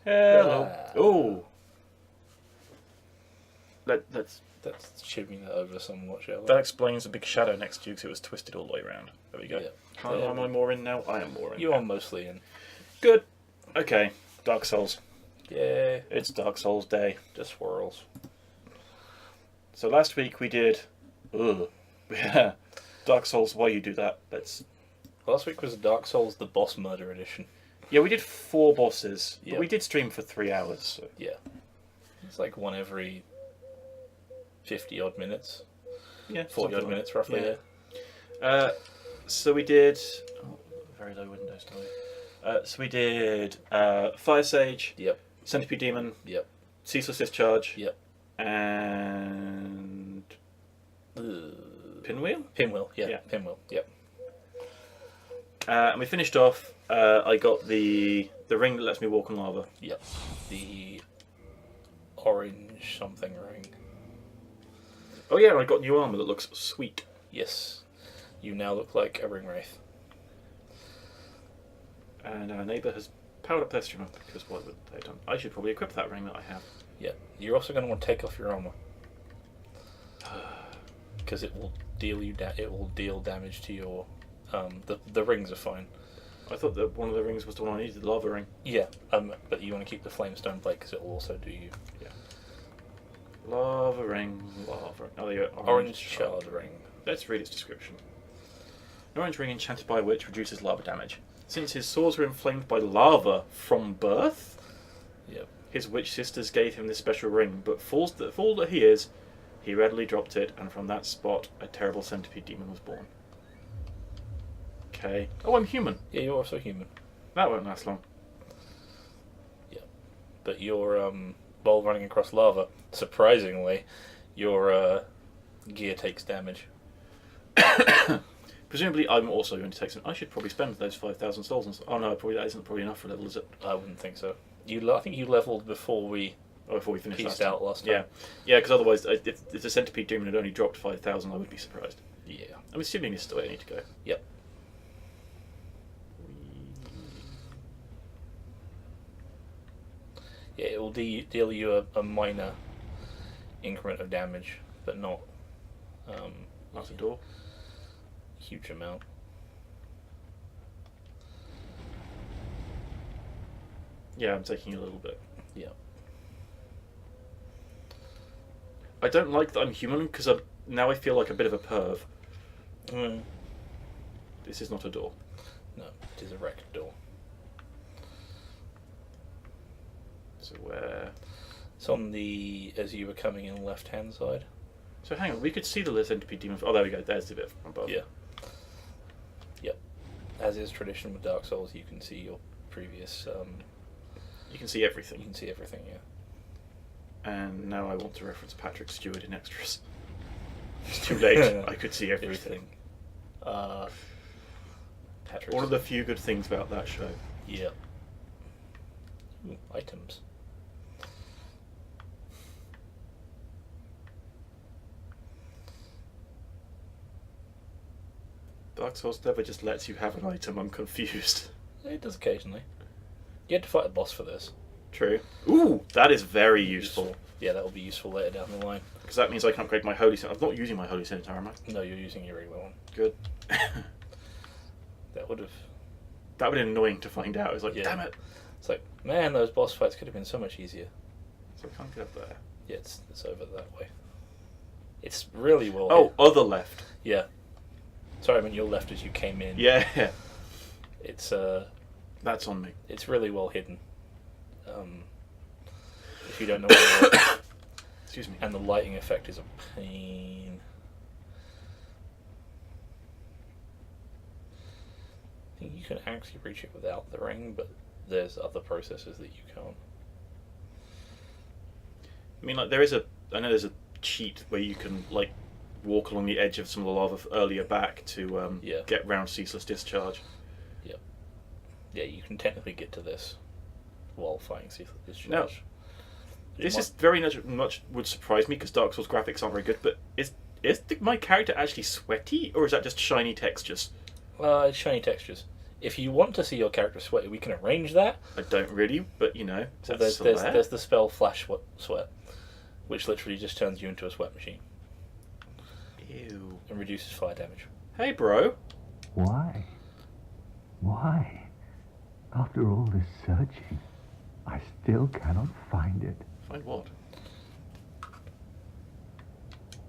Hello. Ah. Oh. Let's. That's shimming that over somewhat, shall we? That explains the big shadow next to you because it was twisted all the way around. There we go. Yeah. Am I more in now? I am more in. You are mostly in. Good. Okay. Dark Souls. Yeah. It's Dark Souls Day. Just swirls. So last week we did. Yeah. Dark Souls. Why you do that? Last week was Dark Souls: The Boss Murder Edition. Yeah, we did 4 bosses. Yeah. But we did stream for 3 hours. So. Yeah. It's like one every 50 odd minutes. Yeah. 40 odd minutes roughly. Yeah. Yeah. So we did. Oh, very low windows, sorry. So we did Fire Sage, Yep. Centipede Demon, Yep. Ceaseless Discharge, Yep. and Pinwheel. Pinwheel. Yeah. Yeah. Pinwheel. Yep. And we finished off. I got the ring that lets me walk on lava. Yep. The orange something ring. Oh yeah, and I got new armor that looks sweet. Yes. You now look like a ring wraith. And our neighbour has powered up their streamer because what would they have done? I should probably equip that ring that I have. Yeah. You're also going to want to take off your armor because it will deal deal damage to your. The rings are fine. I thought that one of the rings was the one I needed, the lava ring. Yeah. But you want to keep the flamestone plate because it will also do you. Yeah. Lava ring, lava ring. Oh, the Orange shard ring. Let's read its description. An orange ring enchanted by a witch reduces lava damage. Since his sores were inflamed by lava from birth, Yep. his witch sisters gave him this special ring, but fool that he is, he readily dropped it, and from that spot, a terrible centipede demon was born. Okay. Oh, I'm human. Yeah, you're also human. That won't last long. But you're while running across lava, surprisingly, your gear takes damage. Presumably, I'm also going to take some. I should probably spend those 5,000 souls. Oh no, that isn't probably enough for a level, is it? I wouldn't think so. I think you leveled before we Before we finish pieced last out last time. time. Yeah, because otherwise, if the centipede demon had only dropped 5,000, I would be surprised. Yeah. I'm assuming this is the way I need to go. Yep. Yeah, it will deal you a minor increment of damage, but not That's a door. huge amount. Yeah, I'm taking a little bit. Yeah. I don't like that I'm human because now I feel like a bit of a perv. This is not a door. No, it is a wrecked door. So where? It's on as you were coming in left-hand side. So hang on, we could see the centipede demon. Oh, there we go. There's the bit from above. Yeah. Yep. As is tradition with Dark Souls, you can see your previous. You can see everything. You can see everything, yeah. And now I want to reference Patrick Stewart in Extras. It's too late. I could see everything. Patrick. One of the few good things about that show. Yeah. Ooh, items. Dark Souls never just lets you have an item. I'm confused. It does occasionally. You had to fight a boss for this. True. Ooh, that is very useful. Yeah, that will be useful later down the line. Because that means I can upgrade my Holy Centaur. I'm not using my Holy Centaur, am I? No, you're using your regular one. Good. That would have. That would be annoying to find out. It's like, Yeah. damn it. It's like, man, those boss fights could have been so much easier. So I can't get up there. Yeah, it's over that way. It's really well. Oh, hid- other left. yeah. Sorry, I mean your left as you came in. Yeah. It's That's on me. it's really well hidden. If you don't know where you are. Excuse me. And the lighting effect is a pain. I think you can actually reach it without the ring, but there's other processes that you can't. I mean, like, I know there's a cheat where you can, like, walk along the edge of some of the lava earlier back to Yeah. get round Ceaseless Discharge. Yeah, you can technically get to this while fighting Ceaseless Discharge. No. This is very much would surprise me because Dark Souls graphics aren't very good, but is my character actually sweaty, or is that just shiny textures? It's shiny textures. If you want to see your character sweaty, we can arrange that. I don't really, but you know, So that's there's the spell Flash Sweat, which literally just turns you into a sweat machine Ew. and reduces fire damage. Hey, bro. Why? Why? After all this searching, I still cannot find it. Find what?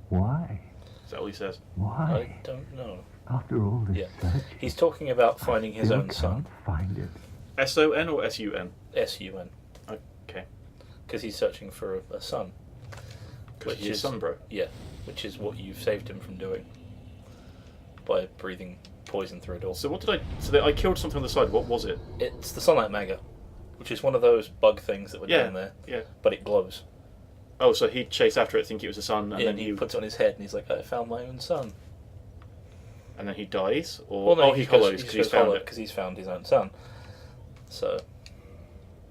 Why? Is that all he says? Why? I don't know. After all this Yeah. searching, He's talking about finding his still own son. cannot find it. S-O-N or S-U-N? S-U-N. Okay. Because he's searching for a son. Because Which he's is- son, bro. Yeah, which is what you've saved him from doing by breathing poison through a door. So what did I... So I killed something on the side. What was it? It's the Sunlight Maggot, which is one of those bug things that were Yeah. down there, Yeah. but it glows. Oh, so he chased after it thinking it was a son, and Yeah, then and he puts it on his head and he's like, I found my own son. And then he dies? Or... Well, no, he hollows because he's found it. because he's found his own son. So,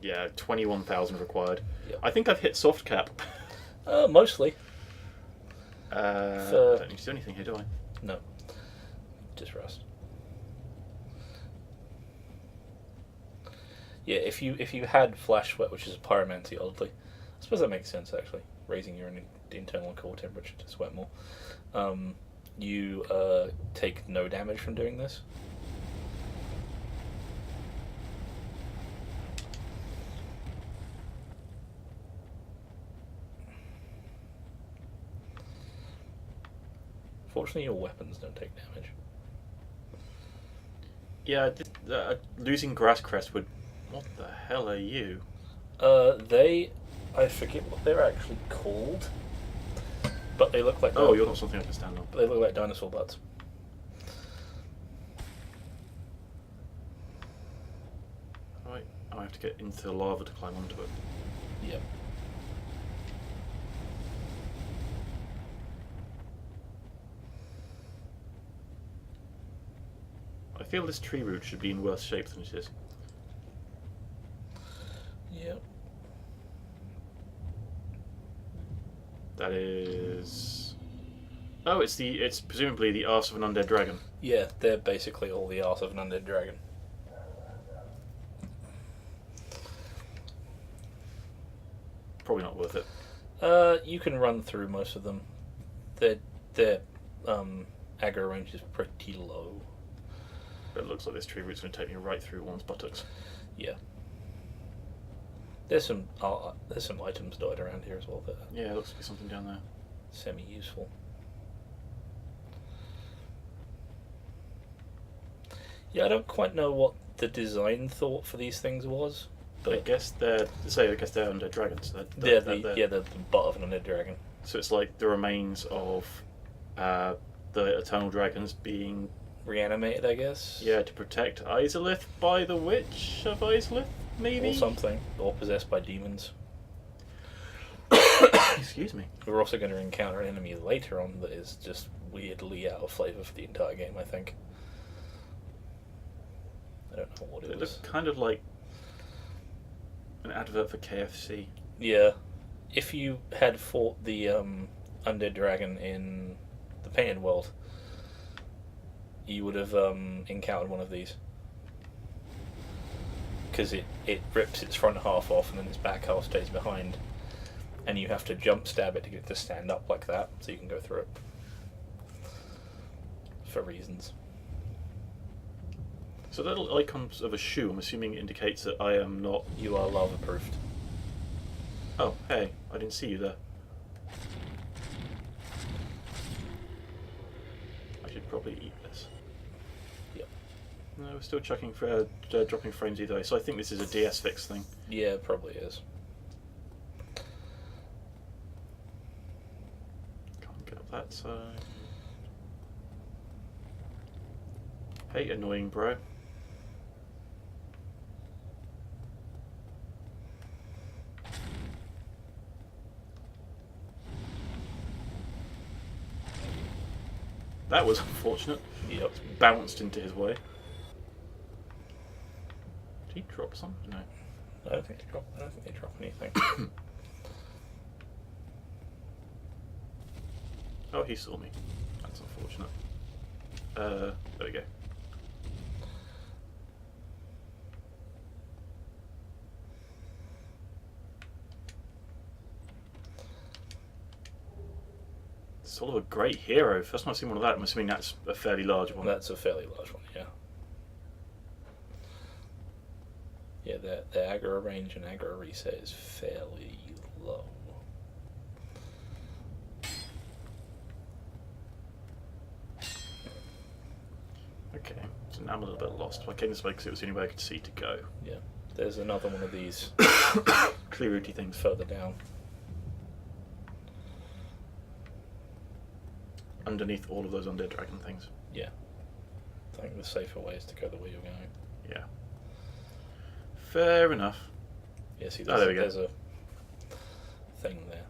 Yeah, 21,000 required. Yeah. I think I've hit soft cap. mostly. I don't need to do anything here, do I? No. Just rust. Yeah, if you had Flash Sweat, which is a pyromancy, oddly, I suppose that makes sense actually. Raising your internal core temperature to sweat more. You take no damage from doing this. Fortunately, your weapons don't take damage. Yeah, losing Grass Crest would... What the hell are you? I forget what they're actually called, but they look like Oh, you're not something I can stand on. they look like dinosaur butts. Right, I have to get into the lava to climb onto it. Yep. I feel this tree root should be in worse shape than it is. Yep. That is... Oh, it's presumably the arse of an undead dragon. Yeah, they're basically all the arse of an undead dragon. Probably not worth it. You can run through most of them. Their aggro range is pretty low. But it looks like this tree root's going to take me right through one's buttocks. Yeah. There's some items dotted around here as well that are Yeah, looks to be something down there. semi-useful. Yeah, I don't quite know what the design thought for these things was, I but guess they're undead dragons. they're the butt of an undead dragon. So it's like the remains of the eternal dragons being Reanimated, I guess. to protect Izalith by the witch of Izalith, maybe Or something, or possessed by demons. Excuse me. We're also going to encounter an enemy later on that is just weirdly out of flavour for the entire game, I think. I don't know what It it looks was. kind of like an advert for KFC. Yeah. If you had fought the undead dragon in the Painted World, you would have encountered one of these. Because it rips its front half off and then its back half stays behind. And you have to jump stab it to get it to stand up like that, so you can go through it. For reasons. So that little icons of a shoe, I'm assuming indicates that I am not... You are lava proofed. Oh, hey, I didn't see you there. I should probably eat this. Yep. No, we're still dropping frames either way, so I think this is a DS fix thing. Yeah, it probably is. Can't get up that side. Hey, annoying bro. That was unfortunate. Yep. Bounced into his way. Did he drop something? No. I don't think they drop anything. Oh, he saw me. That's unfortunate. There we go. Sort of a great hero. First time I've seen one of that. I'm assuming that's a fairly large one. That's a fairly large one, yeah. Yeah, the aggro range and aggro reset is fairly low. Okay, so now I'm a little bit lost. I came this way because it was the only way I could see to go. Yeah, there's another one of these Clear rooty things. further down. Underneath all of those undead dragon things. Yeah. I think the safer way is to go the way you're going. Yeah. Fair enough. Yeah, see, there we go. there's a thing there.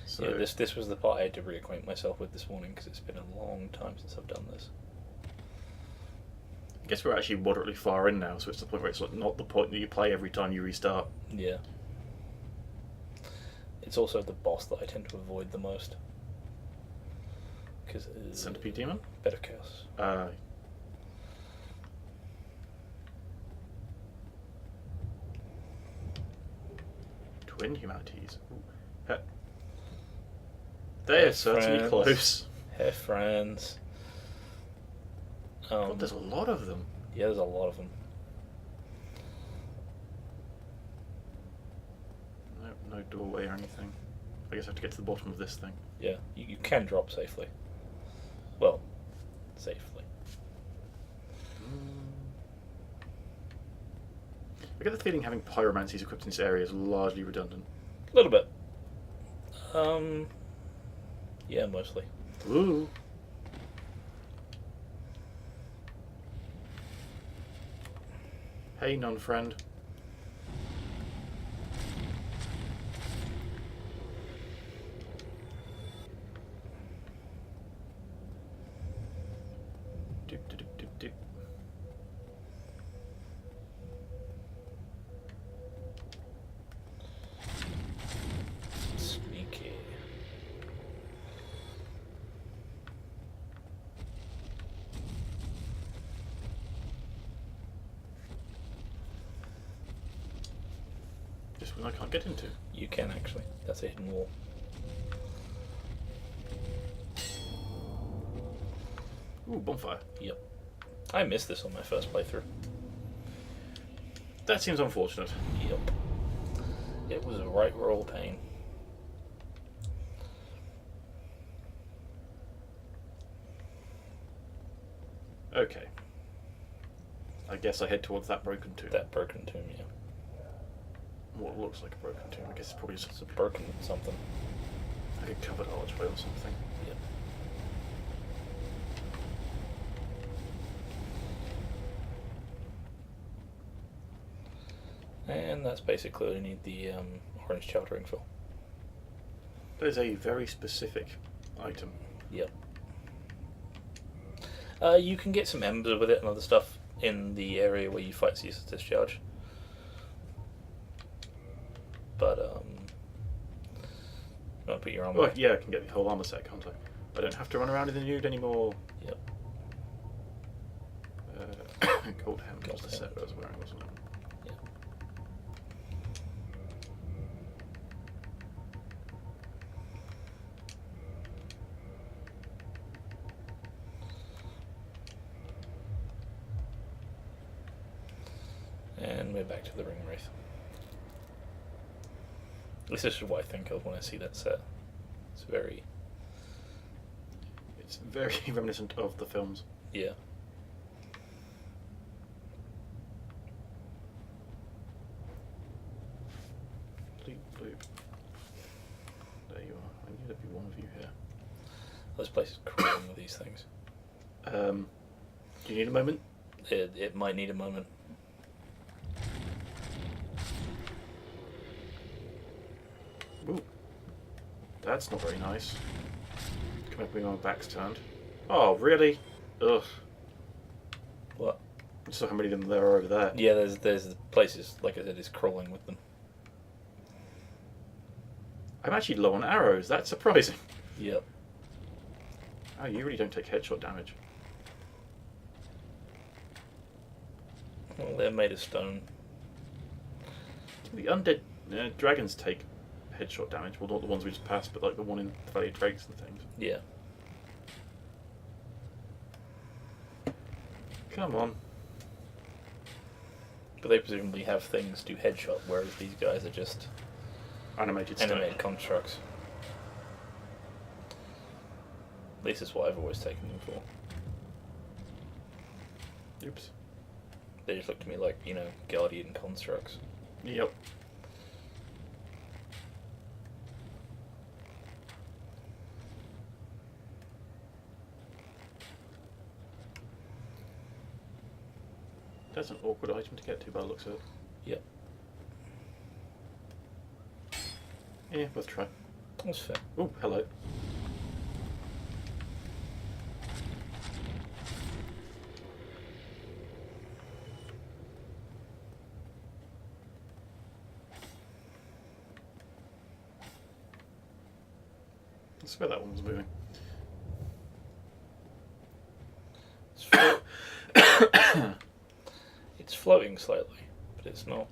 So Yeah, this was the part I had to reacquaint myself with this morning because it's been a long time since I've done this. I guess we're actually moderately far in now, so it's the point where it's not the point that you play every time you restart. Yeah. It's also the boss that I tend to avoid the most. Because Centipede Demon? Bed of Chaos. Twin humanities. They're Hey, certainly friends. close. Hey, friends. God, there's a lot of them. Yeah, there's a lot of them. No doorway or anything. I guess I have to get to the bottom of this thing. Yeah, you can drop safely. Well, safely. I get the feeling having pyromancies equipped in this area is largely redundant. A little bit. Yeah, mostly. Ooh. Hey, non-friend. Doop, doop, doop, doop, doop. Sneaky. This one I can't get into. You can actually. That's a hidden wall. Ooh, bonfire. Yep. I missed this on my first playthrough. That seems unfortunate. Yep. It was a right roll pain. Okay. I guess I head towards that broken tomb. That broken tomb, yeah. What looks like a broken tomb. I guess it's probably just It's a broken something. like a covered archway or something. Yep. And that's basically all you need the orange chowdering for. That is a very specific item. Yep. You can get some embers with it and other stuff in the area where you fight Caesar's Discharge. But, you want to put your armor Oh, yeah, I can get the whole armor set, can't I? I don't have to run around in the nude anymore. Yep. Gold helmet was Gold the set helmet. I was wearing, wasn't it? Yep. And we're back to the ring wraith. This is what I think of when I see that set. It's very, It's very reminiscent of the films. yeah. Bleep, bloop. There you are. I knew there'd be one of you here. This place is crawling with these things. Do you need a moment? It might need a moment. Ooh. That's not very nice. Come up with my back's turned. Oh, really? Ugh. What? I saw how many of them there are over there. Yeah, there's places, like I said, is crawling with them. I'm actually low on arrows. That's surprising. Yep. Oh, you really don't take headshot damage. Well, they're made of stone. The undead dragons take headshot damage. Well, not the ones we just passed, but like the one in the Valley of Drakes and things. Yeah. Come on. But they presumably have things do headshot, whereas these guys are just Animated stone. animated constructs. At least that's what I've always taken them for. Oops. They just look to me like, Guardian constructs. Yep. That's an awkward item to get to by the looks of it. Yep. Yeah, worth a try. That's fair. Oh, hello. I swear that one was moving. It's floating slightly, but it's not.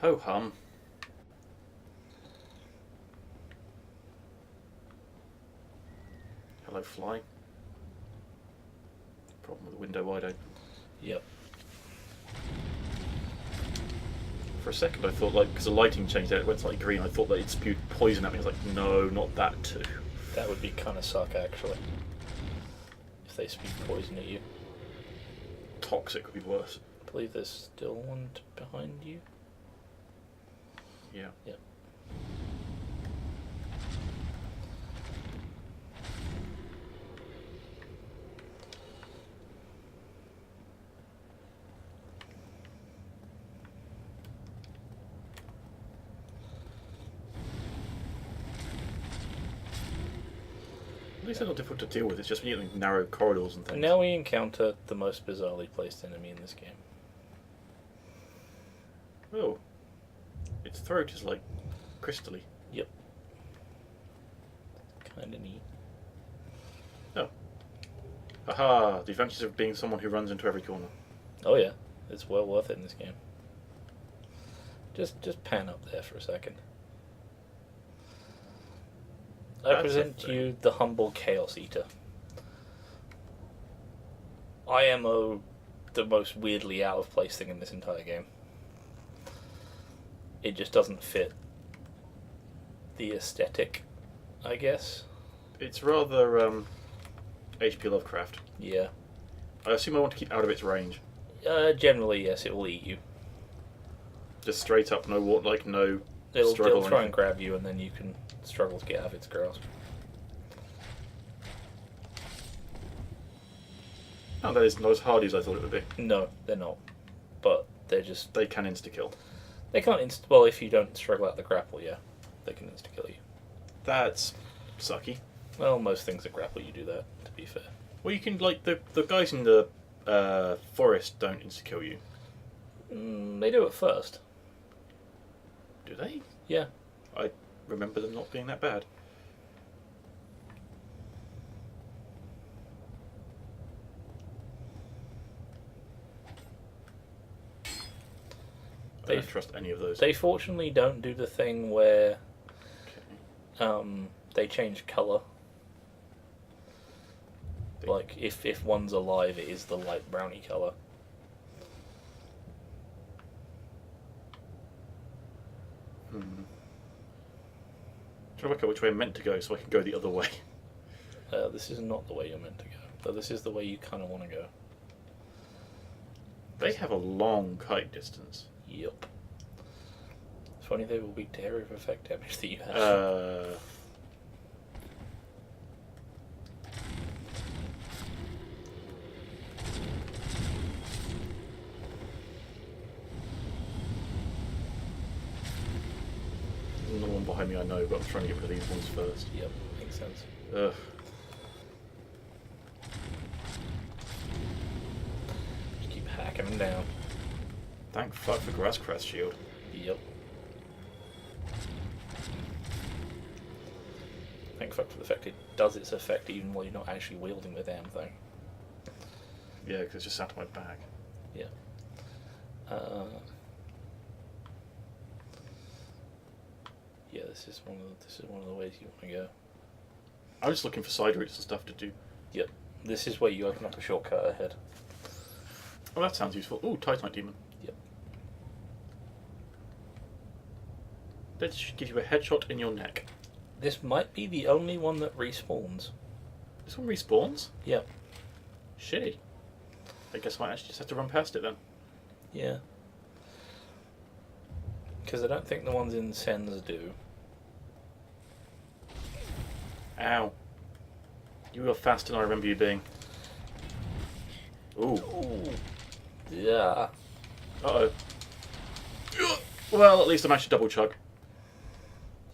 Ho hum. Hello, fly. Problem with the window wide open. Yep. For a second, I thought, like, because the lighting changed out, it went slightly green. I thought that it spewed poison at me. I was like, no, not that too. That would be kind of suck, actually. If they spew poison at you. Toxic would be worse. I believe there's still one behind you. Yeah. Yep. At least they're not difficult to deal with. It's just when you get in narrow corridors and things. And now we encounter the most bizarrely placed enemy in this game. Oh. Its throat is like crystally. Yep. Kinda neat. Oh. Aha! The advantages of being someone who runs into every corner. Oh yeah, it's well worth it in this game. Just pan up there for a second. I That's present a to thing. you the humble Chaos Eater. IMO, the most weirdly out of place thing in this entire game. It just doesn't fit the aesthetic, I guess. It's rather H.P. Lovecraft. Yeah. I assume I want to keep out of its range. Generally, yes, it will eat you. Just straight up, no what, like no It'll struggle. try and grab you, and then you can struggle to get out of its grasp. No, that is not as hardy as I thought it would be. No, they're not. But they're just... They can insta-kill. They can't well, if you don't struggle out the grapple, yeah. They can insta-kill you. That's sucky. Well, most things that grapple you do that, to be fair. Well, you can, like, the guys in the forest don't insta-kill you. They do it first. Do they? Yeah. I remember them not being that bad. I don't trust any of those. They fortunately don't do the thing where Okay. they change colour. Like, if one's alive, it is the light browny colour. Try to work out which way I'm meant to go so I can go the other way. This is not the way you're meant to go. But this is the way you kind of want to go. They have a long kite distance. Yup. It's funny they were weak to area of effect damage that you have. No one behind me I know, but I'm trying to get rid of these ones first. Yep, makes sense. Ugh. Just keep hacking them down. Thank fuck for Grass Crest Shield. Yep. Thank fuck for the fact it does its effect even while you're not actually wielding the damn thing. Yeah, because it's just sat on my back. Yeah. Yeah, this is one of the ways you want to go. I'm just looking for side routes and stuff to do. Yep. This is where you open up a shortcut ahead. Oh, that sounds useful. Ooh, Titanite Demon. Yep. That should give you a headshot in your neck. This might be the only one that respawns. This one respawns? Yep. Shitty. I guess I might actually just have to run past it then. Yeah. Because I don't think the ones in Sens do. Ow. You were faster than I remember you being. Ooh. Ooh. Yeah. Uh-oh. Well, at least I managed to double chug.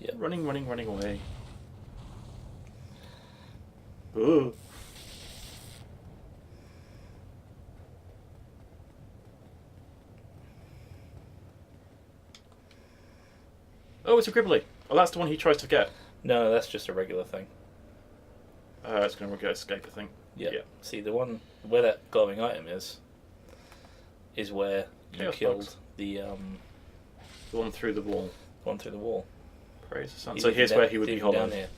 Yep. Running away. Ooh. Oh, it's a Gribbly. Oh, that's the one he tries to get. No, that's just a regular thing. It's going to get escape, I think. Yeah. Yeah. See, the one where that glowing item is where you Chaos killed Bugs. the The one through the wall. one through the wall. Praise the sun. He's So even here's down- where he would he's be even hollow. down here.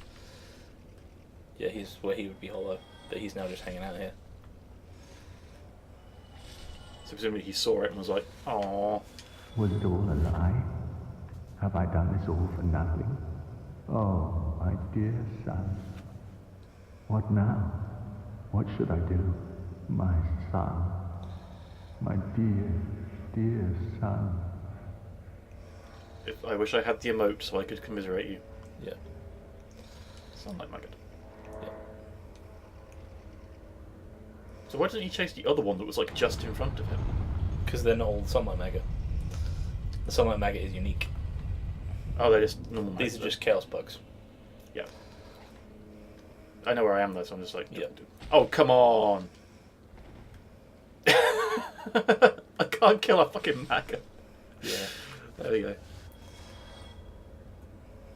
Yeah, he's where he would be hollow, but he's now just hanging out here. So presumably he saw it and was like, "Aww." Was it all a lie? Have I done this all for nothing? Oh, my dear son. What now? What should I do? My son. My dear, dear son. I wish I had the emote so I could commiserate you. Yeah. Sunlight Maggot. Yeah. So why doesn't he chase the other one that was like just in front of him? Because they're not all Sunlight Maggot. The Sunlight Maggot is unique. Oh, they're just normal. These are maggots. just Chaos Bugs. Yeah. I know where I am though, so I'm just like. Yeah. Oh, come on! I can't kill a fucking maggot. Yeah. There we go.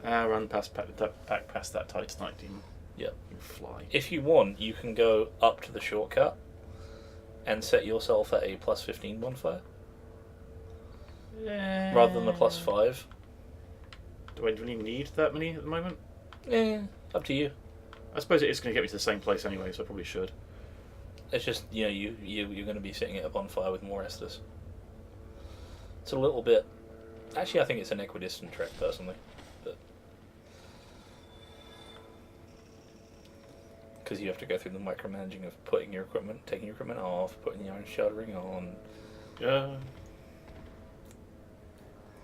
Run past back past that Titanite Demon. Yep. You fly. If you want, you can go up to the shortcut and set yourself at a plus 15 bonfire rather than a plus 5. Do I really need that many at the moment? Up to you. I suppose it is going to get me to the same place anyway, so I probably should. It's just, you know, you're going to be sitting at a bonfire with more Estus. It's a little bit... Actually, I think it's an equidistant trek, personally. But because you have to go through the micromanaging of putting your equipment, taking your equipment off, putting your own shuttering on.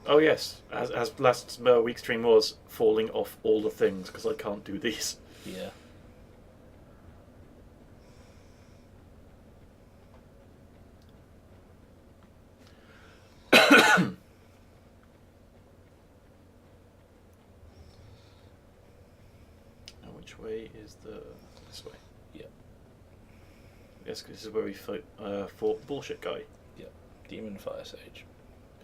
Oh yes, as last week's stream was, falling off all the things, because I can't do these. Yeah. Now which way is the... this way? Yeah. Yes, 'cause this is where we fought the bullshit guy, Yeah. Demon Fire Sage.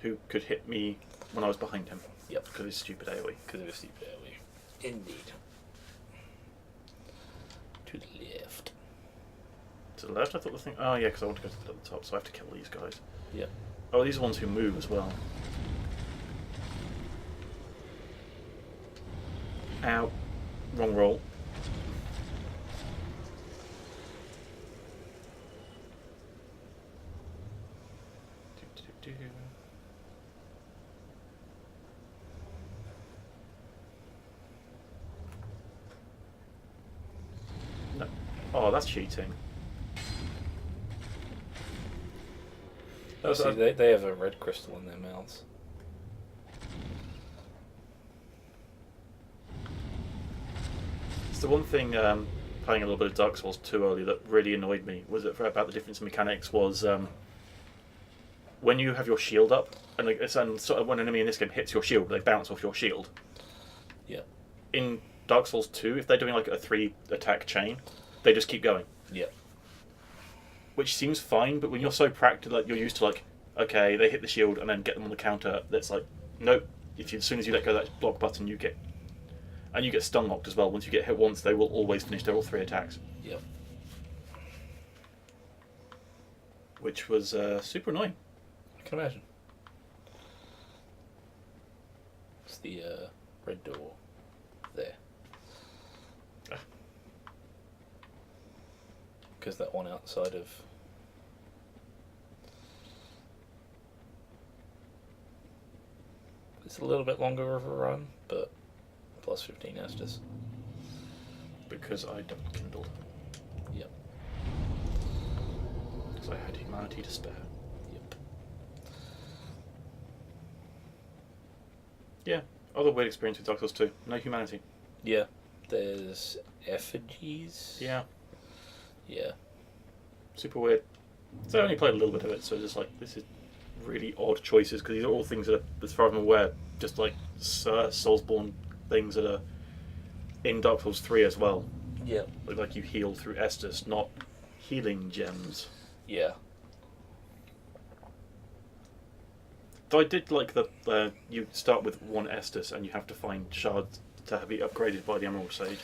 who could hit me when I was behind him. Yep. Because of his stupid AoE. Because of a steep AoE. Indeed. To the left. To the left, I thought the thing... Oh yeah, because I want to go to the top, so I have to kill these guys. Yep. Oh, these are ones who move as well. Ow. Wrong roll. No. Oh, that's cheating. See, they have a red crystal in their mouths. It's the one thing playing a little bit of Dark Souls 2 earlier that really annoyed me was that about the difference in mechanics was when you have your shield up and sort of when an enemy in this game hits your shield, they bounce off your shield. Yeah. In Dark Souls 2, if they're doing like a 3 attack chain, they just keep going. Yeah. Which seems fine, but when you're so practical, like you're used to like, okay, they hit the shield and then get them on the counter. That's like, nope. As soon as you let go of that block button, you get stun locked as well. Once you get hit once, they will always finish their all 3 attacks. Yep. Which was super annoying. I can imagine. It's the red door there. Because that one outside of... It's a little bit longer of a run, but plus 15 Estus. Because I don't kindle. Yep. Because I had humanity to spare. Yep. Yeah. Other weird experience with Dark Souls 2. No humanity. Yeah. There's effigies. Yeah. Yeah. Super weird. So I only played a little bit of it, so just like, this is really odd choices, because these are all things that are, as far as I'm aware, just like Soulsborne things that are in Dark Souls 3 as well. Yeah. Like you heal through Estus, not healing gems. Yeah. Though I did like the you start with 1 Estus and you have to find shards to be upgraded by the Emerald Sage.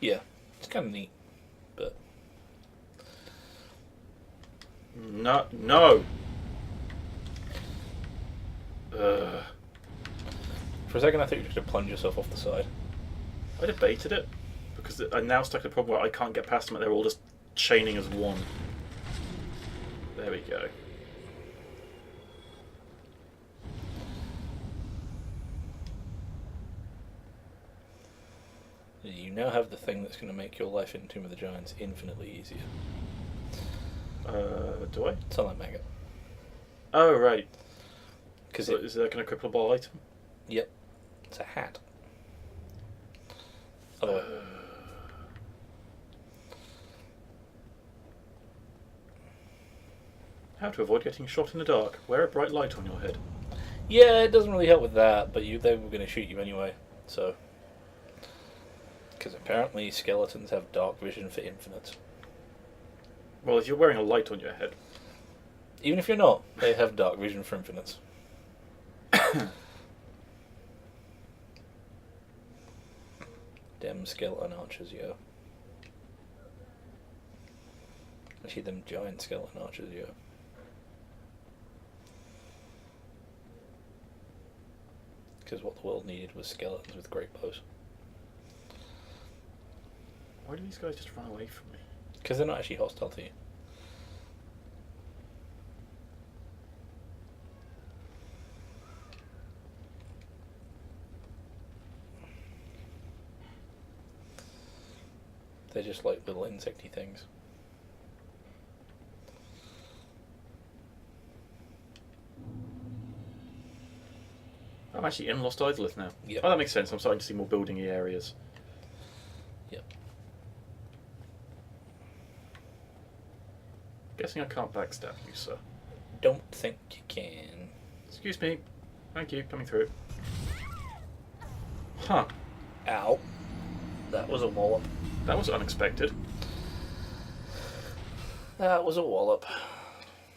Yeah. It's kind of neat, but... No! For a second I thought you were going to plunge yourself off the side. I debated it, because I'm now stuck in a problem where I can't get past them and they're all just chaining as one. There we go. You now have the thing that's going to make your life in Tomb of the Giants infinitely easier. Do I? Sunlight Maggot. Oh, right. Because So is that an equipable item? Yep. It's a hat. Other way. How to avoid getting shot in the dark. Wear a bright light on your head. Yeah, it doesn't really help with that, but they were going to shoot you anyway, so... Because apparently skeletons have dark vision for infinites. Well, if you're wearing a light on your head. Even if you're not, they have dark vision for infinites. Dem skeleton archers, yo. Actually, them giant skeleton archers, yo. Because what the world needed was skeletons with great bows. Why do these guys just run away from me? Because they're not actually hostile to you. They're just like little insecty things. I'm actually in Lost Izalith now. Yep. Oh, that makes sense. I'm starting to see more building-y areas. Yep. Guessing I can't backstab you, sir. Don't think you can. Excuse me. Thank you. Coming through. Huh. Ow. That was a wallop. That was unexpected. That was a wallop.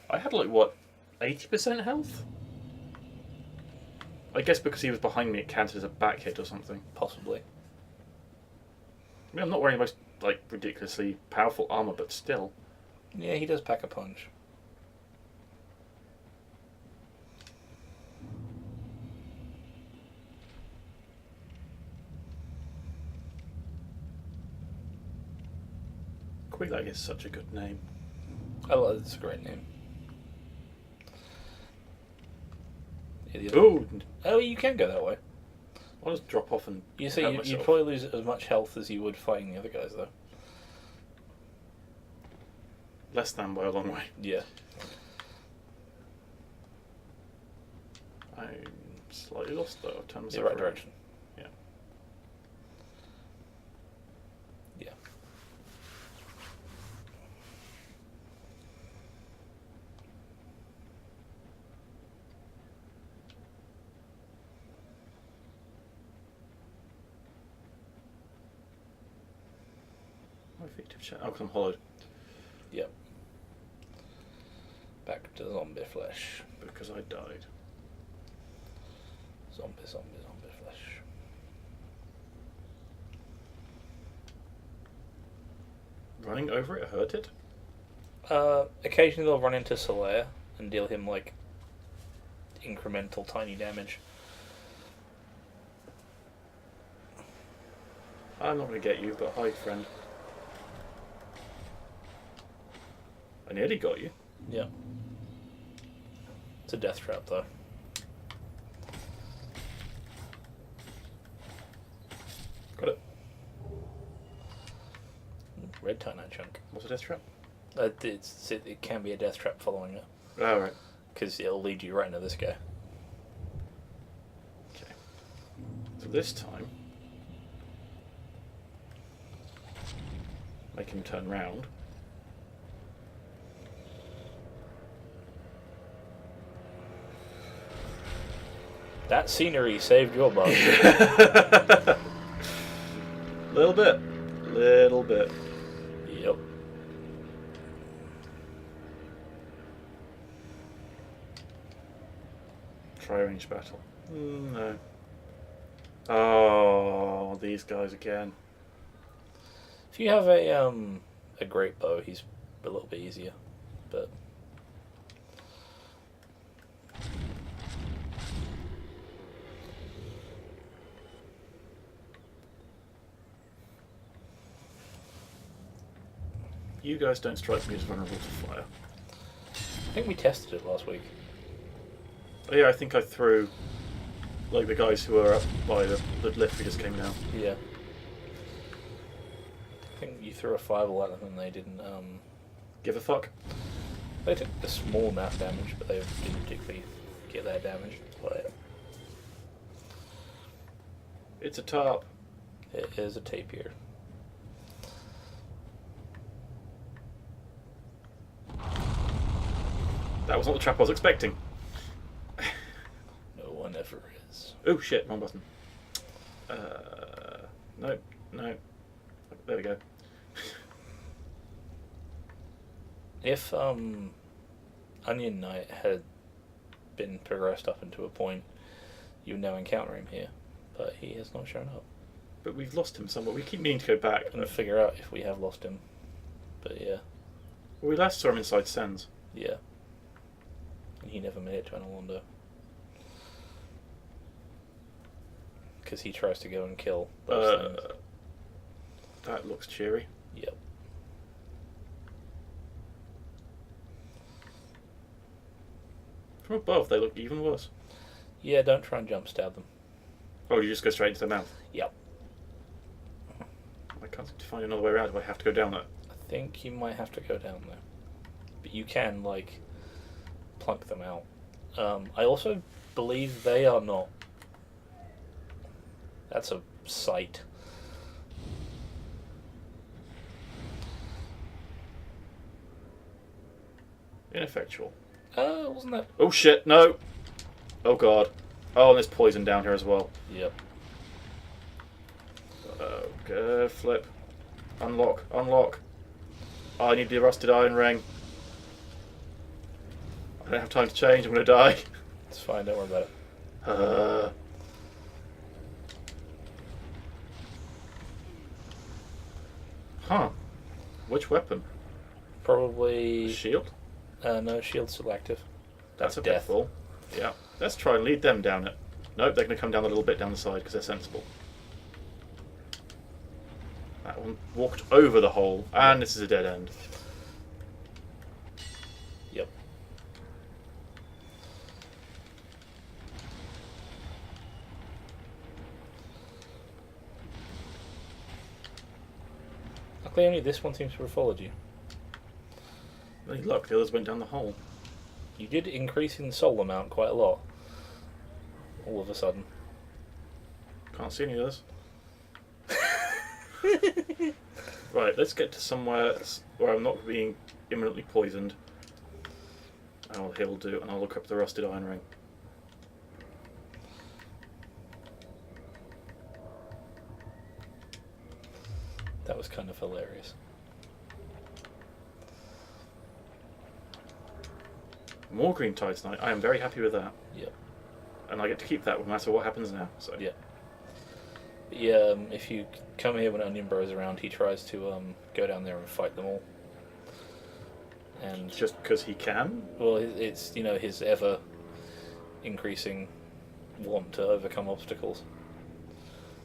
I had like, what, 80% health? I guess because he was behind me it counted as a back hit or something. Possibly. I mean, I'm not wearing the most, like, ridiculously powerful armour, but still. Yeah, he does pack a punch. Quelaag is such a good name. It's a great name. Yeah, the other- Ooh! Oh, you can go that way. I'll just drop off and You see, help you'd myself. probably lose as much health as you would fighting the other guys, though. Less than by a long way. Yeah. I'm slightly lost though. I've turned It's myself the right around. direction. Yeah. Yeah. My fictive chat. Oh, 'cause I'm hollowed. Yep. Back to zombie flesh. Because I died. Zombie flesh. Running over it hurt it? Occasionally they'll run into Solaire and deal him like incremental tiny damage. I'm not going to get you, but hi, friend. I nearly got you. Yeah. It's a death trap though. Got it. Red Titanite chunk. What's a death trap? It can be a death trap following it. Oh, right. Because it'll lead you right into this guy. Okay. So this time, make him turn round. That scenery saved your butt. Little bit. Little bit. Yep. Try range battle. No. Oh, these guys again. If you have a great bow, he's a little bit easier, but You guys don't strike me as vulnerable to fire. I think we tested it last week. Oh, yeah, I think I threw like the guys who were up by the lift we just came down. Yeah. I think you threw a fireball at them and they didn't. Give a fuck. They took a small amount of damage, but they didn't particularly get that damage by it. It's a tarp. It is a tapir. That was not the trap I was expecting. No one ever is. Oh shit, wrong button. Nope, no. There we go. If Onion Knight had been progressed up into a point, you would now encounter him here, but he has not shown up. But we've lost him somewhere. We keep meaning to go back. And But figure out if we have lost him. But yeah, we last saw him inside Sens. yeah. And he never made it to Analondo. Because he tries to go and kill those things. That looks cheery. Yep. From above, they look even worse. Yeah, don't try and jump stab them. Oh, you just go straight into their mouth? Yep. I can't seem to find another way around if I have to go down that. I think you might have to go down there. But you can, like, plunk them out. I also believe they are not. That's a sight. Ineffectual. Wasn't that? Oh shit, no! Oh god. Oh, and there's poison down here as well. Yep. Okay, flip. Unlock, unlock. Oh, I need the rusted iron ring. I don't have time to change, I'm gonna die. It's fine, don't worry about it. Huh. Which weapon? Probably. Shield? No, shield's still active. That's a death. pitfall. Yeah. Let's try and lead them down it. Nope, they're going to come down a little bit down the side because they're sensible. That one walked over the hole, and this is a dead end. Yep. Luckily, only this one seems to have followed you. Any luck, the others went down the hole. You did increase in soul amount quite a lot. All of a sudden. Can't see any others. Right, let's get to somewhere where I'm not being imminently poisoned. And he'll do, and I'll look up the rusted iron ring. That was kind of hilarious. More green titanite. I am very happy with that. Yep. And I get to keep that no matter what happens now. So Yeah. Yeah, if you come here when Onion Bro's around, he tries to go down there and fight them all. And just because he can. well, it's his ever increasing want to overcome obstacles.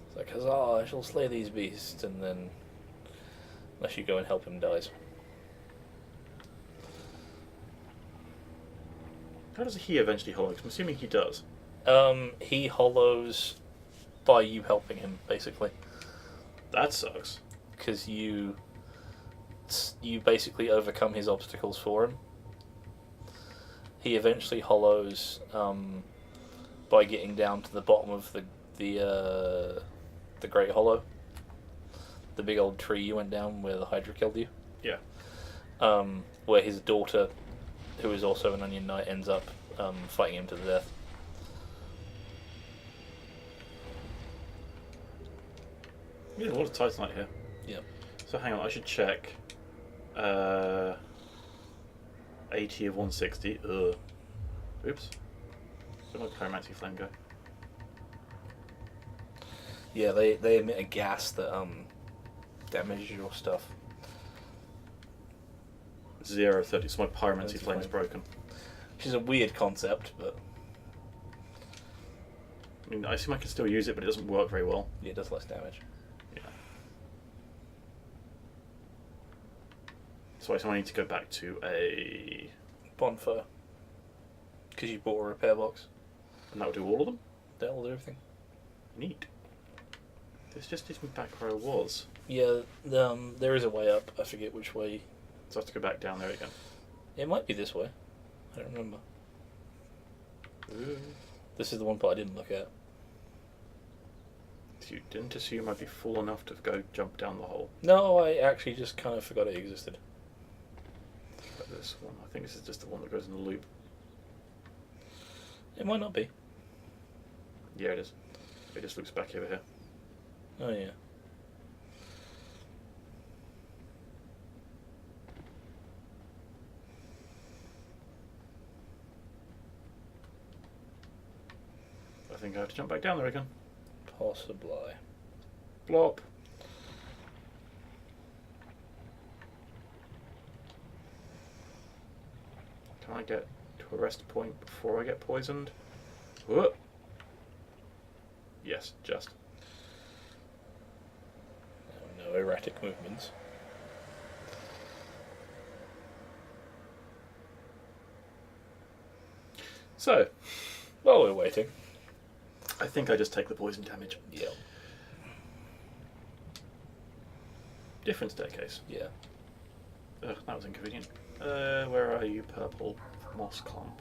It's like, huzzah! I shall slay these beasts, and then unless you go and help him, dies. How does he eventually hollow? 'Cause I'm assuming he does. He hollows by you helping him, basically, That sucks. because you basically overcome his obstacles for him. He eventually hollows by getting down to the bottom of the Great Hollow, the big old tree you went down where the Hydra killed you. Yeah. Where his daughter, who is also an Onion Knight, ends up fighting him to the death. Yeah, a lot of titanite here. Yeah. So hang on, I should check. 80 of 160. Ugh. Oops. Where'd my pyromancy flame go? Yeah, they emit a gas that damages your stuff. 0.30. So my pyromancy That's flame is fine. broken. Which is a weird concept, but I mean, I assume I can still use it, but it doesn't work very well. yeah, it does less damage. Yeah. So I need to go back to a... Bonfire. Because you bought a repair box. And that will do all of them? That'll do everything. Neat. This just takes me back where I was. Yeah, there is a way up. I forget which way. So I have to go back down there again. It might be this way. I don't remember. Ooh. This is the one part I didn't look at. You didn't assume I'd be fool enough to go jump down the hole. No, I actually just kind of forgot it existed. But this one, I think this is just the one that goes in the loop. It might not be. Yeah, it is. It just loops back over here. Oh, yeah. I think I have to jump back down there again. Possibly. Blop. Can I get to a rest point before I get poisoned? Whoop. Yes, just. No erratic movements. So, While we're waiting. I think I just take the poison damage. Yeah. Different staircase. Yeah. Ugh, that was inconvenient. Where are you, purple moss clump?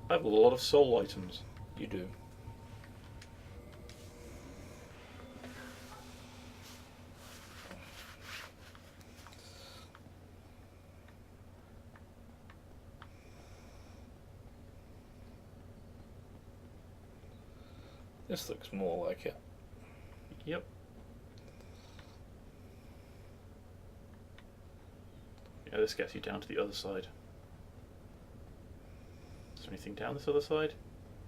I have a lot of soul items. You do. This looks more like it. Yep. Yeah, this gets you down to the other side. Is there anything down this other side?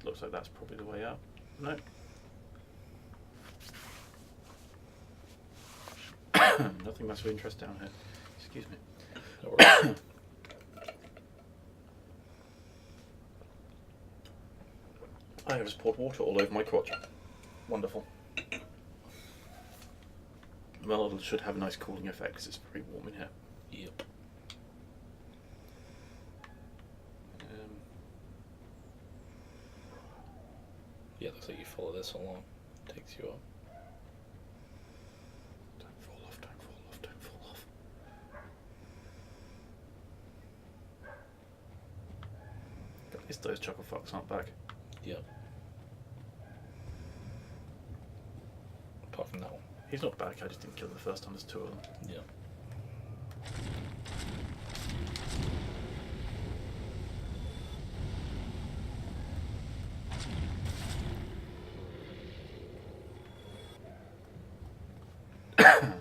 Looks like that's probably the way out. No. Nothing much of interest down here. Excuse me. No worries. I have just poured water all over my crotch. Wonderful. Well, it should have a nice cooling effect because it's very warm in here. Yep. Yeah, looks like you follow this along. Takes you up. Don't fall off, don't fall off, don't fall off. At least those chuckle fucks aren't back. Yep. Apart from that one. He's not back, I just didn't kill him the first time, there's two of them. Yeah.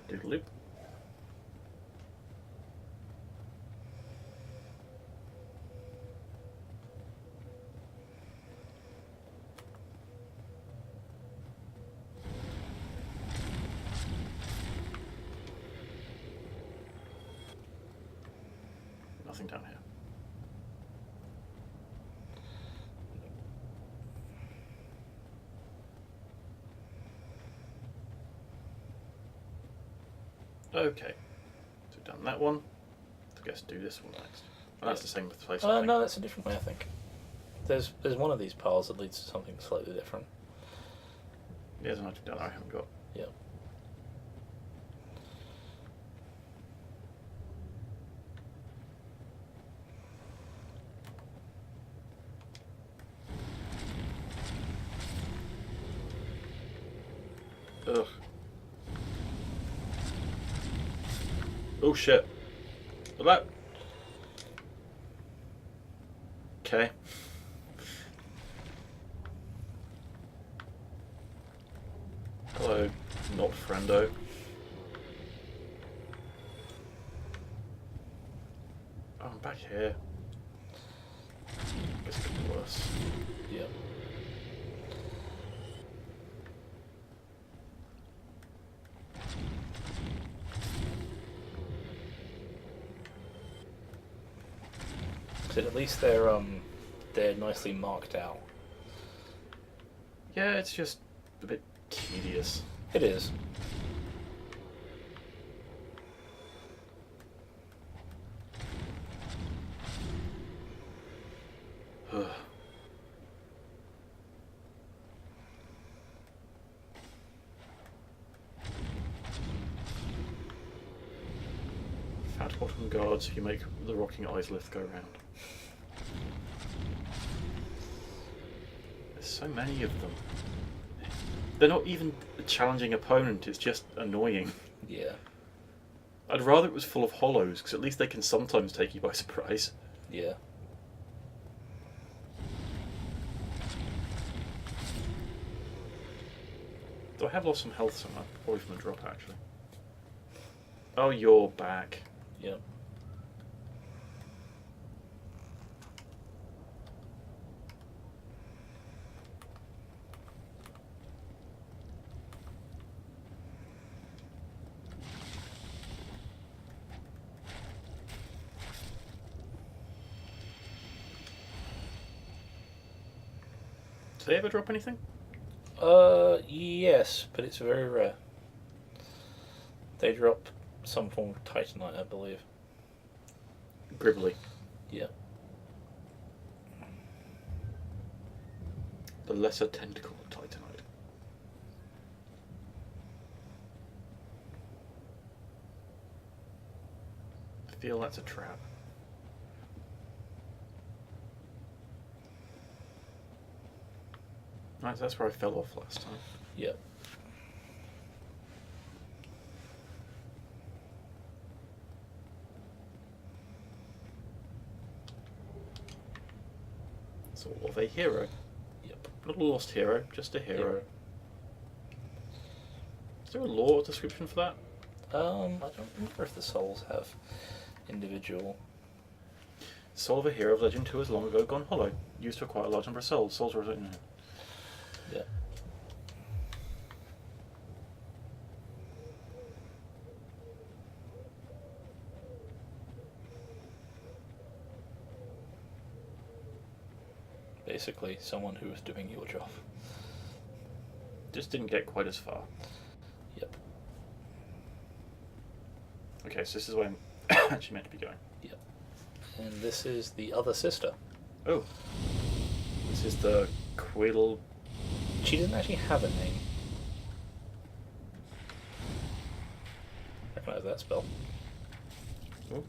Doodle loop. Nothing down here. Okay, so we've done that one. I guess do this one next. And that's the same with the place. I think. No, that's a different way, I think. There's one of these piles that leads to something slightly different. Yeah, there's an item down there I haven't got. Yeah. Ugh. Oh shit. Well, that. Okay. Hello, not friendo. Oh, I'm back here. Guess it could be worse. Yeah. So at least they're nicely marked out. Yeah, it's just a bit tedious. It is. Fat bottom guards who make the rocking eyes lift go round. There's so many of them. They're not even a challenging opponent, it's just annoying. Yeah. I'd rather it was full of hollows, because at least they can sometimes take you by surprise. Yeah. Do I have lost some health somewhere? Probably from the drop, actually. Oh, you're back. Yeah. Do they ever drop anything? Yes, but it's very rare. They drop some form of titanite, I believe. Gribbly. Yeah. The lesser tentacle of titanite. I feel that's a trap. Right, so that's where I fell off last time. Yeah. Sort of a hero. Yep. Not a lost hero, just a hero. Hero. Is there a lore description for that? I don't remember if the souls have individual. Soul of a hero of legend who has long ago gone hollow. Used to acquire a large number of souls. Souls are... Yeah. Basically, someone who was doing your job. Just didn't get quite as far. Yep. Okay, so this is where I'm actually meant to be going. Yep. And this is the other sister. Oh. This is the Quill... She didn't actually have a name. Recognize that spell. Oh.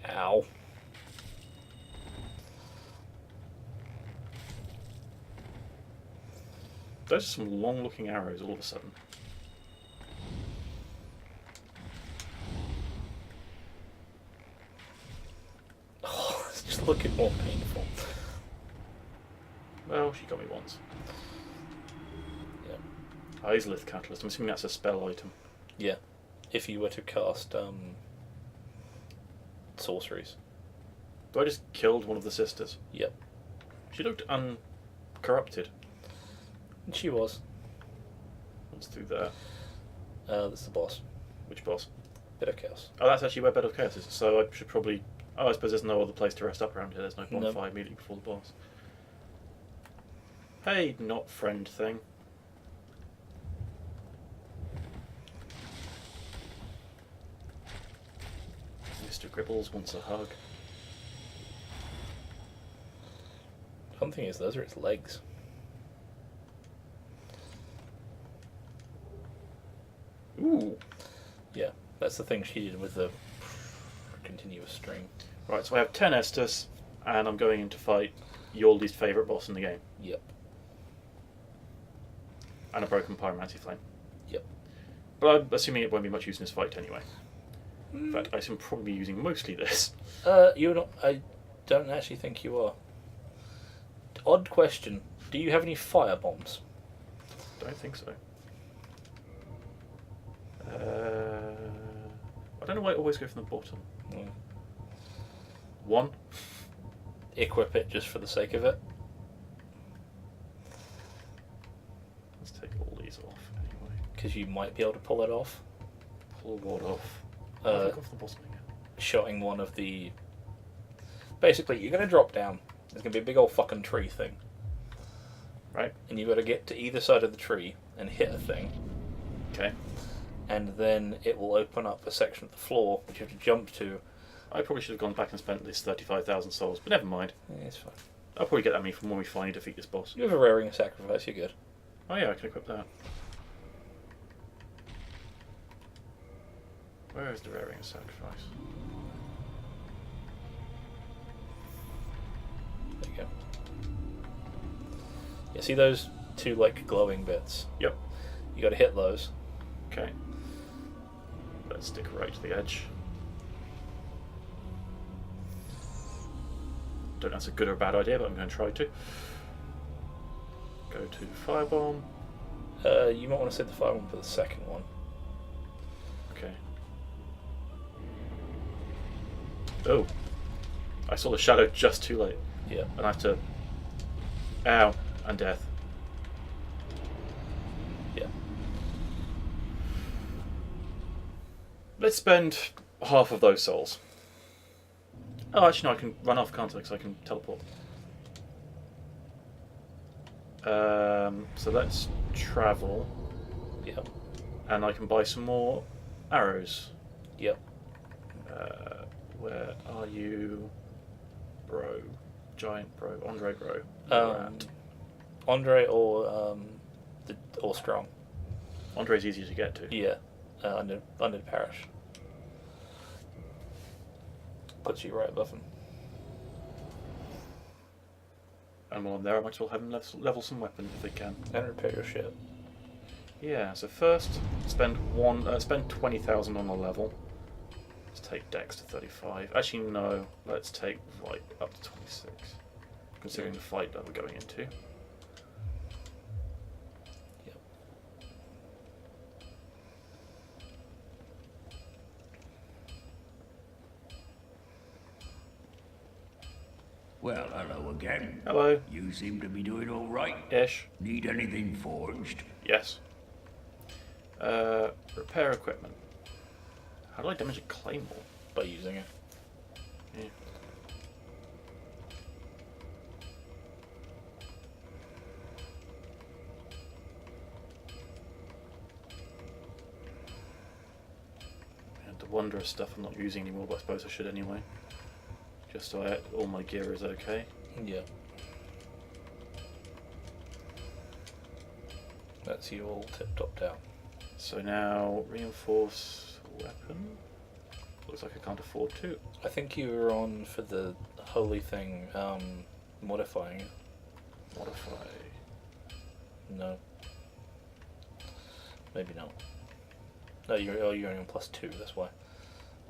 Ow. Those are some long-looking arrows all of a sudden. Oh, it's just looking more painful. Well, she got me once. Yeah. Izalith Catalyst. I'm assuming that's a spell item. Yeah. If you were to cast sorceries. So I just killed one of the sisters. Yep. She looked uncorrupted. And she was. What's through there? That's the boss. Which boss? Bit of chaos. Oh, that's actually where Bed of Chaos is. So I should probably. Oh, I suppose there's no other place to rest up around here. There's no bonfire immediately before the boss. Hey, not friend thing. Mr. Gribbles wants a hug. One thing is, those are its legs. Ooh. Yeah, that's the thing she did with the continuous string. Right, so I have 10 Estus, and I'm going in to fight your least favourite boss in the game. Yep. And a broken Pyromancy Flame. Yep. But I'm assuming it won't be much use in this fight anyway. In fact, I assume probably be using mostly this. You're not. I don't actually think you are. Odd question. Do you have any fire bombs? Don't think so. I don't know why I always go from the bottom. Mm. 1. Equip it just for the sake of it. Let's take all these off anyway. Because you might be able to pull it off. Pull what off? Uh, off the bottom again. Shotting one of the. Basically, you're going to drop down. There's going to be a big old fucking tree thing. Right. And you've got to get to either side of the tree and hit a thing. Okay. And then it will open up a section of the floor which you have to jump to. I probably should have gone back and spent this 35,000 souls, but never mind. Yeah, it's fine. I'll probably get that money from when we finally defeat this boss. You have a raring sacrifice, you're good. Oh yeah, I can equip that. Where is the Raring Sacrifice? There you go. Yeah, see those two like glowing bits? Yep. You got to hit those. Okay. Let's stick right to the edge. Don't know if that's a good or a bad idea, but I'm going to try to. Go to Firebomb. You might want to set the fire one for the second one. Okay. Oh. I saw the shadow just too late. Yeah. And I have to... Ow. And death. Yeah. Let's spend half of those souls. Oh, actually no, I can run off, can't I? Because I can teleport. So let's travel. Yeah. And I can buy some more arrows. Yep. Where are you, bro? Giant bro, Andre bro. Andre or Strong. Andre's easier to get to. Yeah. Under the parish. Puts you right above him. And while I'm there, I might as well have him level some weapons if they can. And repair your shit. Yeah. So first, spend 20,000 on a level. Let's take Dex to 35. Actually, no. Let's take Fight up to 26. Considering the fight that we're going into. Yep. Well, hello again. Hello. You seem to be doing all right. Ish. Need anything forged? Yes. Repair equipment. How do I damage a claymore? By using it. Yeah. And the wondrous stuff I'm not using anymore, but I suppose I should anyway. Just so all my gear is okay. Yeah. That's you all tip-top down. So now, reinforce weapon. Looks like I can't afford to. I think you were on for the holy thing, modifying it. Modify. No. Maybe not. No, you're only on +2, that's why.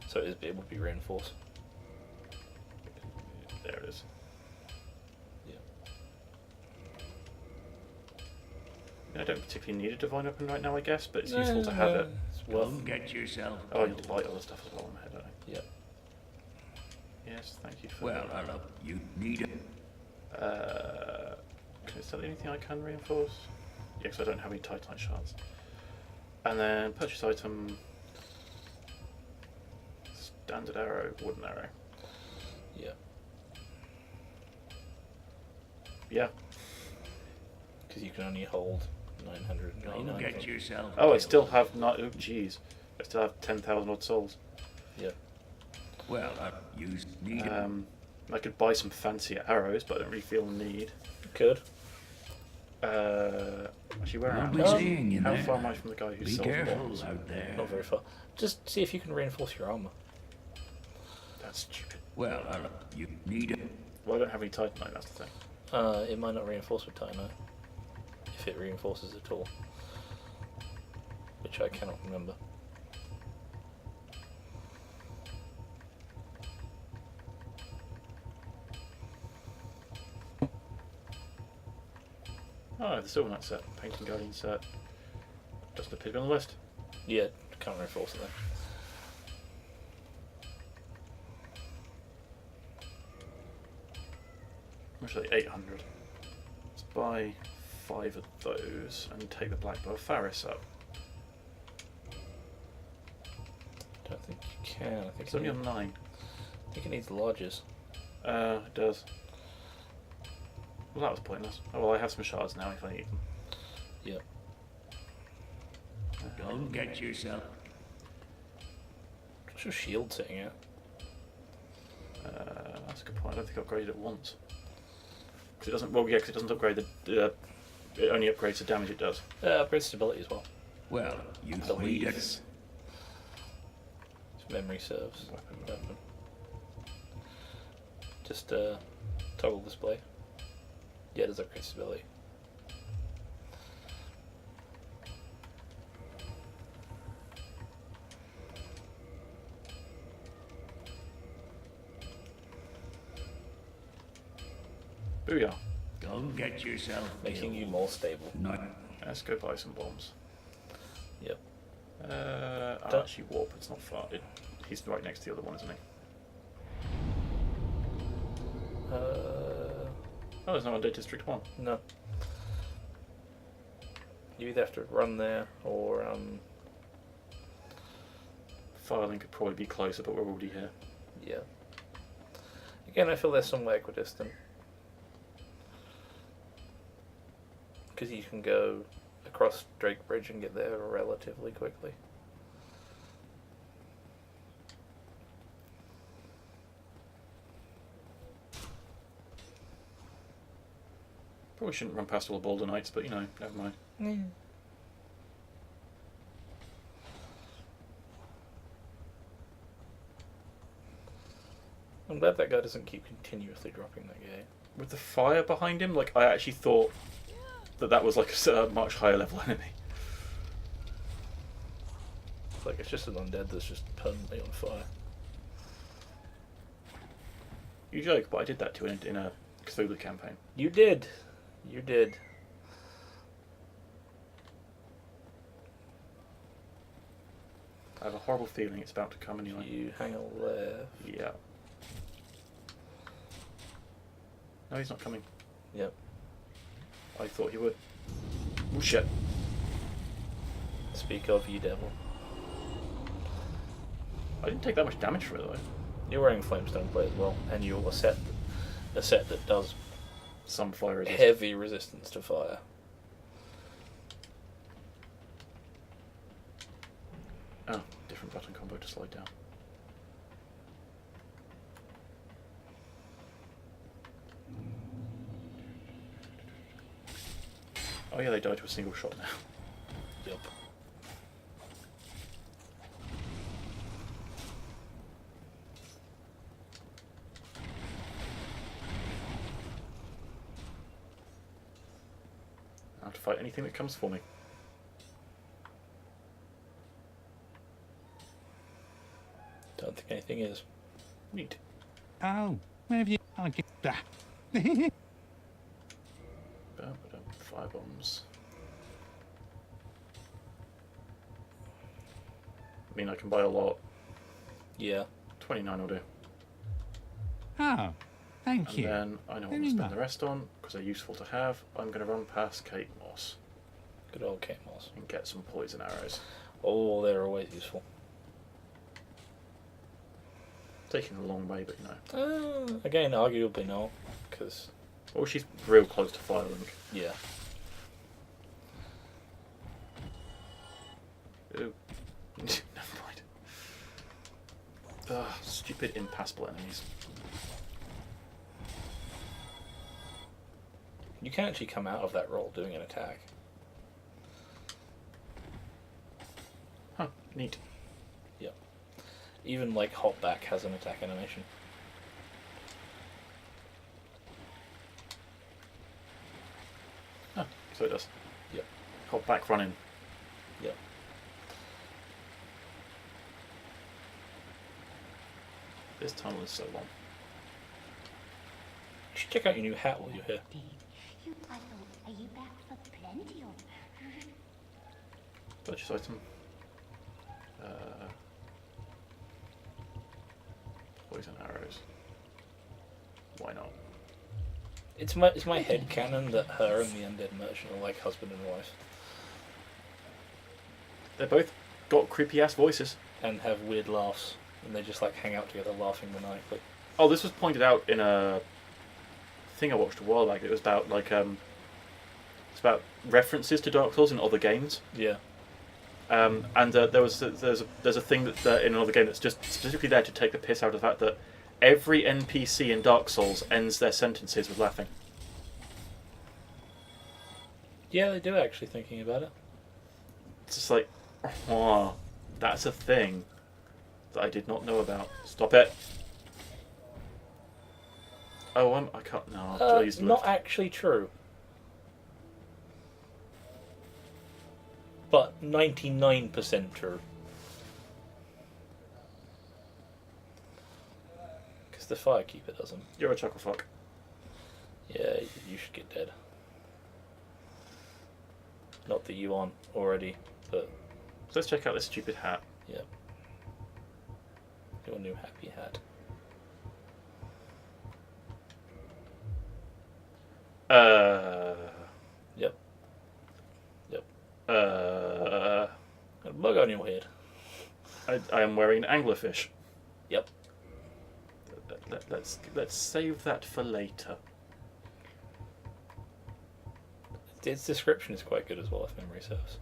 So it would be reinforced. There it is. Yeah. I don't particularly need a divine weapon right now, I guess, but it's useful to have it. It's worth. Come get yourself. Oh, I need to buy other stuff as well. I'm ahead, don't I? Yeah. Yes, thank you for Well, hello. You need it. is there anything I can reinforce? Yeah, because I don't have any Titanite shards. And then purchase item. Standard arrow, wooden arrow. Yeah. Yeah. Because you can only hold Don't 999. get yourself Oh, I killed. still have not. Oh, jeez. I still have 10,000 odd souls. Yeah. Well, you need it. I could buy some fancy arrows, but I don't really feel the need. Could. Actually, where I'll am be I? seeing you How there. far am I from the guy who Be sells careful bombs? out there. Not very far. Just see if you can reinforce your armor. That's stupid. Well, you need it. Well, I don't have any Titanite, that's the thing. It might not reinforce with Titanite. If it reinforces at all. Which I cannot remember. Oh, the Silver Knight set, Painting Guardian set. Doesn't appear to be on the list. Yeah, can't reinforce it then. Actually, 800. Let's buy 5 of those and take the Black Bow of Faris up. Don't think you can. I think It's only on 9. I think it needs lodges. It does. Well, that was pointless. Oh, well, I have some shards now if I need them. Yep. Don't get yourself. What's your shield sitting at? That's a good point. I don't think I upgraded it once. Because it doesn't. Well, yeah, because it doesn't upgrade the. It only upgrades the damage it does. Upgrade stability as well. Well, you The need it. leaves. If memory serves. Weapon. Just toggle display. Yeah, it does upgrade stability. Booyah. Don't get yourself Making you killed. more stable. Not Let's go buy some bombs. Yep. I'll actually warp. It's not far. He's right next to the other one, isn't he? Oh, there's no one on Data District 1. No. You either have to run there or Firelink could probably be closer, but we're already here. yeah. Again, I feel they're somewhat equidistant. Because you can go across Drake Bridge and get there relatively quickly. Probably shouldn't run past all the Boulder Knights, but you know, never mind. I'm glad that guy doesn't keep continuously dropping that gate. With the fire behind him, like I actually thought that was like a much higher level enemy. It's like it's just an undead that's just permanently on fire. You joke, but I did that too in a Cthulhu campaign. You did. You did. I have a horrible feeling it's about to come anyway. You hang a left. Yeah. No, he's not coming. Yep. I thought he would. Oh shit. Speak of, you devil. I didn't take that much damage for it though. You're wearing Flamestone plate as well, and you're a set that does Some fire resist. heavy resistance to fire. Oh, different button combo to slide down. Oh yeah, they died to a single shot now. Yep. I have to fight anything that comes for me. Don't think anything is. Neat. Oh, where have you? I'll get that. Fire bombs. I mean, I can buy a lot. Yeah. 29 will do. Oh, thank And you. then I know what Very to spend much. the rest on, because they're useful to have. I'm going to run past Kate Moss Good old Kate Moss. and get some poison arrows. Oh, they're always useful. taking a long way, but you know. Again, arguably not, because Well, she's real close to Firelink. yeah. Ooh. Never mind. Ugh, stupid impassable enemies. You can actually come out of that roll doing an attack. Huh, neat. Even like hop back has an attack animation. Huh, so it does. Yep. Hop back, run in. Yep. This tunnel is so long. You should check out your new hat while you're here. You puzzled. Are you back for plenty of... Purchase item. Poison arrows. Why not? It's my head canon that her and the undead merchant are like husband and wife, They're both got creepy ass voices. and have weird laughs, and they just like hang out together laughing maniacally. Oh, this was pointed out in a thing I watched a while back. It was about like it's about references to Dark Souls in other games. Yeah. And there's a thing that in another game that's just specifically there to take the piss out of the fact that every NPC in Dark Souls ends their sentences with laughing. Yeah, they do actually, thinking about it. It's just like, oh, that's a thing that I did not know about. Stop it. Oh, I can't. No, please. Not actually true. But 99% true. Because the Firekeeper doesn't. You're a chuckle fuck. Yeah, you should get dead. Not that you aren't already, but So let's check out this stupid hat. yeah. Your new happy hat. Yep. Yep. Got a bug on your head. I am wearing an anglerfish. Yep. Let's save that for later. Its description is quite good as well, if memory serves.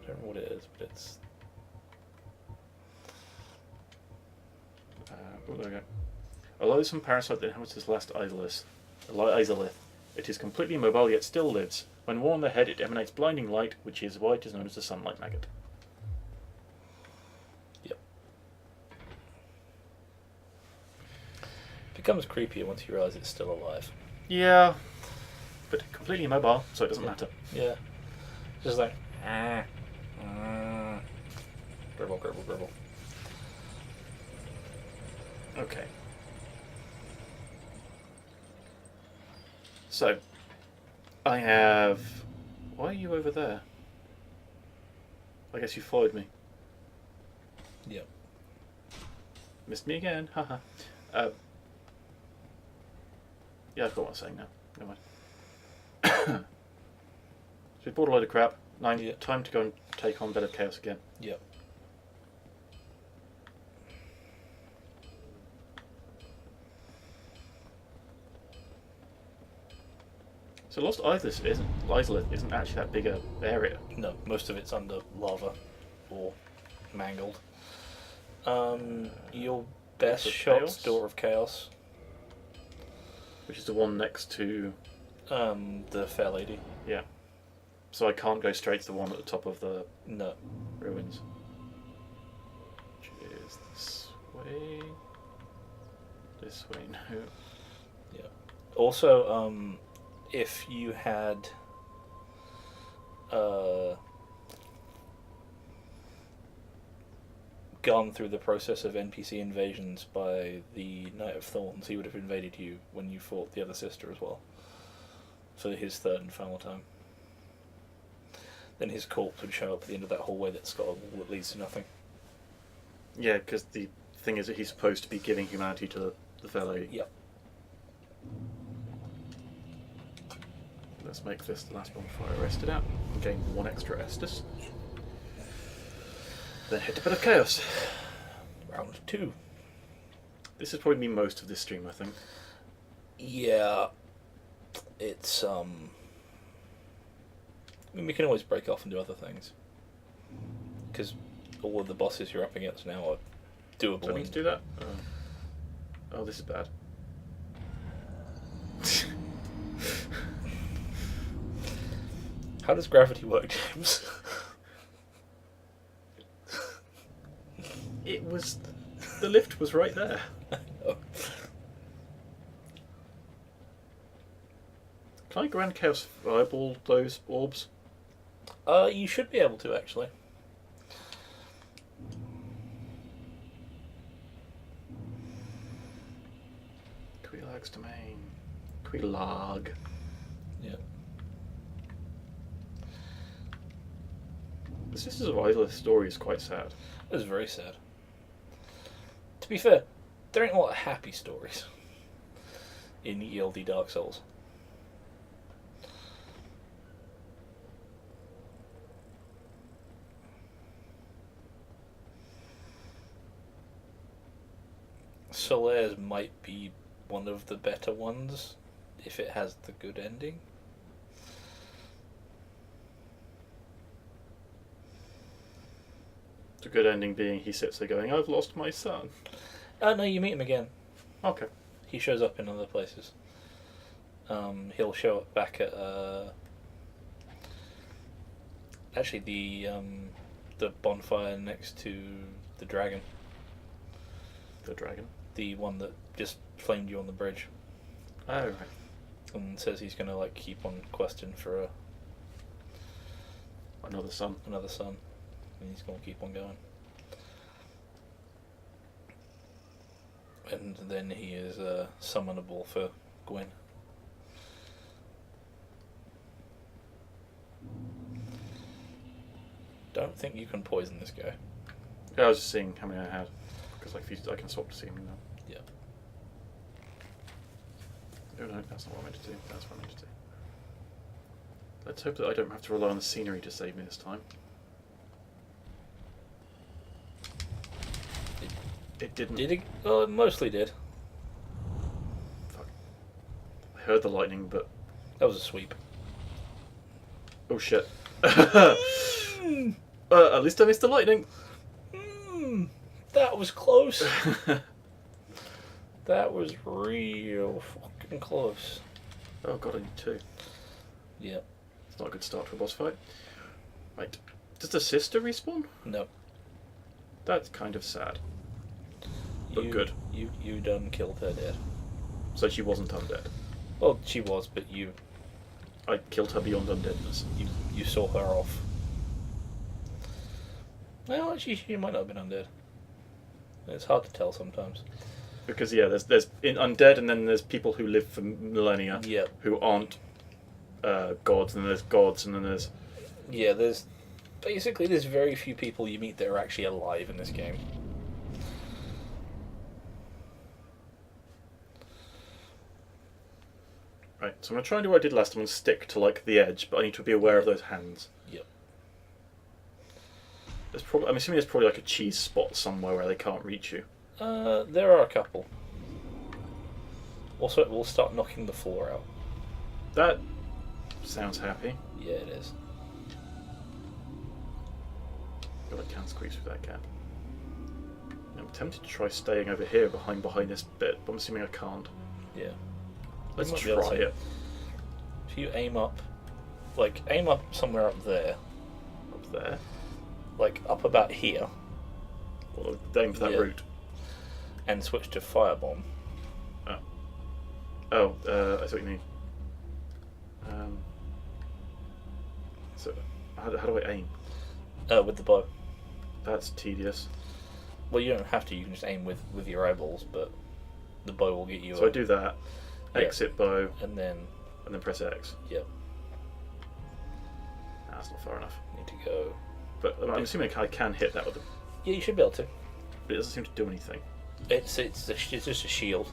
I don't know what it is, but it's... Oh, there we go. Although some parasite that inhabits this last Izalith, it is completely immobile yet still lives. When worn on the head, it emanates blinding light, which is why it is known as the sunlight maggot. Yep. It becomes creepier once you realise it's still alive. Yeah, but completely immobile, so it doesn't matter. Yeah. Just like, gribble, gribble, gribble. Okay. So, I have... Why are you over there? I guess you followed me. Yep. Missed me again, haha. Yeah, I've got what I'm saying now. Never mind. So we bought a load of crap. Yeah. Time to go and take on Bed of Chaos again. Yep. So Lost Izalith isn't actually that big a area. No, most of it's under lava or mangled. Your best Door of shot's Chaos? Door of Chaos. Which is the one next to... The Fair Lady. Yeah. So I can't go straight to the one at the top of the No. ruins. Which is this way... This way, no. Yeah. Also, if you had gone through the process of NPC invasions by the Knight of Thorns, he would have invaded you when you fought the other sister as well. For his third and final time. Then his corpse would show up at the end of that hallway that's got a wall that leads to nothing. Yeah, because the thing is that he's supposed to be giving humanity to the Fair Lady. Yep. Let's make this the last bonfire rested out and gain one extra Estus. Then head to Bed of Chaos. Round 2. This has probably been most of this stream, I think. Yeah, it's I mean, we can always break off and do other things because all of the bosses you're up against now are doable. Do I need to do that? Oh, this is bad. How does gravity work, James? It was... The lift was right there. Oh. Can I Grand Chaos Fireball those orbs? You should be able to actually. Quilag's Domain. Quilag. Yeah. The Sisters of Isla story is quite sad. It was very sad. To be fair, there ain't a lot of happy stories in ELD Dark Souls. Solaire might be one of the better ones if it has the good ending. The good ending being he sits there going, I've lost my son. No, you meet him again. Okay. He shows up in other places. He'll show up back at actually the bonfire next to the dragon. The dragon. The one that just flamed you on the bridge. Oh, right. And says he's gonna like keep on questing for Another son. another son. And he's gonna keep on going. And then he is summonable for Gwyn. Don't think you can poison this guy. Yeah, I was just seeing how many I had. Because like, I can swap to see him now. Yeah. Oh no, that's not what I meant to do. That's what I meant to do. Let's hope that I don't have to rely on the scenery to save me this time. It didn't. Did it? Oh, it mostly did. Fuck. I heard the lightning, but... That was a sweep. Oh shit. At least I missed the lightning. That was close. That was real fucking close. Oh god, I need two. Yeah. It's not a good start to a boss fight. Right. Does the sister respawn? No. That's kind of sad. But You, good. You done killed her dead. So she wasn't undead. Well, she was, but you I killed her beyond undeadness. you saw her off. Well, actually, she might not have been undead. It's hard to tell sometimes. Because yeah, there's undead, and then there's people who live for millennia Yeah. who aren't gods, and then there's gods, and then there's... Yeah, there's very few people you meet that are actually alive in this game. Right, so I'm going to try and do what I did last time and stick to like the edge, but I need to be aware of those hands. Yep. There's probably, I'm assuming there's probably like a cheese spot somewhere where they can't reach you. There are a couple. Also, it will start knocking the floor out. That sounds happy. Yeah, it is. God, I can squeeze through that gap. I'm tempted to try staying over here behind this bit, but I'm assuming I can't. Yeah. Let's might be able try to. it. If you aim up somewhere up there, Up there. like up about here, Well, aim for that Yeah. route. and switch to firebomb. Oh, I see what you mean. So, how do I aim? With the bow. That's tedious. Well, you don't have to. You can just aim with your eyeballs, but the bow will get you. So I do that, Yeah. exit bow, and then and then press X. yep, Nah, that's not far enough. need to go. But I'm assuming I can hit that with it, Yeah, you should be able to. but it doesn't seem to do anything. It's just a shield.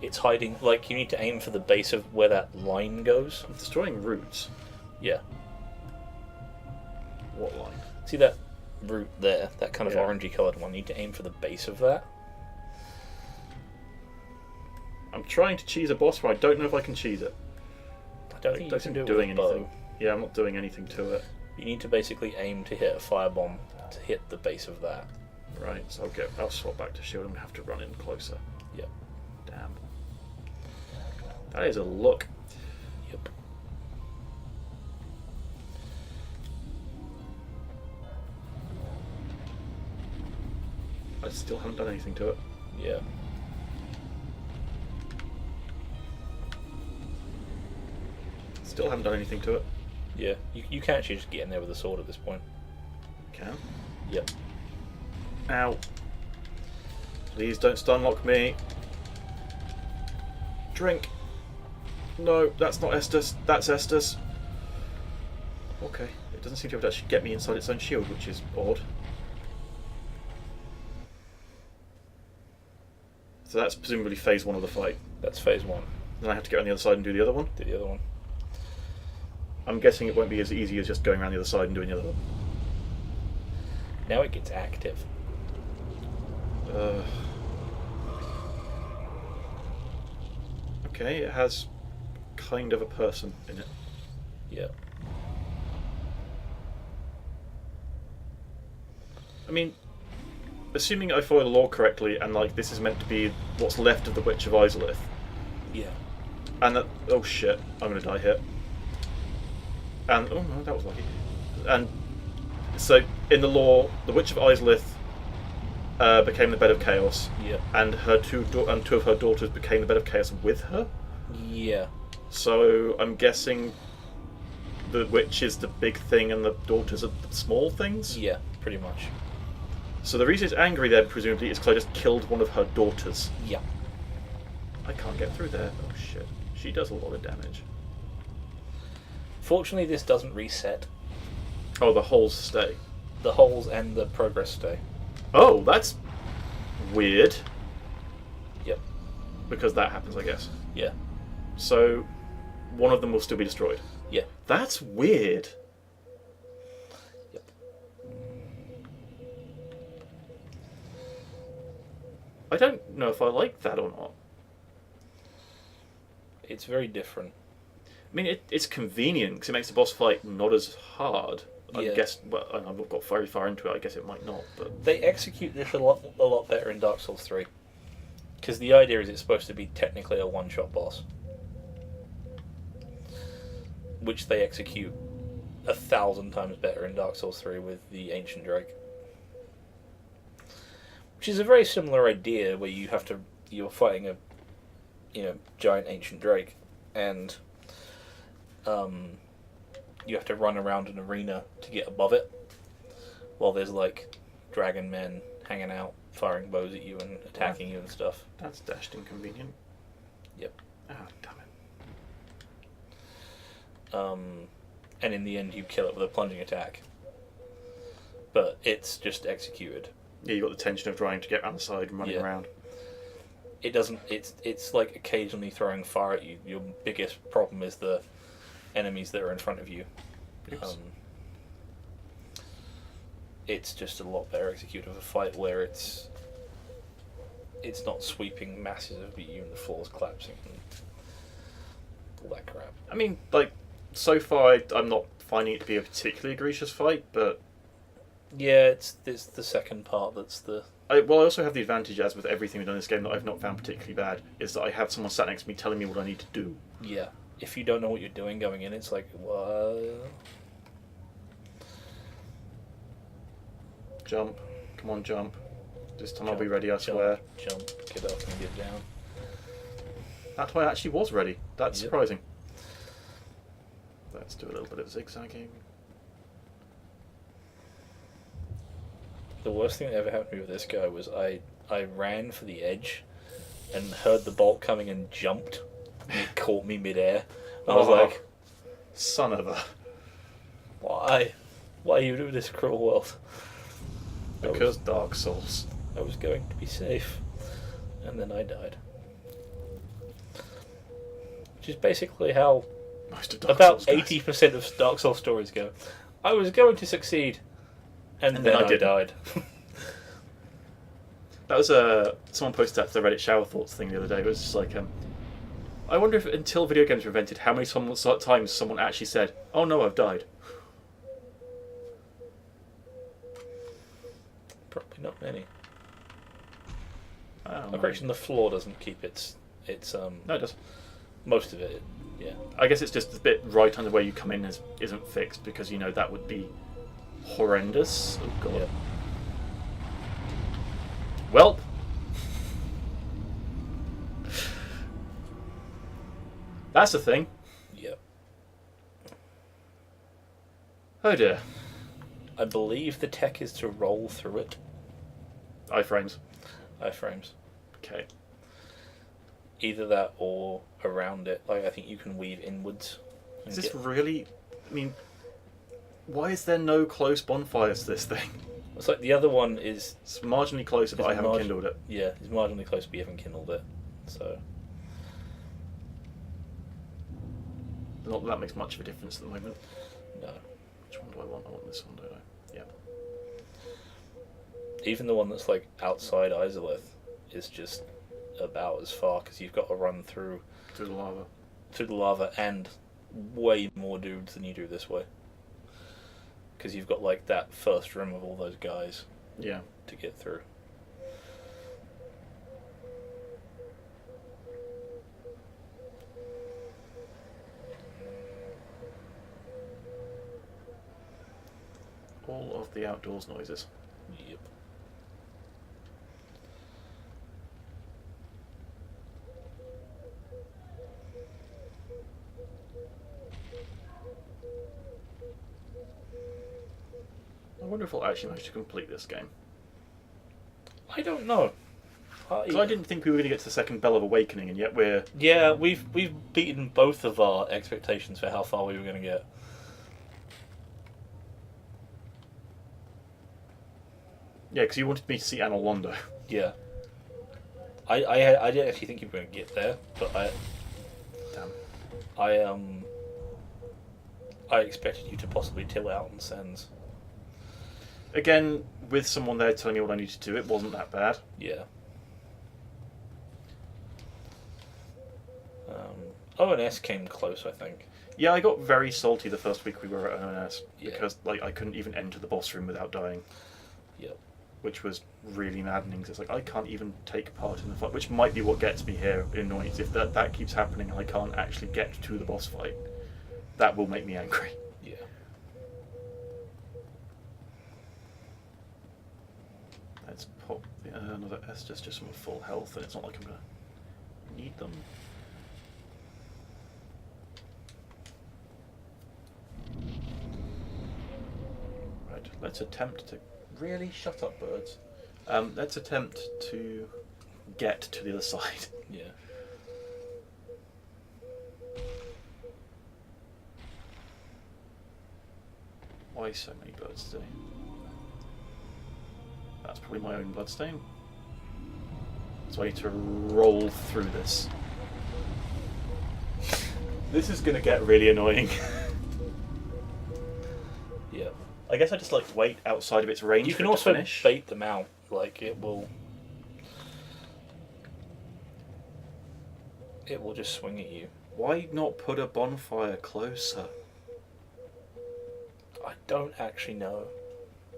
It's hiding. Like you need to aim for the base of where that line goes. I'm destroying roots. Yeah. What line? See that root there, that kind of Yeah. orangey coloured one. You need to aim for the base of that. I'm trying to cheese a boss fight. I don't know if I can cheese it. I don't think you can do it doing with a bow. anything. Yeah, I'm not doing anything to it. You need to basically aim to hit a firebomb to hit the base of that. Right, so I'll swap back to shield. I'm gonna have to run in closer. Yep. Damn. That is a look. Yep. I still haven't done anything to it. Yeah. Still haven't done anything to it. Yeah. You can actually just get in there with a sword at this point. Can. Yep. Ow. Please don't stun lock me. Drink. No, that's not Estus. That's Estus. Okay. It doesn't seem to be able to actually get me inside its own shield, which is odd. So that's presumably phase 1 of the fight. That's phase 1. Then I have to get on the other side and do the other one. Do the other one. I'm guessing it won't be as easy as just going around the other side and doing the other one. Now it gets active. Okay, it has kind of a person in it. Yeah. I mean, assuming I follow the lore correctly, and like this is meant to be what's left of the Witch of Izalith, Yeah. and that oh shit, I'm gonna die here. And oh no, that was lucky. And so in the lore, the Witch of Izalith became the bed of chaos, Yeah. and her two of her daughters became the bed of chaos with her. Yeah. So I'm guessing the witch is the big thing, and the daughters are the small things. Yeah. Pretty much. So the reason it's angry then, presumably, is because I just killed one of her daughters. Yeah. I can't get through there. Oh shit. She does a lot of damage. Fortunately, this doesn't reset. Oh, the holes stay. The holes and the progress stay. Oh, that's weird. Yep. Because that happens, I guess. Yeah. So one of them will still be destroyed. Yeah. That's weird. Yep. I don't know if I like that or not. It's very different. I mean, it's convenient because it makes the boss fight not as hard. I Yeah. guess. Well, I've got very far into it. I guess it might not, but They execute this a lot better in Dark Souls 3. Because the idea is it's supposed to be technically a one-shot boss. Which they execute 1,000 times better in Dark Souls 3 with the Ancient Drake. Which is a very similar idea where you're fighting a giant Ancient Drake, and you have to run around an arena to get above it, while there's like dragon men hanging out, firing bows at you and attacking you and stuff. that's dashed inconvenient. Yep. Ah, damn it. And in the end, you kill it with a plunging attack. But it's just executed. Yeah, you got the tension of trying to get around the side and running Yeah. around. It doesn't. It's like occasionally throwing fire at you. Your biggest problem is the enemies that are in front of you. Oops. It's just a lot better executed of a fight where it's not sweeping masses of you and the floor's collapsing and all that crap. I mean, like, so far I'm not finding it to be a particularly egregious fight, but Yeah, it's the second part that's the I also have the advantage, as with everything we've done in this game that I've not found particularly bad, is that I have someone sat next to me telling me what I need to do. yeah. If you don't know what you're doing going in, it's like what? Jump. Come on, jump. This time I'll be Jump, ready, I swear. Jump, get up and get down. That time I actually was ready. That's Yep. surprising. Let's do a little bit of zigzagging. The worst thing that ever happened to me with this guy was I ran for the edge and heard the bolt coming and jumped. And it caught me midair. I was Oh. like, Son of a... why? Why you do this, cruel world? Because Dark Souls. I was going to be safe. And then I died. Which is basically how Most of Dark about Souls guys. 80% of Dark Souls stories go. I was going to succeed. And then I didn't. died. That was someone posted that to the Reddit shower thoughts thing the other day. It was just like, I wonder if until video games were invented, how many times someone actually said, "Oh no, I've died." Probably not many. I don't I'm know. correction, the floor doesn't keep its No, it does. most of it. Yeah. I guess it's just the bit right under where you come in isn't fixed because that would be horrendous. Oh god. Yeah. Welp. That's the thing. Yep. Oh dear. I believe the tech is to roll through it. Iframes. Iframes. Okay. Either that or around it. Like I think you can weave inwards. Is this really? I mean, why is there no close bonfires to this thing? It's like the other one is It's marginally closer, but It's I haven't margin- kindled it. yeah, it's marginally close, but you haven't kindled it. So Not that that makes much of a difference at the moment. no. Which one do I want? I want this one, don't I? Yeah. Even the one that's like outside Izalith is just about as far because you've got to run through Through the lava. the lava and way more dudes than you do this way. Because you've got like that first room of all those guys Yeah. to get through. All of the outdoors noises. Yep. I wonder if I'll actually manage to complete this game. I don't know. Because I didn't think we were going to get to the second Bell of Awakening, and yet we're... Yeah, we've beaten both of our expectations for how far we were going to get. Yeah, because you wanted me to see Anor Londo. Yeah. I didn't actually think you were going to get there, but Damn. I expected you to possibly till out on Sens. Again, with someone there telling me what I needed to do, it wasn't that bad. Yeah. ONS came close, I think. Yeah, I got very salty the first week we were at ONS, Yeah. because I couldn't even enter the boss room without dying. Yep. Which was really maddening, 'cause it's like, I can't even take part in the fight, which might be what gets me here in Annoyance. If that keeps happening and I can't actually get to the boss fight, that will make me angry. Yeah. Let's pop another Estus just from full health, and it's not like I'm going to need them. Right, let's attempt to... Really? Shut up, birds. Let's attempt to get to the other side. Yeah. Why so many birds today? That's probably my own bloodstain. So I need to roll through this. This is going to get really annoying. Yeah. I guess I just wait outside of its range. You for can it to also finish. bait them out. Like it will just swing at you. Why not put a bonfire closer? I don't actually know.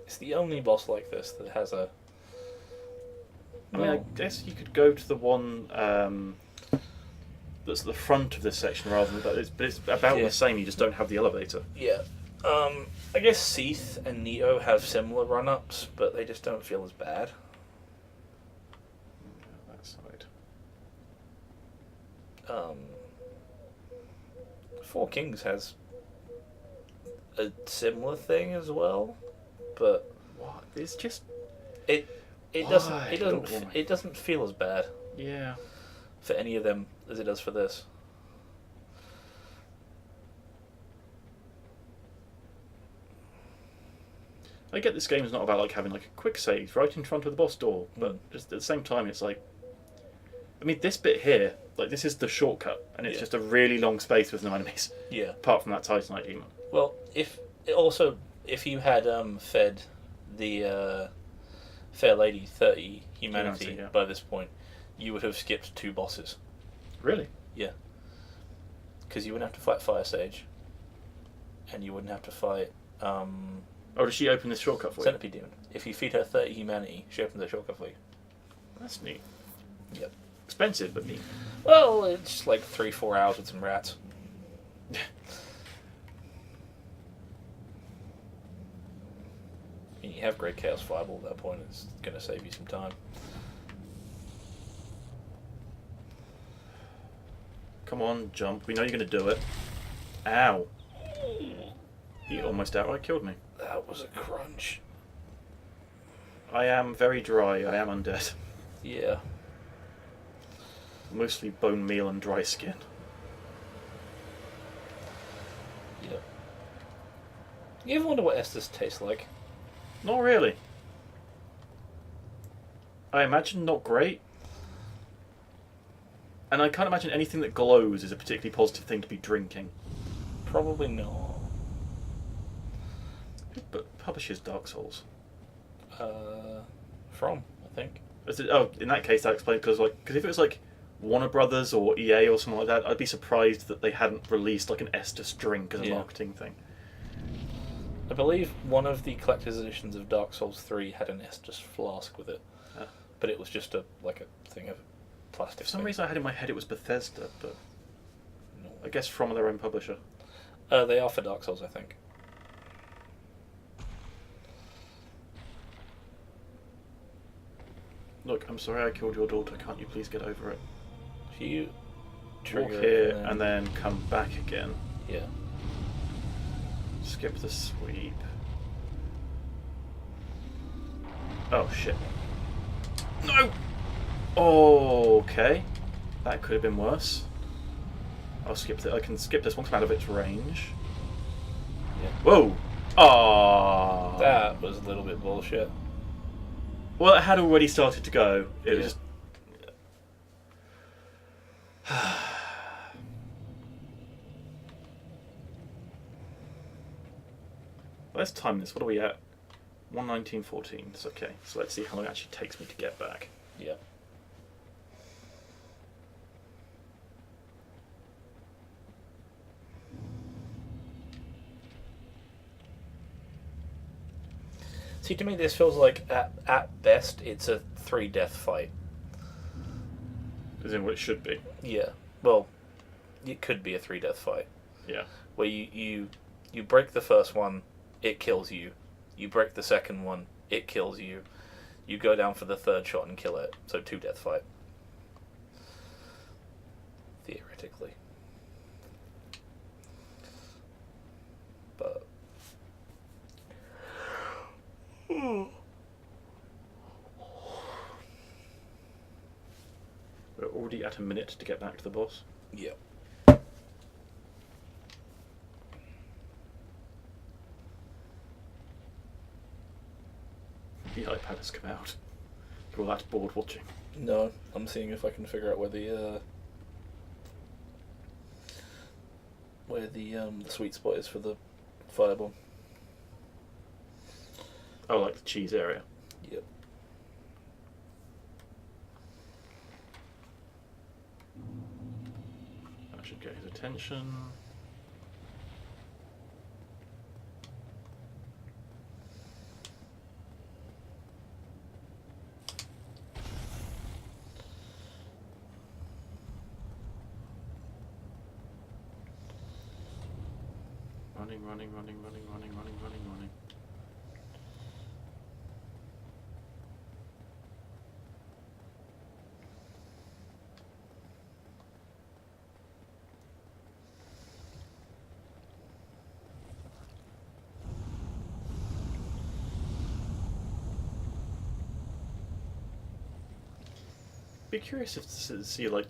It's the only boss like this that has a. I mean, I guess you could go to the one that's at the front of this section rather than that. But it's about Yeah. the same. You just don't have the elevator. Yeah. I guess Seath and Neo have similar run-ups, but they just don't feel as bad. That side. Four Kings has a similar thing as well, but What? It's just it Why? it doesn't feel as bad yeah. for any of them as it does for this. I get this game is not about having a quick save right in front of the boss door, but Mm. just at the same time it's I mean this bit here, this is the shortcut, and it's Yeah. just a really long space with no enemies, Yeah. apart from that Titanite demon. Well, if you had fed the Fair Lady 30 humanity Humanity, yeah. by this point, you would have skipped 2 bosses. Really? Yeah. Because you wouldn't have to fight Fire Sage, and you wouldn't have to fight Oh, does she open this shortcut for you? Centipede Demon. If you feed her 30 humanity, she opens a shortcut for you. That's neat. Yep. Expensive, but neat. Well, it's like 3-4 hours with some rats. You have Great Chaos Fireball at that point, it's going to save you some time. Come on, jump. We know you're going to do it. Ow. He almost outright killed me. That was a crunch. I am very dry. I am undead. Yeah. Mostly bone meal and dry skin. Yep. You ever wonder what Estus tastes like? Not really. I imagine not great. And I can't imagine anything that glows is a particularly positive thing to be drinking. Probably not. But publishes Dark Souls. From, I think. Oh, in that case, that explains because if it was like Warner Brothers or EA or something like that, I'd be surprised that they hadn't released like an Estus drink as a marketing thing. I believe one of the collector's editions of Dark Souls 3 had an Estus flask with it, but it was just a thing of plastic. For some reason, I had in my head it was Bethesda, but I guess from their own publisher. They are for Dark Souls, I think. Look, I'm sorry I killed your daughter. Can't you please get over it? If you Walk trigger here it and then come back again. yeah. Skip the sweep. Oh shit. No! Oh, okay. That could have been worse. I'll skip it. I can skip this once I'm out of its range. Yeah. Whoa! Ah. That was a little bit bullshit. Well, it had already started to go. It was just. Let's time this. What are we at? 1:19:14. It's okay. So let's see how long it actually takes me to get back. Yeah. See, to me, this feels like at best it's a 3-death fight. As in what it should be. Yeah. Well, it could be a 3-death fight. Yeah. Where you break the first one, it kills you. You break the second one, it kills you. You go down for the third shot and kill it. So 2-death fight. Theoretically. But We're already at a minute to get back to the boss. yeah. The iPad has come out. You're all that bored watching. No, I'm seeing if I can figure out where the sweet spot is for the firebomb. Oh, like the cheese area. Yep. That should get his attention. Running. Be curious if to see like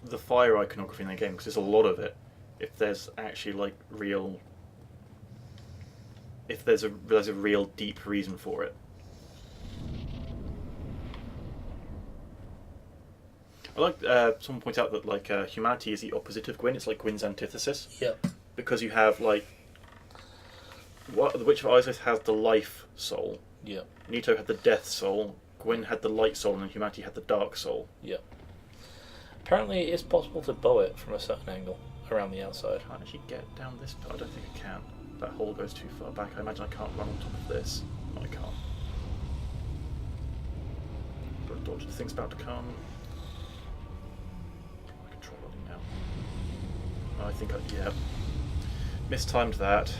the fire iconography in the game because there's a lot of it. If there's actually like real, if there's a real deep reason for it. I like someone points out that like humanity is the opposite of Gwyn. It's like Gwyn's antithesis. Yep. Because you have like the Witch of Isis has the life soul. Yep. Nito had the death soul, Gwyn had the light soul and humanity had the dark soul. Yeah. Apparently, it's possible to bow it from a certain angle around the outside. Can't actually get down this part. I don't think I can. That hole goes too far back. I imagine I can't run on top of this. No, I can't. Got to dodge the thing's about to come. I can try running now. I think yeah. Mistimed that.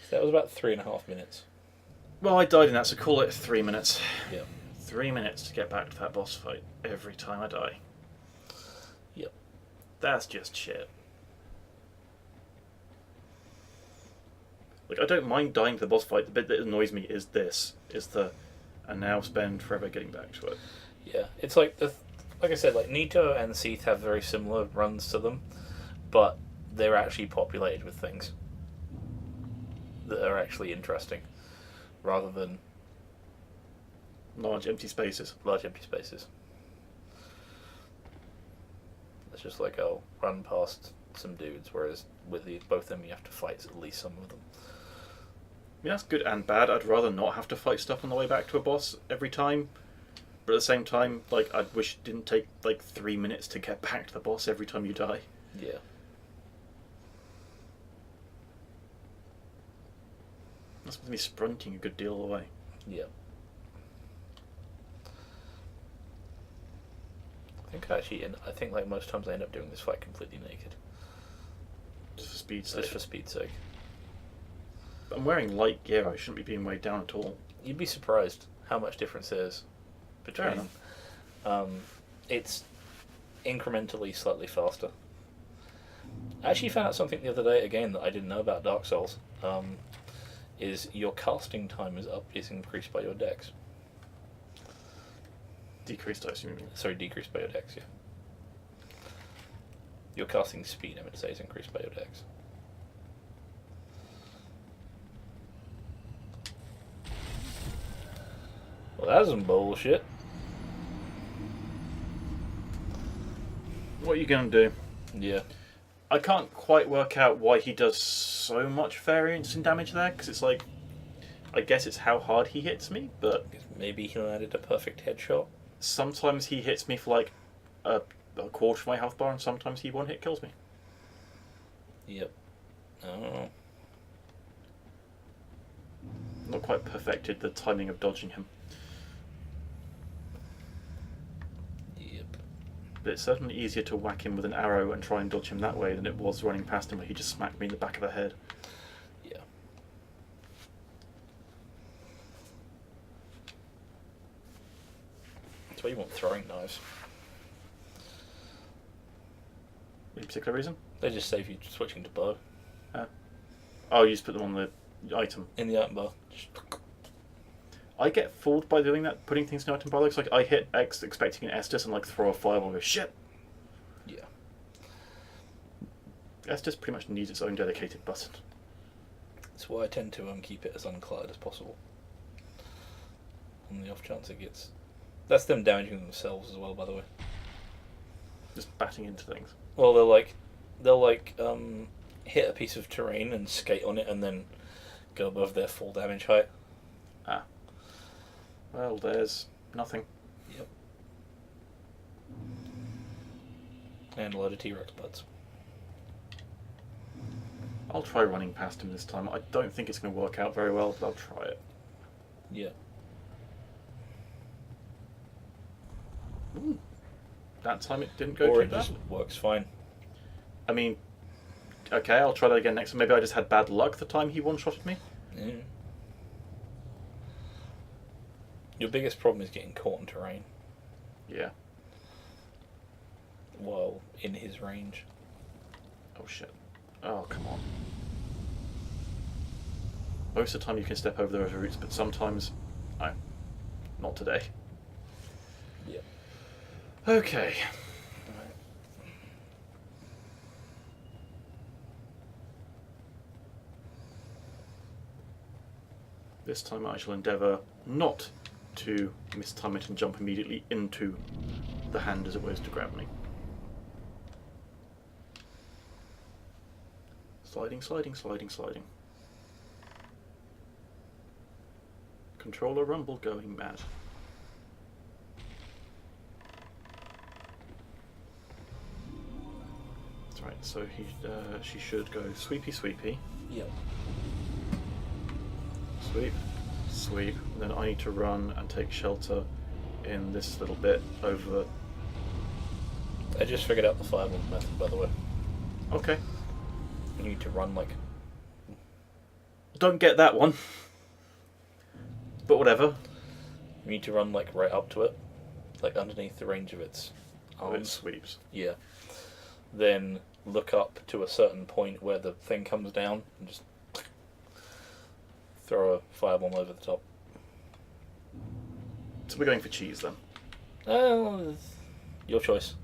That was about 3.5 minutes. Well, I died in that, so call it 3 minutes. Yeah. 3 minutes to get back to that boss fight every time I die. Yep. That's just shit. Like, I don't mind dying to the boss fight. The bit that annoys me is this. And now spend forever getting back to it. Yeah. It's like like I said, like Nito and Seath have very similar runs to them, but they're actually populated with things that are actually interesting, rather than Large empty spaces. large empty spaces. It's just like, oh, run past some dudes, whereas with both of them you have to fight at least some of them. I mean, that's good and bad. I'd rather not have to fight stuff on the way back to a boss every time. But at the same time, like, I wish it didn't take, like, 3 minutes to get back to the boss every time you die. Yeah. That's supposed to be sprinting a good deal away. Yeah. I think like most times I end up doing this fight completely naked. Just for speed's Just sake. for speed's sake. I'm wearing light gear. I shouldn't be being weighed down at all. You'd be surprised how much difference there is Fair between. enough. It's incrementally slightly faster. I actually found out something the other day again that I didn't know about Dark Souls. Is your casting time is increased by your dex. Decreased, I assume you mean. Sorry, decreased by your dex. Yeah. Your casting speed, I meant to say, is increased by your dex. Well, that's some bullshit. What are you going to do? Yeah. I can't quite work out why he does so much variance in damage there, because it's like, I guess it's how hard he hits me, but Maybe he landed a perfect headshot. sometimes he hits me for like a quarter of my health bar, and sometimes he one hit kills me. Yep. I don't know. Not quite perfected the timing of dodging him. Yep. But it's certainly easier to whack him with an arrow and try and dodge him that way than it was running past him where he just smacked me in the back of the head. Yeah. That's why you want throwing knives. Any particular reason? They just save you switching to bow. Oh, you just put them on the item. In the item bar. I get fooled by doing that, putting things in the item bar. Looks like I hit X expecting an Estus and like throw a fireball and go, shit! Yeah. Estus pretty much needs its own dedicated button. That's why I tend to keep it as uncluttered as possible. On the off chance it gets... That's them damaging themselves as well, by the way. Just batting into things. Well, they'll hit a piece of terrain and skate on it and then go above their full damage height. Ah. Well, there's nothing. Yep. And a load of T-Rex buds. I'll try running past him this time. I don't think it's going to work out very well, but I'll try it. Yeah. Ooh. That time it didn't go Or too it bad. just works fine. I mean, okay, I'll try that again next time. Maybe I just had bad luck the time he one-shotted me. Yeah. Your biggest problem is getting caught in terrain Yeah. while in his range. Oh, shit. Oh, come on. Most of the time you can step over those roots, but sometimes... No. Not today. Yeah. Okay. This time I shall endeavour not to mistime it and jump immediately into the hand as it was to grab me. Sliding, sliding, sliding, sliding. Controller rumble going mad. That's right. So she should go sweepy, sweepy, Yep. sweep, sweep. Then I need to run and take shelter in this little bit over. I just figured out the fireball method, by the way. Okay. You need to run like. Don't get that one. But whatever. You need to run like right up to it, like underneath the range of its Oh, it arms. sweeps. Yeah. Then look up to a certain point where the thing comes down and just throw a firebomb over the top. So we're going for cheese then. Your choice.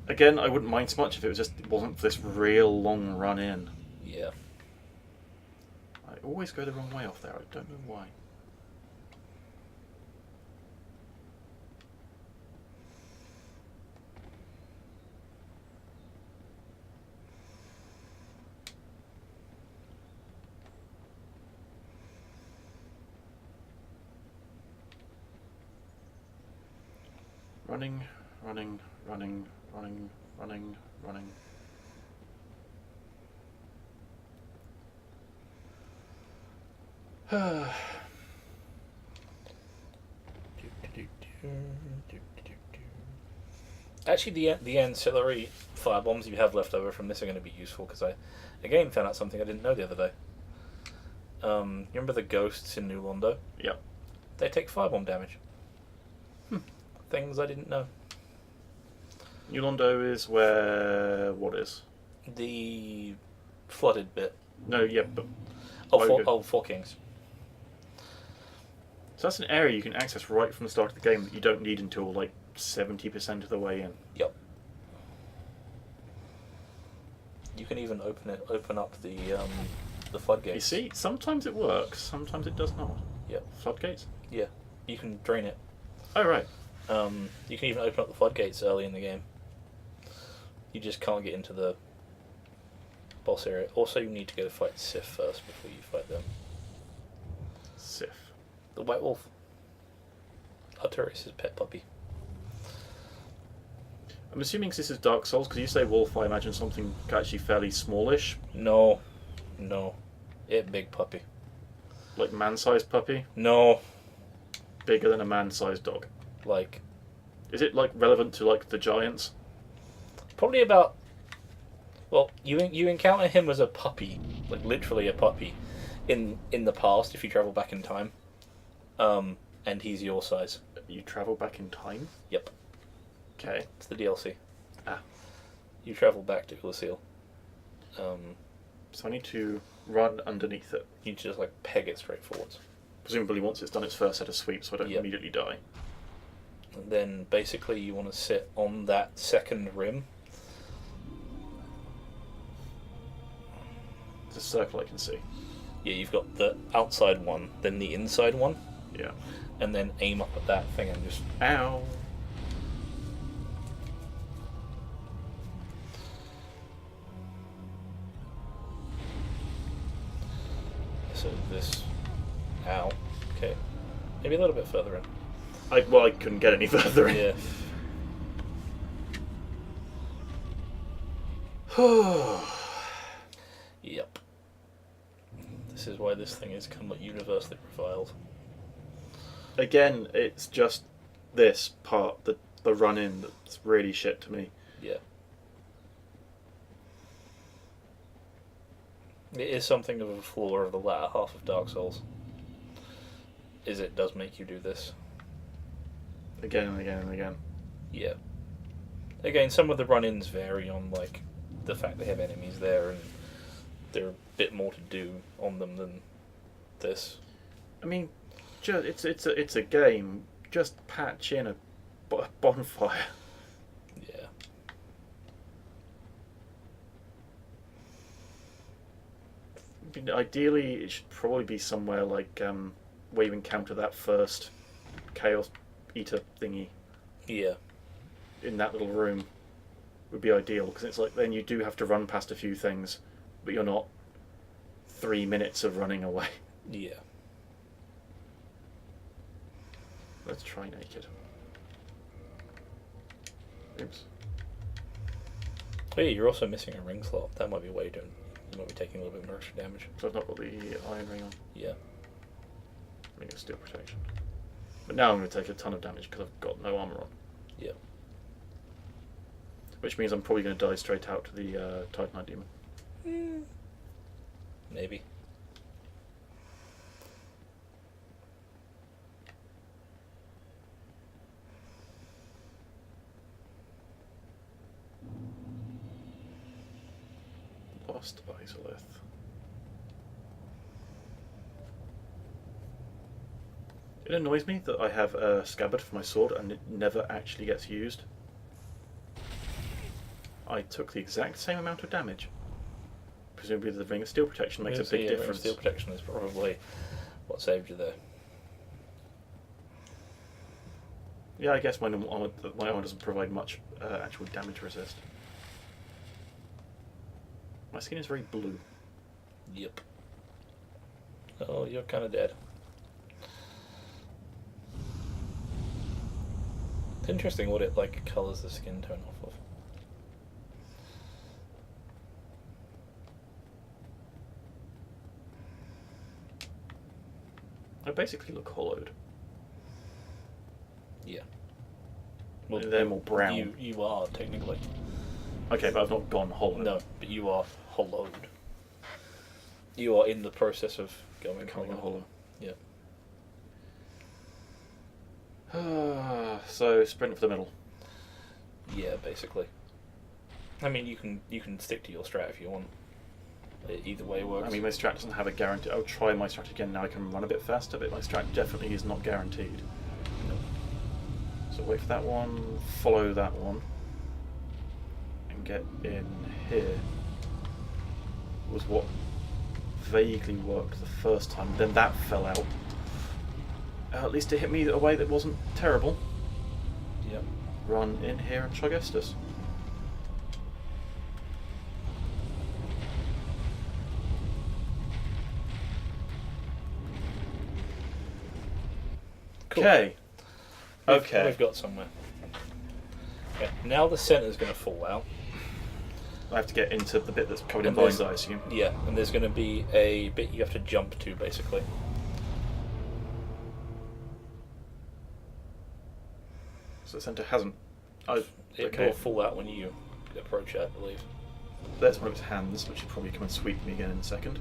Again, I wouldn't mind so much if it wasn't for this real long run in. Yeah. I always go the wrong way off there. I don't know why. Running, running, running, running, running, running. Actually, the ancillary firebombs you have left over from this are going to be useful because I, again, found out something I didn't know the other day. You remember the ghosts in New Londo? Yep. They take firebomb damage. Things I didn't know. New Londo is where what is? The flooded bit. No, yeah, but Four Kings. so that's an area you can access right from the start of the game that you don't need until like 70% of the way in. Yep. You can even open up the floodgates. You see, sometimes it works, sometimes it does not. Yep. Floodgates? Yeah. You can drain it. Oh right. You can even open up the floodgates early in the game. You just can't get into the boss area. Also, you need to go fight Sif first before you fight them. Sif. The White Wolf. Artorias' pet puppy. I'm assuming this is Dark Souls because you say wolf. I imagine something actually fairly smallish, No. It big puppy. like man-sized puppy, No. bigger than a man-sized dog. Like, Is it like relevant to like the giants? probably about... Well, you encounter him as a puppy. Like, literally a puppy. In the past, if you travel back in time. And he's your size. You travel back in time. Yep. Okay. It's the DLC. Ah. You travel back to Ulasil. So I need to run underneath it. You just like peg it straight forwards. Presumably once it's done its first set of sweeps, so I don't Yep. immediately die. And then basically you want to sit on that second rim. It's a circle I can see. Yeah, you've got the outside one, then the inside one, Yeah. and then aim up at that thing and just... Ow. So this... Ow. Okay. Maybe a little bit further in. I couldn't get any further in. Yeah. Yep. This is why this thing is kind of universally reviled. Again, it's just this part, the run in, that's really shit to me. Yeah. It is something of a flaw of the latter half of Dark Souls. Is it does make you do this. Again and again and again. Yeah. Again, some of the run-ins vary on like the fact they have enemies there and there are a bit more to do on them than this. I mean, it's a game. Just patch in a bonfire. Yeah. I mean, ideally, it should probably be somewhere like where you encounter that first Chaos Eater thingy Yeah. in that little room would be ideal, because it's like then you do have to run past a few things, but you're not 3 minutes of running away. Yeah. Let's try naked. Oops. Oh yeah, you're also missing a ring slot. That might be why you might be taking a little bit more extra damage. So I've not got the iron ring on. Yeah. Ring of steel protection. But now I'm going to take a ton of damage because I've got no armor on. Yeah. Which means I'm probably going to die straight out to the Titanite Demon. Maybe. Lost Isolith. It annoys me that I have a scabbard for my sword and it never actually gets used. I took the exact same amount of damage. Presumably the ring of steel protection makes a big Ring of difference. Steel protection is probably what saved you there. Yeah, I guess my armor doesn't provide much actual damage resist. My skin is very blue. Yep. Oh, you're kind of dead. It's interesting what it like colours the skin tone off of. I basically look hollowed. Yeah. They're more brown. You are technically. Okay, but I've not gone hollow. No, but you are hollowed. You are in the process of becoming hollow. Yeah. So sprint for the middle. Yeah, basically. I mean, you can stick to your strat if you want. Either way works. I mean, my strat doesn't have a guarantee. I'll try my strat again now. I can run a bit faster, but my strat definitely is not guaranteed. So wait for that one, follow that one, and get in here. Was what vaguely worked the first time. Then that fell out. At least it hit me a way that wasn't terrible. Yep. Run in here and Trigestus. Cool. Okay. Okay. We've got somewhere. Okay. Now the centre's going to fall out. I have to get into the bit that's covered in And there's- vines, I assume. Yeah, and there's going to be a bit you have to jump to, basically. So the centre hasn't. Oh, It okay. will fall out when you approach it, I believe. There's one of its hands, which will probably come and sweep me again in a second.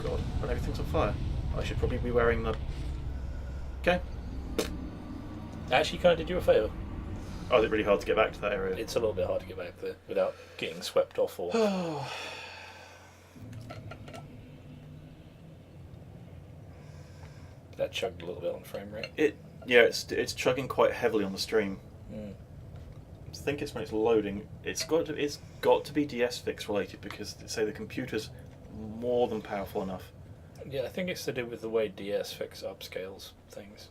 God, and everything's on fire. I should probably be wearing the... Okay. Actually, kind of did you a favour. Oh, is it really hard to get back to that area? It's a little bit hard to get back there without getting swept off or... That chugged a little bit on frame rate. Yeah, it's chugging quite heavily on the stream. Mm. I think it's when it's loading. It's got to be DS fix related because they say the computer's more than powerful enough. Yeah, I think it's to do with the way DS fix upscales things.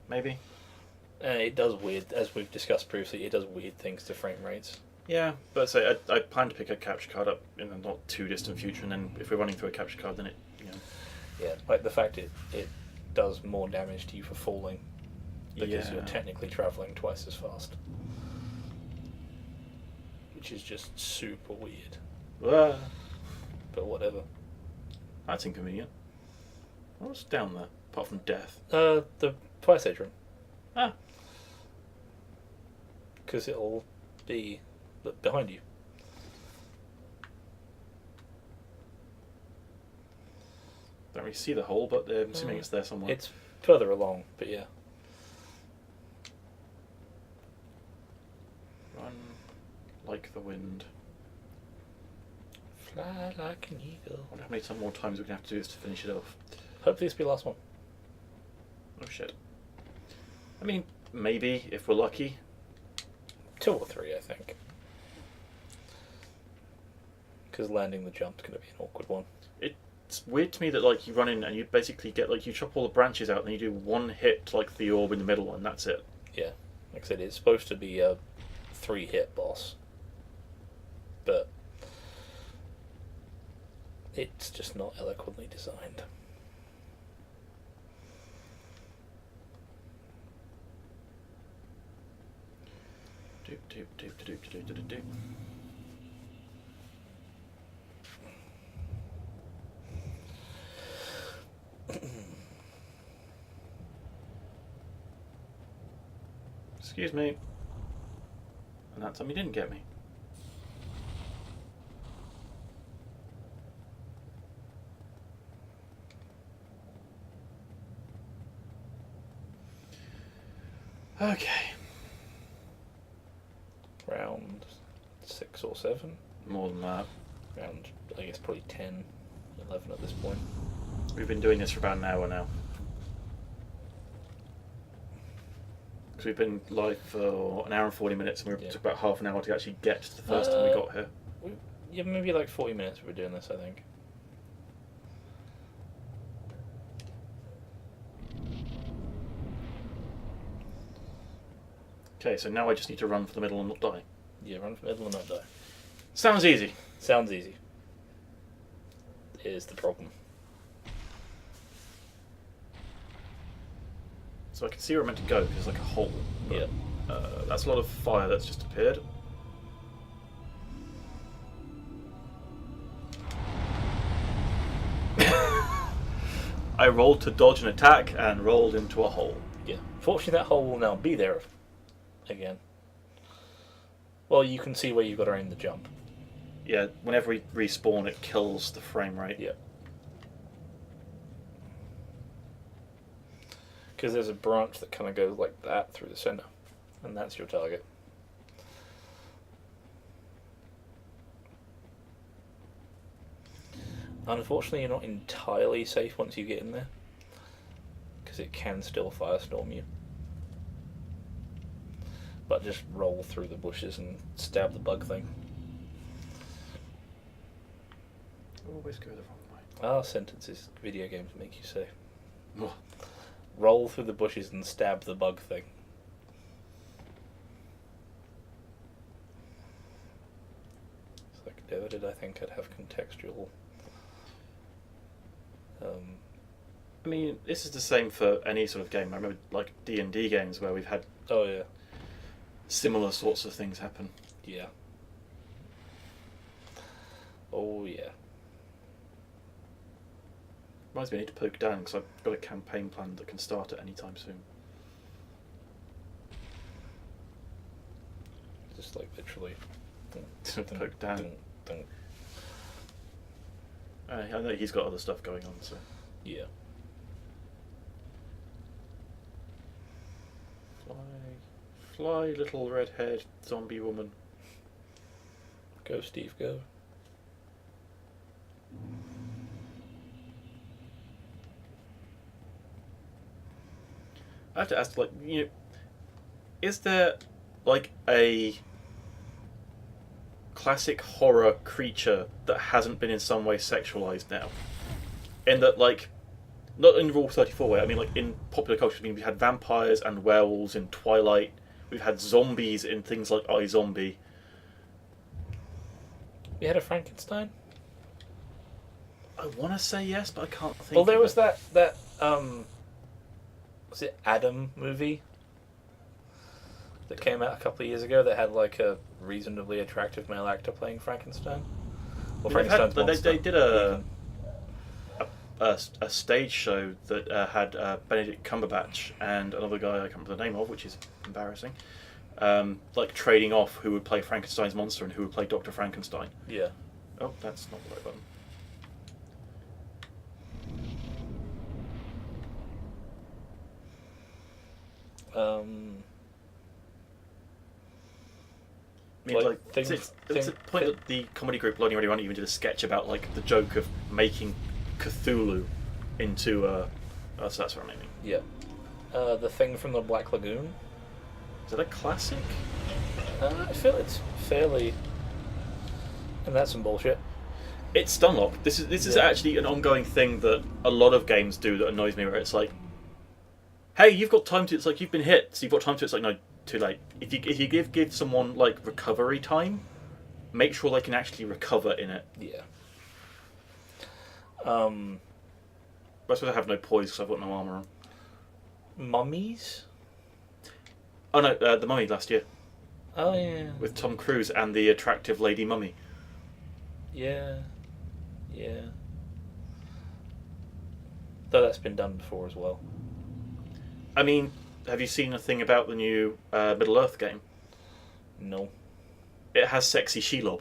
Maybe. And it does weird, as we've discussed previously, it does weird things to frame rates. Yeah, but say I plan to pick a capture card up in the not too distant future, and then if we're running through a capture card, then it, Yeah, like the fact it does more damage to you for falling because you're Yeah. technically travelling twice as fast. Which is just super weird. Ah, But whatever. that's inconvenient. What's down there apart from death? The Fire Stage room. Ah, Because it'll be behind you. don't really see the hole, but I'm assuming it's there somewhere. It's further along, but yeah. Run like the wind. Fly like an eagle. I wonder how many more times we're going to have to do this to finish it off. Hopefully this will be the last one. Oh shit. I mean, maybe, if we're lucky. 2 or 3, I think. Because landing the jump's going to be an awkward one. It's weird to me that like you run in and you basically get like you chop all the branches out and then you do one hit like the orb in the middle and that's it. Yeah, like I said, it's supposed to be a 3-hit boss. But It's just not eloquently designed. Doop, doop, doop, doop, doop, doop, doop, doop. Excuse me. And that time you didn't get me. Okay. Round 6 or 7. More than that. Round, I guess, probably 10, 11 at this point. We've been doing this for about an hour now. Because we've been live for an hour and 40 minutes, and we took about half an hour to actually get to the first time we got here. Yeah, maybe like 40 minutes we were doing this, I think. Okay, so now I just need to run for the middle and not die. Yeah, run for the middle and not die. Sounds easy. Sounds easy. Here's the problem. So I can see where I'm meant to go, because there's like a hole. But, Yeah. that's a lot of fire that's just appeared. I rolled to dodge an attack and rolled into a hole. Yeah. Fortunately, that hole will now be there again. Well, you can see where you've got to aim the jump. Yeah, whenever we respawn, it kills the frame rate. Yeah. Because there's a branch that kind of goes like that through the center, and that's your target. Unfortunately, you're not entirely safe once you get in there, because it can still firestorm you. But just roll through the bushes and stab the bug thing. Always go the wrong way. Ah, sentences video games make you say. What? Roll through the bushes and stab the bug thing. It's like, never did I think I'd have contextual. I mean, this is the same for any sort of game. I remember like D&D games where we've had Oh yeah, similar sorts of things happen. yeah. Oh yeah. Reminds me, I need to poke down because I've got a campaign plan that can start at any time soon. Just like literally. Poke down. Dun, dun. I know he's got other stuff going on, so. Yeah. Fly, little red-haired zombie woman. Go, Steve, go. I have to ask, like, you know, is there like a classic horror creature that hasn't been in some way sexualized now? In that, like, not in Rule 34 way, I mean, like, in popular culture, I mean, we've had vampires and werewolves in Twilight, we've had zombies in things like iZombie. You had a Frankenstein? I want to say yes, but I can't think Well, there of was it. that was it Adam movie that came out a couple of years ago that had like a reasonably attractive male actor playing Frankenstein? Well, They've had- Frankenstein's they monster. did a stage show that had Benedict Cumberbatch and another guy I can't remember the name of, which is embarrassing. Like trading off who would play Frankenstein's monster and who would play Dr. Frankenstein. Yeah. Oh, that's not the right button. I mean, Like, like, things- it's the thing- point that the comedy group Lonely Ready Run even did a sketch about, like, the joke of making Cthulhu into oh, so that's what I'm aiming. Yeah. The Thing from the Black Lagoon. Is that a classic? I feel it's fairly, and that's some bullshit. It's Stunlock. This is Yeah. actually an ongoing thing that a lot of games do that annoys me, where it's like, hey, you've got time to. It's like you've been hit, so you've got time to. It's like, no, too late. If you give someone like recovery time, make sure they can actually recover in it. Yeah. I suppose I have no poise because I've got no armor on. Mummies? Oh no, The Mummy last year Oh yeah. with Tom Cruise and the attractive lady mummy. Yeah. Yeah. Though that's been done before as well. I mean, have you seen a thing about the new Middle Earth game? No. It has sexy Shelob.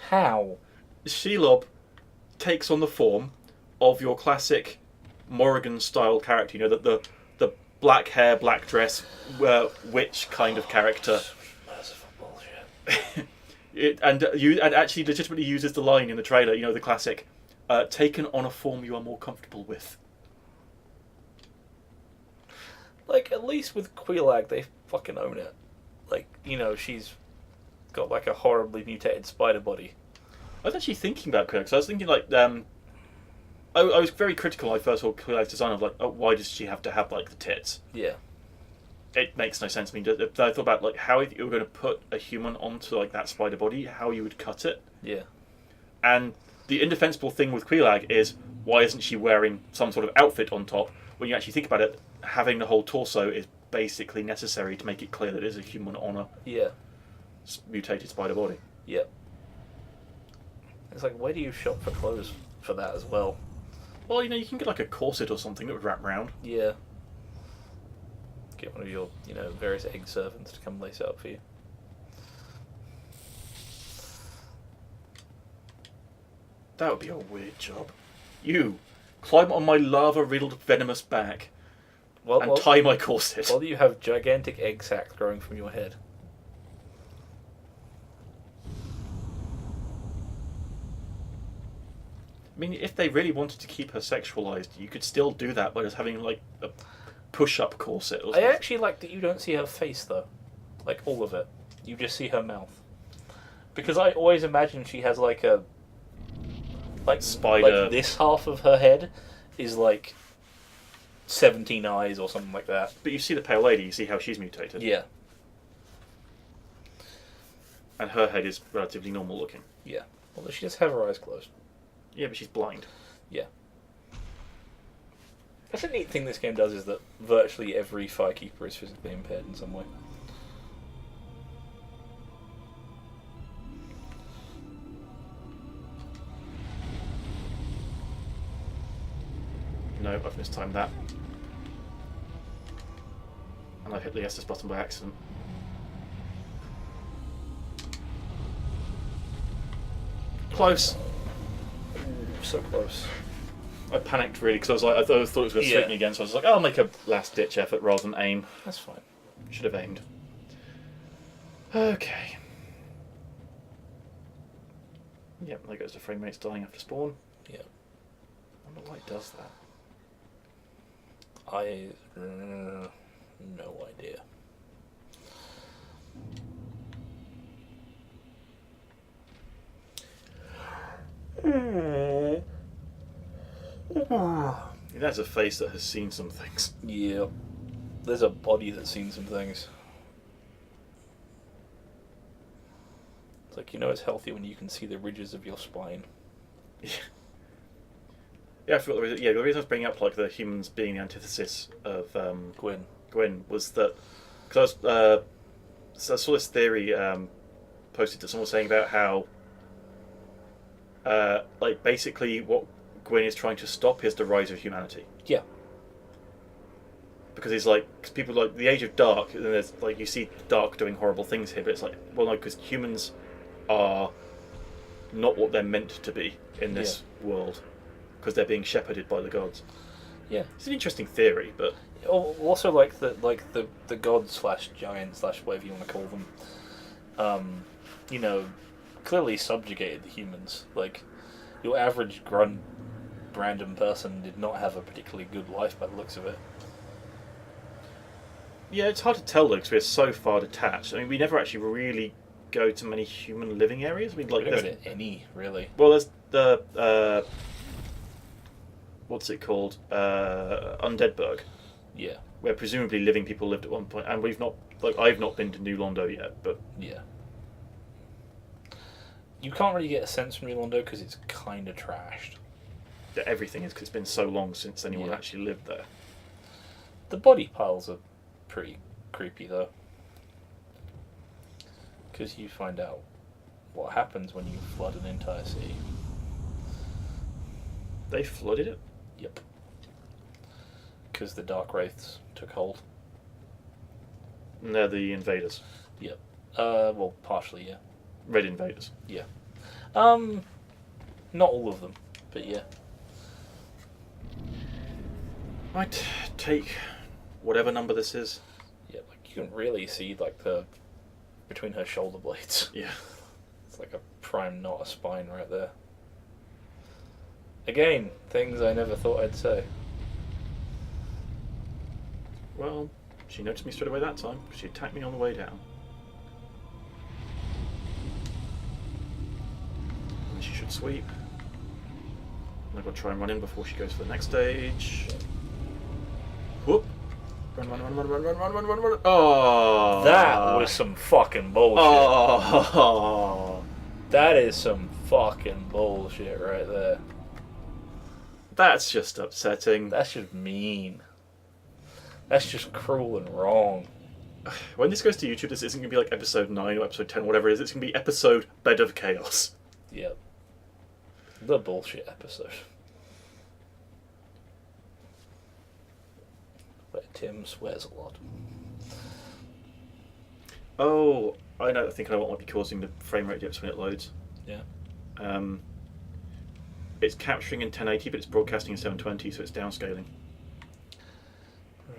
How? Shelob takes on the form of your classic Morrigan-style character. You know, the black hair, black dress, witch kind of character. Merciful bullshit. And actually legitimately uses the line in the trailer. You know, the classic, "Taken on a form you are more comfortable with." Like, at least with Quelaag, they fucking own it. Like, you know, she's got like a horribly mutated spider body. I was actually thinking about Quelaag, because I was thinking like, I was very critical when I first saw Quelaag's design of like, oh, why does she have to have like the tits? Yeah. It makes no sense. I mean, I thought about like how if you were going to put a human onto like that spider body, how you would cut it. Yeah. And the indefensible thing with Quelaag is, why isn't she wearing some sort of outfit on top? When you actually think about it, having the whole torso is basically necessary to make it clear that it is a human on a Yeah. mutated spider body. Yeah. It's like, where do you shop for clothes for that as well? Well, you know, you can get like a corset or something that would wrap around. Yeah. Get one of your, you know, various egg servants to come lace it up for you. That would be a weird job. You climb on my lava-riddled venomous back and tie my corset. While you have gigantic egg sacs growing from your head. I mean, if they really wanted to keep her sexualized, you could still do that by just having like a push-up corset or I something. actually like that you don't see her face though, like all of it. You just see her mouth. Because I always imagine she has like a Spider. Like this half of her head is like 17 eyes or something like that. But you see the pale lady, you see how she's mutated. Yeah. And her head is relatively normal looking. Yeah. Although she does have her eyes closed. Yeah, but she's blind. Yeah. That's a neat thing this game does, is that virtually every Firekeeper is physically impaired in some way. No, I've mistimed that. And I've hit the Estus button by accident. Close. So close. I panicked really because I was like, I thought it was going to Yeah. sweep me again, so I was like, I'll make a last-ditch effort rather than aim. That's fine. Should have aimed. Okay. Yep, there goes the frame rates dying after spawn. Yeah. I wonder why it does that. No idea. That's a face that has seen some things. Yeah. There's a body that's seen some things. It's like, you know, it's healthy when you can see the ridges of your spine. Yeah, I forgot the reason. Yeah, the reason I was bringing up like the humans being the antithesis of Gwyn was that because so I saw this theory posted that someone was saying about how like basically what Gwyn is trying to stop is the rise of humanity. Yeah. Because he's like, cause people like the Age of Dark, and there's like you see Dark doing horrible things here, but it's like, well, no, because humans are not what they're meant to be in this world, because they're being shepherded by the gods. Yeah. It's an interesting theory, but Also, like the god slash giant slash whatever you want to call them, you know, clearly subjugated the humans. Like, your average grunt random person did not have a particularly good life by the looks of it. yeah, it's hard to tell though, because we're so far detached. I mean, we never actually really go to many human living areas. I mean, like, We don't there's, go to any, really. well, there's the what's it called, Undeadburg, Yeah. where presumably living people lived at one point, and we've not, like, I've not been to New Londo yet, but Yeah. You can't really get a sense from Yolanda because it's kind of trashed. That everything is because it's been so long since anyone Yeah. actually lived there. The body piles are pretty creepy though, because you find out what happens when you flood an entire city. They flooded it. Yep. Because the Dark Wraiths took hold. And they're the invaders. Yep. Well, partially, yeah. Red invaders. Yeah. Not all of them, but yeah. Right, take whatever number this is. Yeah, like you can really see like the between her shoulder blades. Yeah. It's like a prime knot of spine right there. Again, things I never thought I'd say. Well, she noticed me straight away that time. She attacked me on the way down. And she should sweep. And I've got to try and run in before she goes to the next stage. Whoop. Run, run, run, run, run, run, run, run, run, run. Oh. That was some fucking bullshit. Oh. That is some fucking bullshit right there. That's just upsetting. That's just mean. That's just cruel and wrong. When this goes to YouTube, this isn't going to be like episode 9 or episode 10, whatever it is. It's going to be episode Bed of Chaos. Yep. The bullshit episode. Where Tim swears a lot. Oh, I think I know what might be causing the frame rate dips when it loads. Yeah. It's capturing in 1080, but it's broadcasting in 720, so it's downscaling.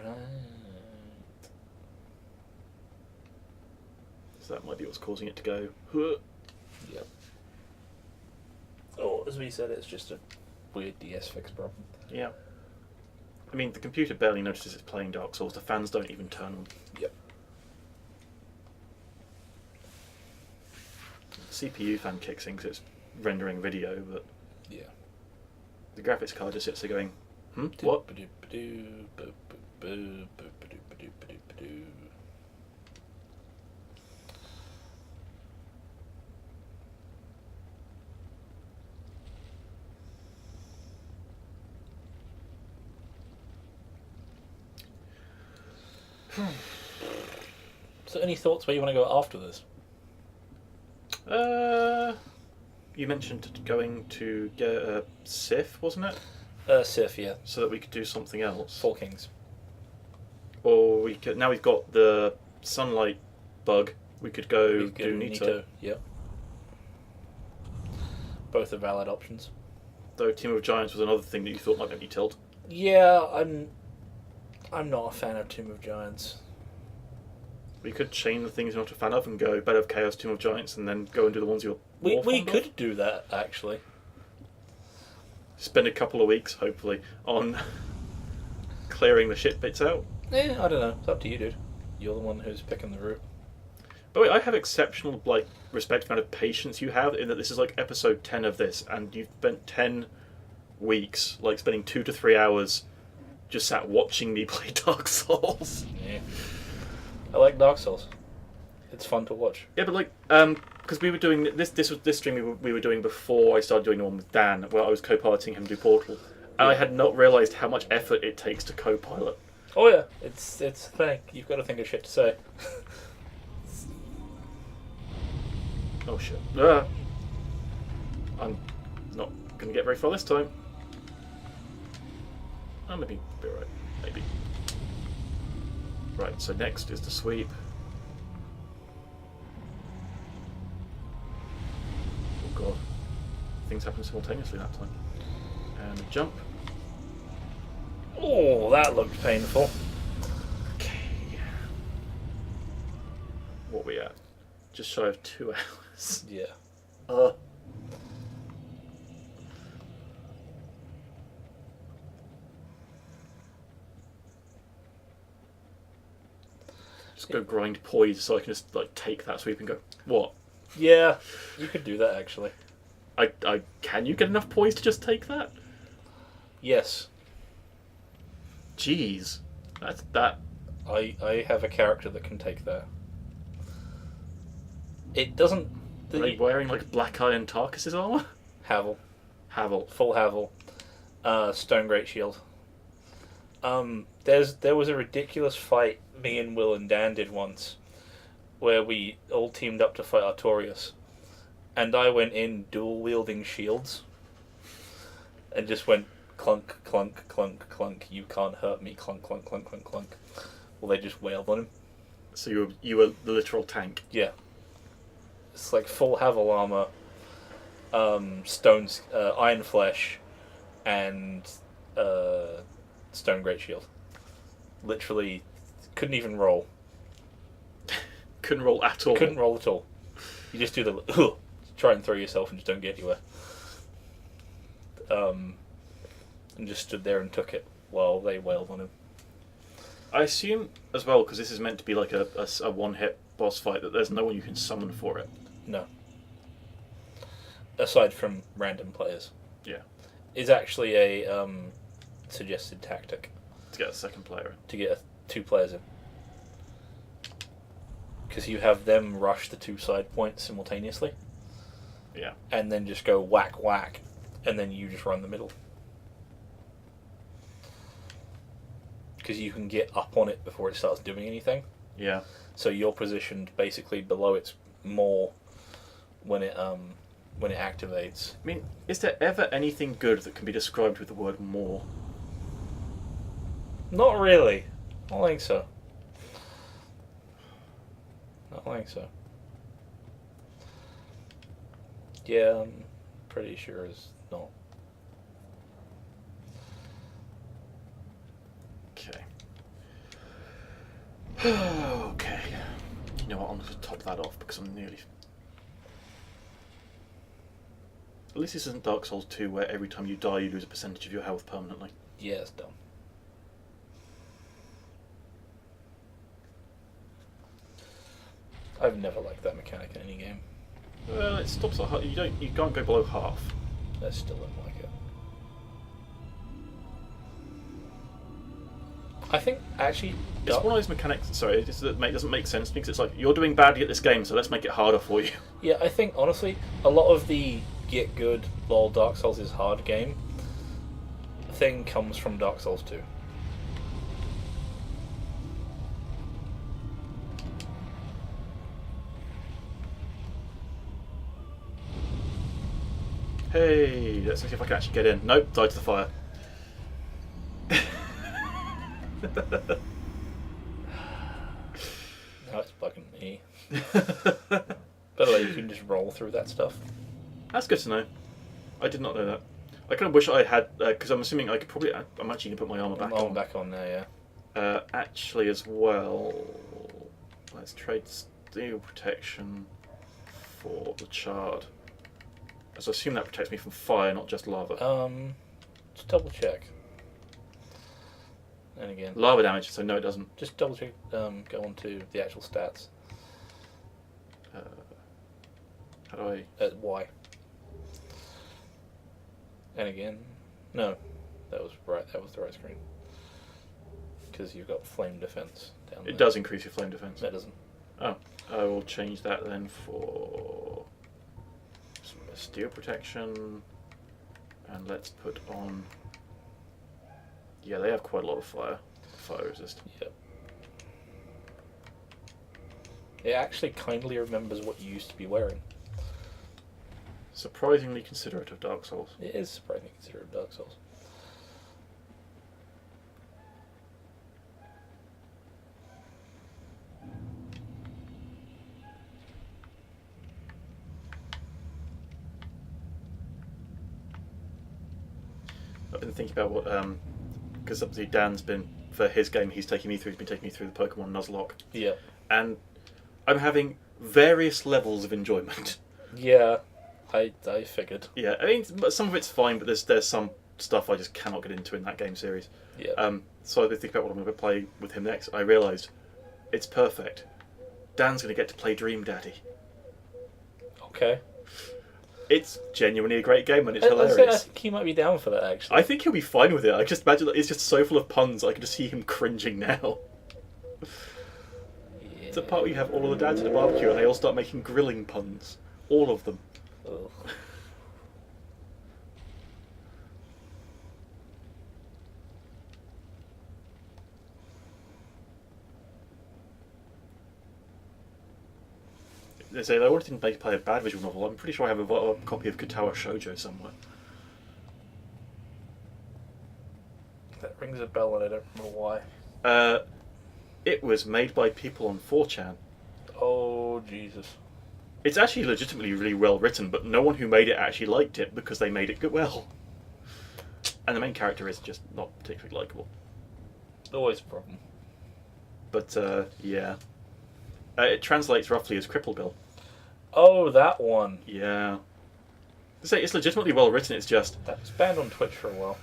Right. So that might be what's causing it to go. Huh. Yep. Oh, as we said, it's just a weird DS fix problem. Yeah. I mean, the computer barely notices it's playing Dark Souls. The fans don't even turn on. Yep. The CPU fan kicks in because it's rendering video, but Yeah. the graphics card just sits there going, what? So, any thoughts where you want to go after this? You mentioned going to get a Sif, wasn't it? Sif, yeah. So that we could do something else. Four Kings. Or we could, now we've got the sunlight bug, we could go We could do go Nito. Yep. Both are valid options. Though Team of Giants was another thing that you thought might make me tilt. Yeah, I'm not a fan of Tomb of Giants. We could chain the things you're not a fan of and go Bed of Chaos, Team of Giants, and then go and do the ones you're We more fond could of. do that, actually. Spend a couple of weeks, hopefully, on clearing the shit bits out. I don't know. It's up to you, dude. You're the one who's picking the route. But wait, I have exceptional respect for the amount of patience you have in that this is episode 10 of this, and you've spent 10 weeks spending 2 to 3 hours just sat watching me play Dark Souls. Yeah. I like Dark Souls. It's fun to watch. Yeah, but because we were doing this was this stream we were doing before I started doing the one with Dan, where I was co-piloting him do Portal, and I had not realised how much effort it takes to co-pilot. Oh yeah, it's a thing. You've got to think of shit to say. Oh shit! I'm not gonna get very far this time. Oh, maybe be alright. Maybe. Right. So next is the sweep. Oh god! Things happen simultaneously that time. And a jump. Oh, that looked painful. Okay. What are we at? Just shy of 2 hours. Yeah. Just go grind poise so I can just take that sweep and go, what? Yeah, you could do that actually. Can you get enough poise to just take that? Yes. Jeez. That. I have a character that can take that. It doesn't... Are they wearing like Black Iron Tarkus's armor? Havel. Havel. Full Havel. Stone Great Shield. There was a ridiculous fight me and Will and Dan did once, where we all teamed up to fight Artorias, and I went in dual wielding shields, and just went clunk, clunk, clunk, clunk. You can't hurt me. Clunk, clunk, clunk, clunk, clunk. Well, they just wailed on him. So you were the literal tank. Yeah. It's like full Havel armor, stones, Iron Flesh, and Stone Great Shield. Literally, couldn't even roll. Couldn't roll at all. Couldn't roll at all. You just do the try and throw yourself and just don't get anywhere. And just stood there and took it while they wailed on him. I assume as well, because this is meant to be like a one-hit boss fight, that there's no one you can summon for it. No. Aside from random players. Yeah. It's actually a suggested tactic To get a second player in. to get two players in. Because you have them rush the two side points simultaneously, Yeah. and then just go whack whack, and then you just run the middle. Because you can get up on it before it starts doing anything. Yeah. So you're positioned basically below its maw when it activates. I mean, is there ever anything good that can be described with the word more? Not really. I don't think so. I don't think so. Yeah, I'm pretty sure it's not. Okay. Okay. You know what? I'm going to top that off because I'm nearly. At least this isn't Dark Souls 2 where every time you die you lose a percentage of your health permanently. Yeah, it's dumb. I've never liked that mechanic in any game. Well, it stops at you can't go below half. I still don't like it. I think actually It's one of those mechanics. Sorry, it doesn't make sense because it's like you're doing badly at this game, so let's make it harder for you. Yeah, I think honestly a lot of the get good lol Dark Souls is hard game thing comes from Dark Souls 2. Hey, let's see if I can actually get in. Nope, died to the fire. Now it's bugging me. By the way, you can just roll through that stuff. That's good to know. I did not know that. I kind of wish I had, because I'm assuming I could probably. I'm actually going to put my armor back on. Back on there, yeah. Actually, as well, let's trade steel protection for the Charred. As I assume that protects me from fire, not just lava. Just double check. And again, Lava damage, so no, it doesn't. just double check. Go on to the actual stats How do I? at Y. And again, no, that was right. That was the right screen. Because you've got flame defense down there. It does increase your flame defense. That doesn't. Oh, I will change that then for some steel protection, and let's put on. Yeah, they have quite a lot of fire resist. Yep. It actually kindly remembers what you used to be wearing. Surprisingly considerate of Dark Souls. It is surprisingly considered Dark Souls. I've been thinking about what, because obviously Dan's been, for his game, he's been taking me through the Pokemon Nuzlocke. Yeah. And I'm having various levels of enjoyment. Yeah, I figured. Yeah, I mean, some of it's fine, but there's some stuff I just cannot get into in that game series. Yeah. So I've been thinking about what I'm going to play with him next. I realised it's perfect. Dan's going to get to play Dream Daddy. Okay. It's genuinely a great game and it's I hilarious. think he might be down for that, actually. I think he'll be fine with it. I just imagine that it's just so full of puns. I can just see him cringing now. Yeah. It's a part where you have all of the dads at a barbecue and they all start making grilling puns. All of them. Ugh. They say they wanted to play a bad visual novel. I'm pretty sure I have a copy of Katawa Shoujo somewhere. That rings a bell and I don't remember why. It was made by people on 4chan. Oh, Jesus. It's actually legitimately really well written, but no one who made it actually liked it because they made it good well. And the main character is just not particularly likable. Always a problem. But, yeah. It translates roughly as Cripple Girl. Oh, that one. Yeah. I say it's legitimately well written, it's just... That was banned on Twitch for a while.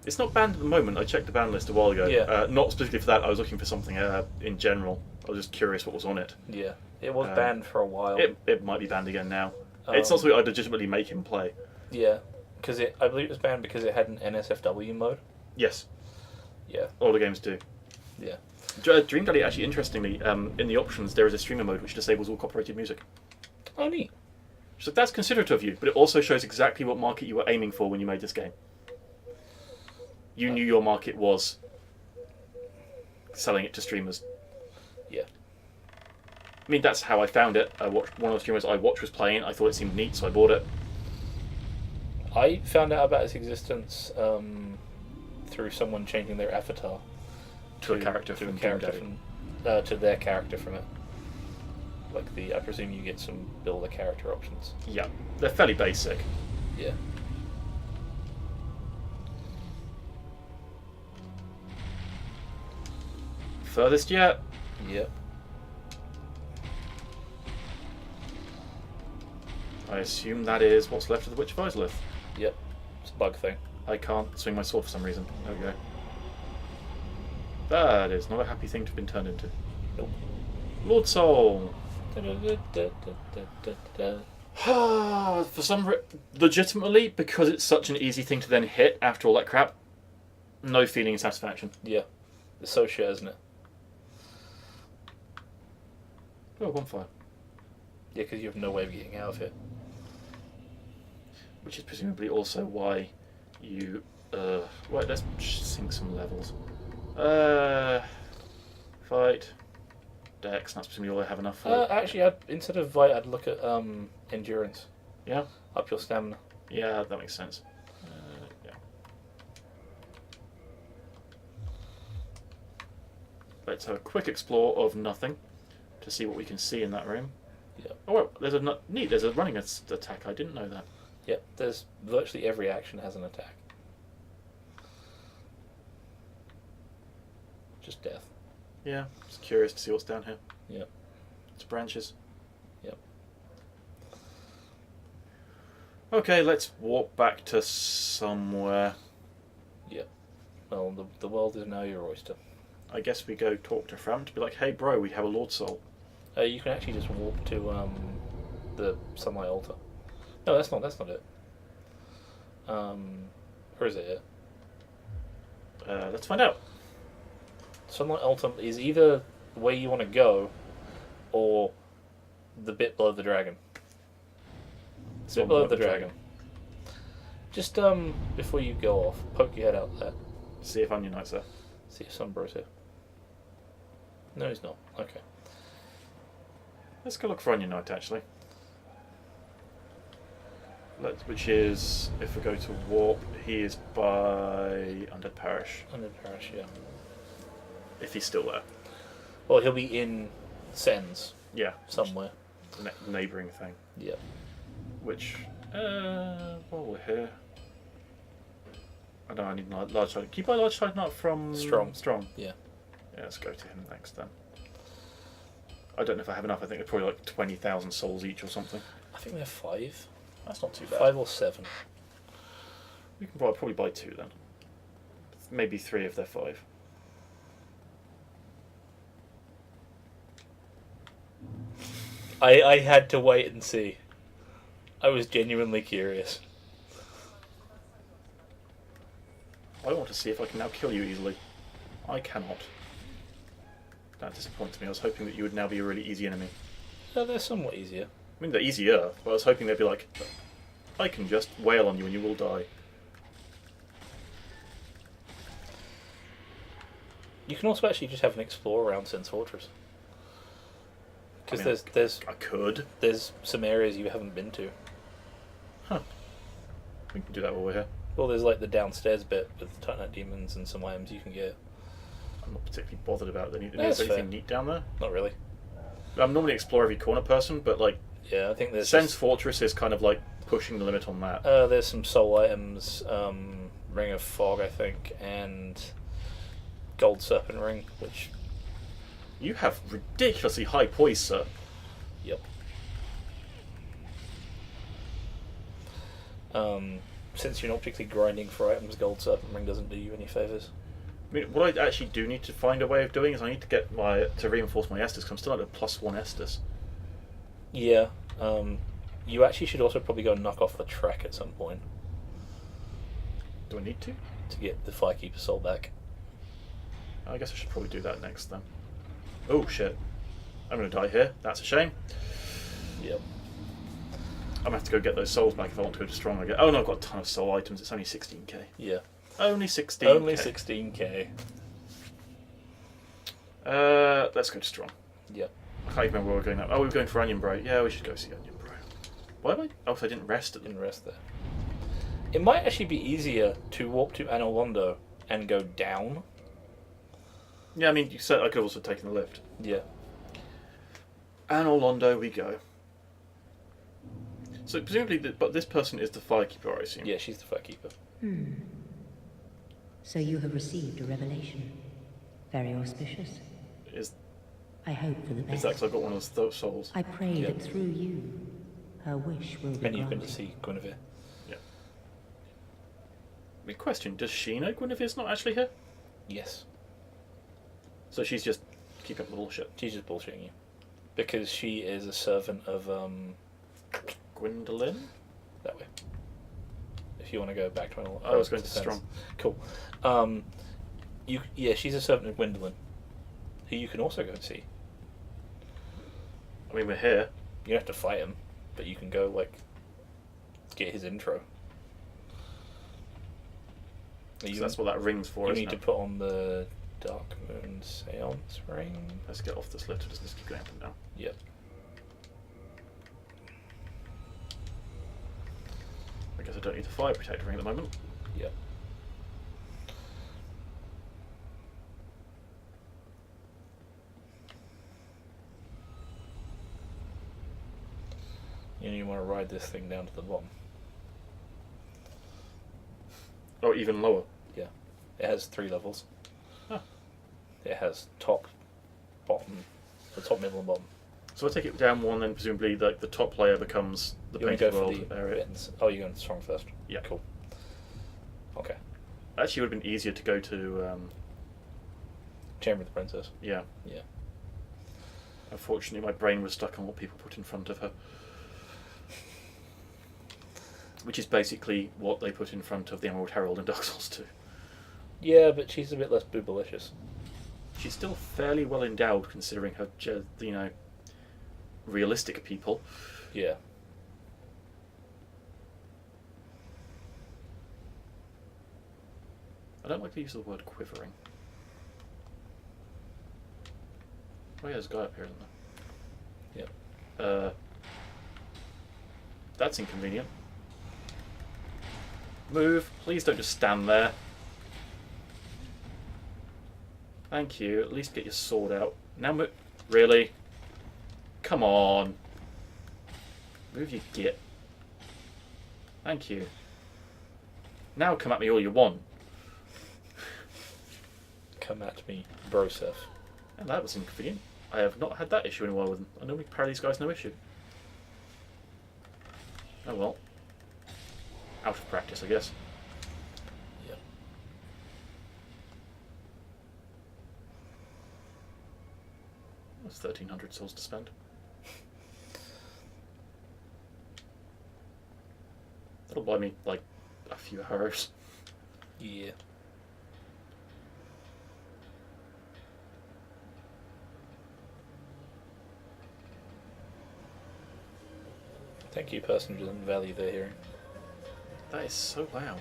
It's not banned at the moment. I checked the ban list a while ago. Yeah. Not specifically for that, I was looking for something in general. I was just curious what was on it. Yeah. It was banned for a while. It might be banned again now. It's not something I'd legitimately make him play. Yeah. Because I believe it was banned because it had an NSFW mode. Yes. Yeah. All the games do. Yeah. Dream Daddy, actually, interestingly, in the options, there is a streamer mode which disables all copyrighted music. Oh, neat. So that's considerate of you, but it also shows exactly what market you were aiming for when you made this game. You knew your market was selling it to streamers. Yeah. I mean, that's how I found it. I watched one of the streamers I watched was playing it. I thought it seemed neat, so I bought it. I found out about its existence through someone changing their avatar To a character from Dream Daddy. to their character from it. Like I presume you get some build a character options. Yeah, they're fairly basic. Yeah. Furthest yet? Yep. I assume that is what's left of the Witch of Izalith. Yep. It's a bug thing. I can't swing my sword for some reason. There we go. That is not a happy thing to have been turned into. Nope. Lord Soul. Da-da-da-da-da-da. For some legitimately, because it's such an easy thing to then hit after all that crap, no feeling of satisfaction. Yeah. It's so shit, isn't it? Oh, bonfire. Yeah, because you have no way of getting out of it. Which is presumably also why you... Right, let's sync some levels. Fight. Dex, that's presumably all I have enough for. Actually, instead of fight, I'd look at endurance. Yeah? Up your stamina. Yeah, that makes sense. Yeah. Let's have a quick explore of nothing to see what we can see in that room. Yeah. Oh, well, there's there's a running attack. I didn't know that. Yep. There's virtually every action has an attack. Just death. Yeah, just curious to see what's down here. Yep. It's branches. Yep. Okay, let's walk back to somewhere. Yep. Well, the world is now your oyster. I guess we go talk to Fram to be like, hey bro, we have a Lord Soul. You can actually just walk to the Sunlight Altar. No, that's not it. Or is it it? Let's find out. Sunlight Altar is either the way you want to go, or the bit below the dragon. The bit below the dragon. Just before you go off, poke your head out there. See if Onion Knight's there. See if Sunbrow's here. No, he's not. Okay. Let's go look for Onion Knight actually. Which is, if we go to Warp, he is by Undead Parish. Undead Parish, yeah. If he's still there. Well, he'll be in Sens Yeah. somewhere. The neighbouring thing. Yeah. Which, while we're here... I know I need large side. Can you buy large side nut from... Strong. Yeah, Yeah. let's go to him next then. I don't know if I have enough. I think they're probably like 20,000 souls each or something. I think they're 5. That's not too bad. 5 or 7. We can probably buy 2 then. Maybe 3 if they're 5. I had to wait and see. I was genuinely curious. I want to see if I can now kill you easily. I cannot. That disappoints me. I was hoping that you would now be a really easy enemy. No, they're somewhat easier. I mean, they're easier, but I was hoping they'd be like, I can just wail on you and you will die. You can also actually just have an explore around Sen's Fortress. Because I mean, there's I could. some areas you haven't been to. We can do that while we're here. Well, there's like the downstairs bit with Titanite demons and some items you can get. I'm not particularly bothered about it. That's Is there anything fair. neat down there? Not really. I'm normally explore every corner person, but like, Yeah, I think there's Sen's Fortress is kind of like pushing the limit on that. there's some soul items, Ring of Fog, I think, and Gold Serpent Ring, which, You have ridiculously high poise, sir. yep. Since you're not particularly grinding for items, Gold Serpent Ring doesn't do you any favors. I mean, what I actually do need to find a way of doing is I need to get to reinforce my Estus, because I'm still at a +1 Estus. Yeah, you actually should also probably go knock off the track at some point Do I need to? to get the Firekeeper soul back. I guess I should probably do that next then. Oh shit. I'm gonna die here. That's a shame. Yep. I'm gonna have to go get those souls back if I want to go to strong again. Oh no, I've got a ton of soul items. It's only 16k. Yeah. Only 16k. Only 16k. Let's go to strong. Yep. I can't even remember where we're going now. Oh, we were going for Onion Bro. Yeah, we should go see Onion Bro. Why am I? Oh, so I didn't rest at the. Didn't rest there. It might actually be easier to walk to Anolondo and go down. Yeah, I mean, you said I could have also taken the lift. Yeah. And Orlando we go. So presumably, but this person is the Firekeeper, I assume. Yeah, she's the Firekeeper. So you have received a revelation. Very auspicious. Is I hope for the that best. because I got one of those souls? I pray Yeah. that through you, her wish will be And you've been to granted. see Guinevere. Yeah. I mean, question: does she know Guinevere's not actually here? Yes. So she's just keeping up the bullshit. She's just bullshitting you. Because she is a servant of, Gwendolyn? that way. If you want to go back to I was going to Sen's. strong. Cool. Yeah, she's a servant of Gwendolyn, who you can also go and see. I mean, we're here. You don't have to fight him, but you can go, like, get his intro. So that's what that ring's for, You isn't need to it? put on the Dark Moon Seance ring. Let's get off this lift. It doesn't just keep going up and down. Yep. I guess I don't need the fire protector ring at the moment. Yep. You want to ride this thing down to the bottom. Oh, even lower. Yeah. It has 3 levels. Huh. It has top, bottom, the top, middle, and bottom. So I take it down one, then presumably the top layer becomes the You want to painted go for world the area. bits. Oh, you're going strong first. Yeah. Cool. Okay. Actually, it would have been easier to go to. Chamber of the Princess. Yeah. Yeah. Unfortunately, my brain was stuck on what people put in front of her. Which is basically what they put in front of the Emerald Herald in Dark Souls 2. Yeah, but she's a bit less boobalicious. She's still fairly well endowed considering her, realistic people. Yeah. I don't like the use of the word quivering. Oh yeah, there's a guy up here, isn't there? Yep. That's inconvenient. Move. Please don't just stand there. Thank you. At least get your sword out. Now move. Really? Come on. Move your git. Thank you. Now come at me all you want. Come at me, Broseph. And that was inconvenient. I have not had that issue in a while with them. I normally parry these guys no issue. Oh well. Out of practice, I guess. Yep. That's 1,300 souls to spend. That'll buy me, like, a few arrows. Yeah. Thank you, person who doesn't value their hearing. That is so loud.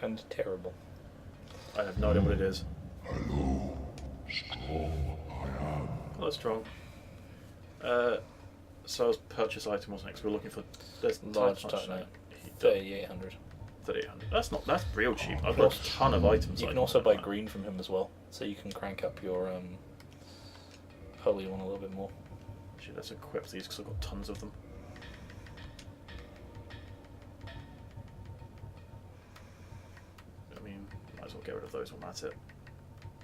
And terrible. I have no idea what it is. Hello, strong. So as purchase item was next. We're looking for there's Large Titanite. Titanite. 3,800. 3,800. That's real cheap. I've got a ton of items. You I can also buy buy. green from him as well, so you can crank up your holy one a little bit more. Actually, let's equip these because I've got tons of them. I mean, might as well get rid of those when that's it.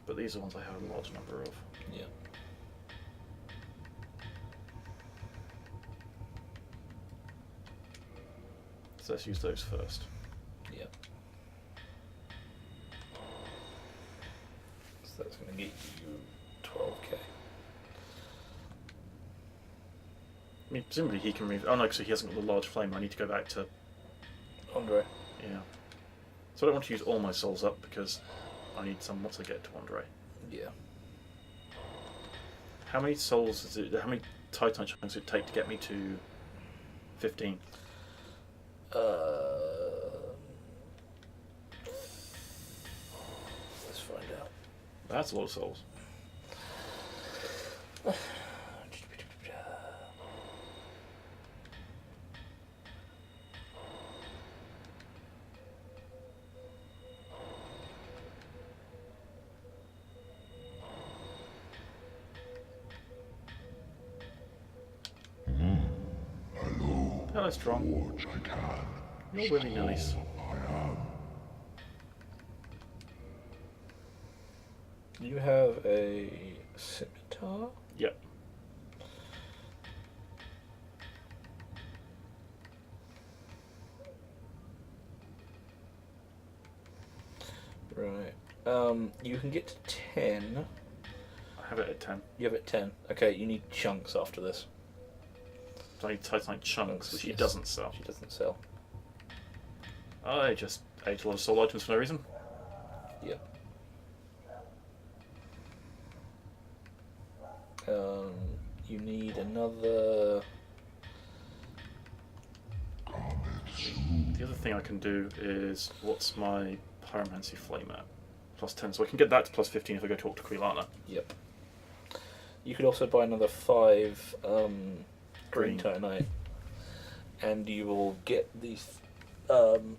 But these are ones I have a large number of. Yeah. So let's use those first. Yeah. So that's going to get you 12k. I mean, presumably he can move. Oh no, so he hasn't got the large flame. I need to go back to. Andre. Yeah. So I don't want to use all my souls up because I need some once I get to Andre. Yeah. How many souls is it? How many Titan chunks does it take to get me to 15? Let's find out. That's a lot of souls. Hello, strong. You're really nice. You have a scimitar? Yep. Right. You can get to 10. I have it at 10. You have it 10. Okay, you need chunks after this. So I need Titanite chunks, which he Yes. doesn't sell. She doesn't sell. I just ate a lot of soul items for no reason. Yep. You need another. The other thing I can do is, what's my Pyromancy Flame at? Plus 10, so I can get that to plus 15 if I go talk to Quilana. Yep. You could also buy another 5 green Green. Titanite, and you will get the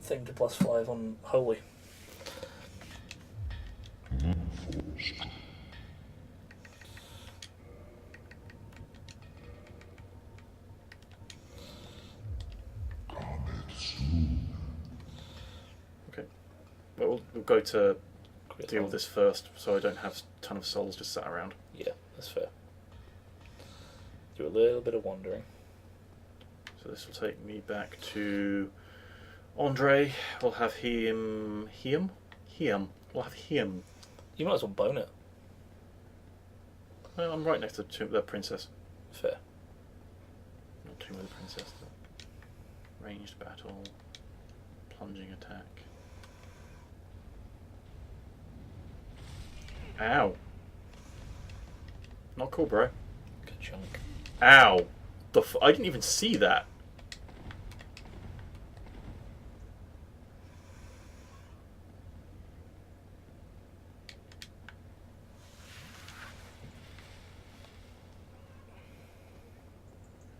thing to plus 5 on holy. Okay. Well, we'll go to Quit deal on. with this first, so I don't have a ton of souls just sat around. Yeah, that's fair. Do a little bit of wandering. So this will take me back to Andre. We'll have him. We'll have him. You might as well bone it. Well, I'm right next to the princess. Fair. Not Tomb of the Princess. Ranged battle. Plunging attack. Ow. Not cool, bro. Good chunk. Ow. I didn't even see that.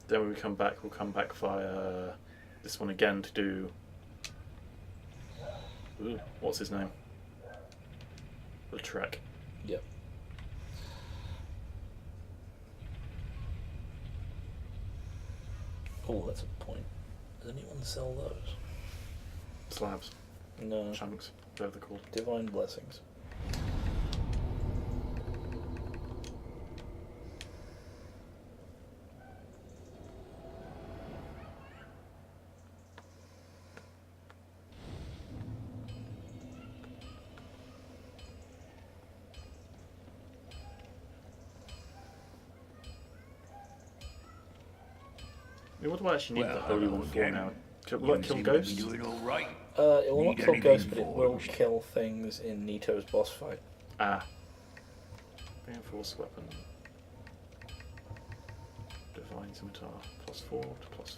Then when we come back, we'll come back via this one again to do. Ooh, what's his name? The trek. Yep. Oh, that's a point. Does anyone sell those? Slabs. No. Chunks. Whatever they're called. Divine blessings. I mean, what do I actually need Well, the holy hello one for again. now? Will You that kill seem to be ghosts? doing all right. It will not Need kill anything ghosts, but it will forged? kill things in Nito's boss fight. Ah. Reinforced weapon. Divine Scimitar. +4 to +5.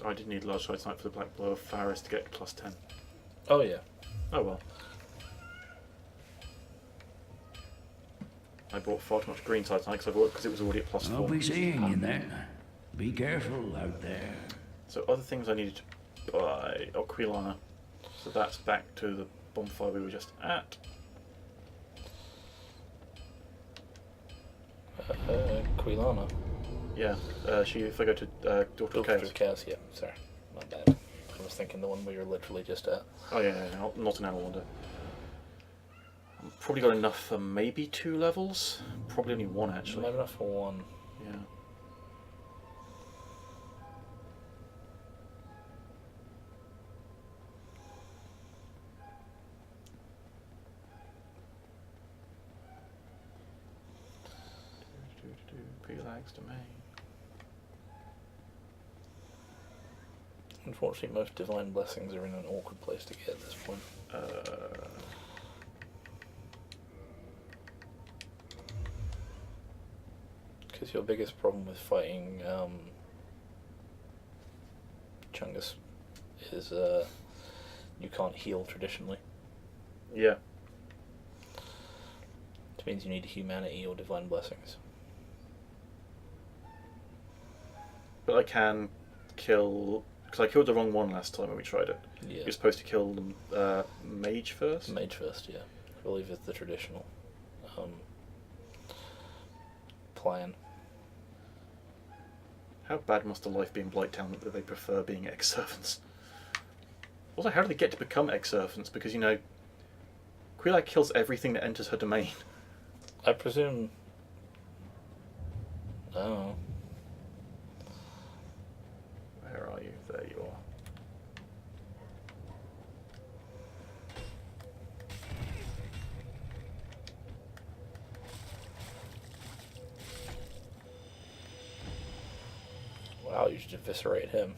I did need large side snipe for the Black Blow of Faris to get +10. Oh yeah. Oh well. I bought far too much green side snipe because it was already at +4. I'll be seeing you there. Be careful out there. So other things I needed to buy. Oh, Quilana. So that's back to the bonfire we were just at. Quilana. Yeah. If I go to Daughter of Chaos. Chaos, yeah. Sorry, my bad. I was thinking the one we were literally just at. Oh yeah, not an Anor Londo. I've probably got enough for maybe 2 levels. Probably only 1 actually. Maybe enough for 1. Yeah. Pelax Domain. Unfortunately, most divine blessings are in an awkward place to get at this point. Because your biggest problem with fighting Chungus is you can't heal traditionally. Yeah. Which means you need humanity or divine blessings. But I can kill... Because I killed the wrong one last time when we tried it. Yeah. You're supposed to kill the mage first? Mage first, yeah. I believe it's the traditional plan. How bad must a life be in Blighttown that they prefer being ex-servants? Also, how do they get to become ex-servants? Because, you know, Quelaag kills everything that enters her domain. I presume... I don't know. Where are you? There you are. Wow, you should eviscerate him.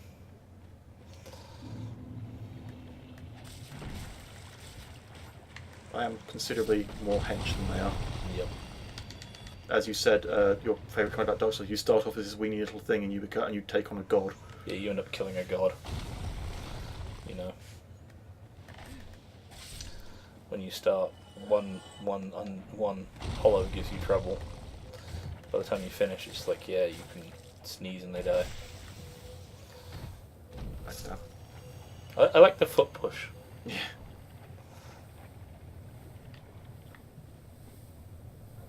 I am considerably more hench than they are. Yep. As you said, your favourite kind about Dark Souls, you start off as this weeny little thing and you take on a god. Yeah, you end up killing a god. You know. When you start, one hollow gives you trouble. By the time you finish, it's like, yeah, you can sneeze and they die. Like that. I like the foot push. Yeah.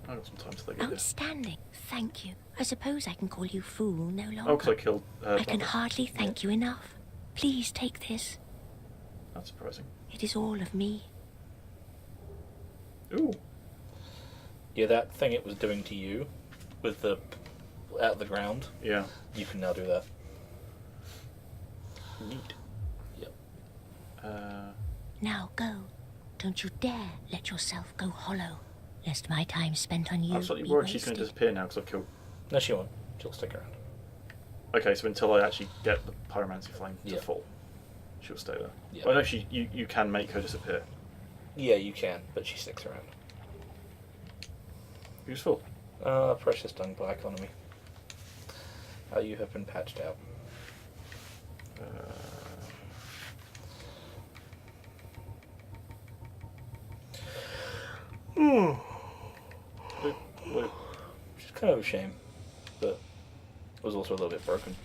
I've got some time till they get this. Outstanding. Thank you. I suppose I can call you fool no longer. Oh, because I killed... I can hardly thank you enough. Please take this. That's surprising. It is all of me. Ooh. Yeah, that thing it was doing to you, with the out of the ground, Yeah. you can now do that. Neat. Yep. Now go. Don't you dare let yourself go hollow, lest my time spent on you I'm slightly be worried she's going to wasted. disappear now because I've killed... No, she won't. She'll stick around. Okay, so until I actually get the Pyromancy Flame to Yeah. fall, she'll stay there. Yeah. Oh no, you can make her disappear. Yeah, you can, but she sticks around. Useful. Precious dung by economy. You have been patched out. Wait. Which is kind of a shame, but it was also a little bit broken.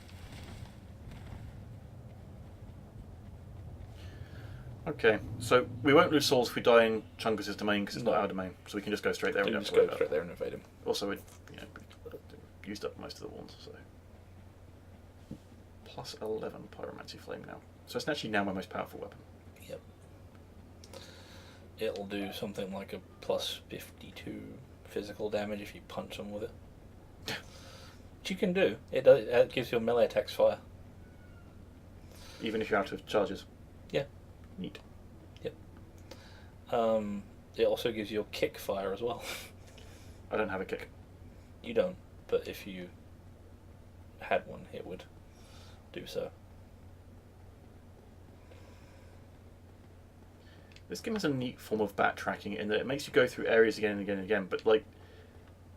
Okay, so we won't lose souls if we die in Chungus' domain because it's No. not our domain, so we can just go straight there. You We can don't just have to worry go about straight it. there and invade him. Also, we used up most of the ones, so plus 11 Pyromancy Flame now. So it's actually now my most powerful weapon. Yep. It'll do something like a plus 52 physical damage if you punch them with it. Which you can do. It gives your melee attacks fire. Even if you're out of charges. Yeah. Neat. Yep. It also gives you a kick fire as well. I don't have a kick. You don't, but if you had one, it would do so. This game has a neat form of backtracking in that it makes you go through areas again and again and again, but like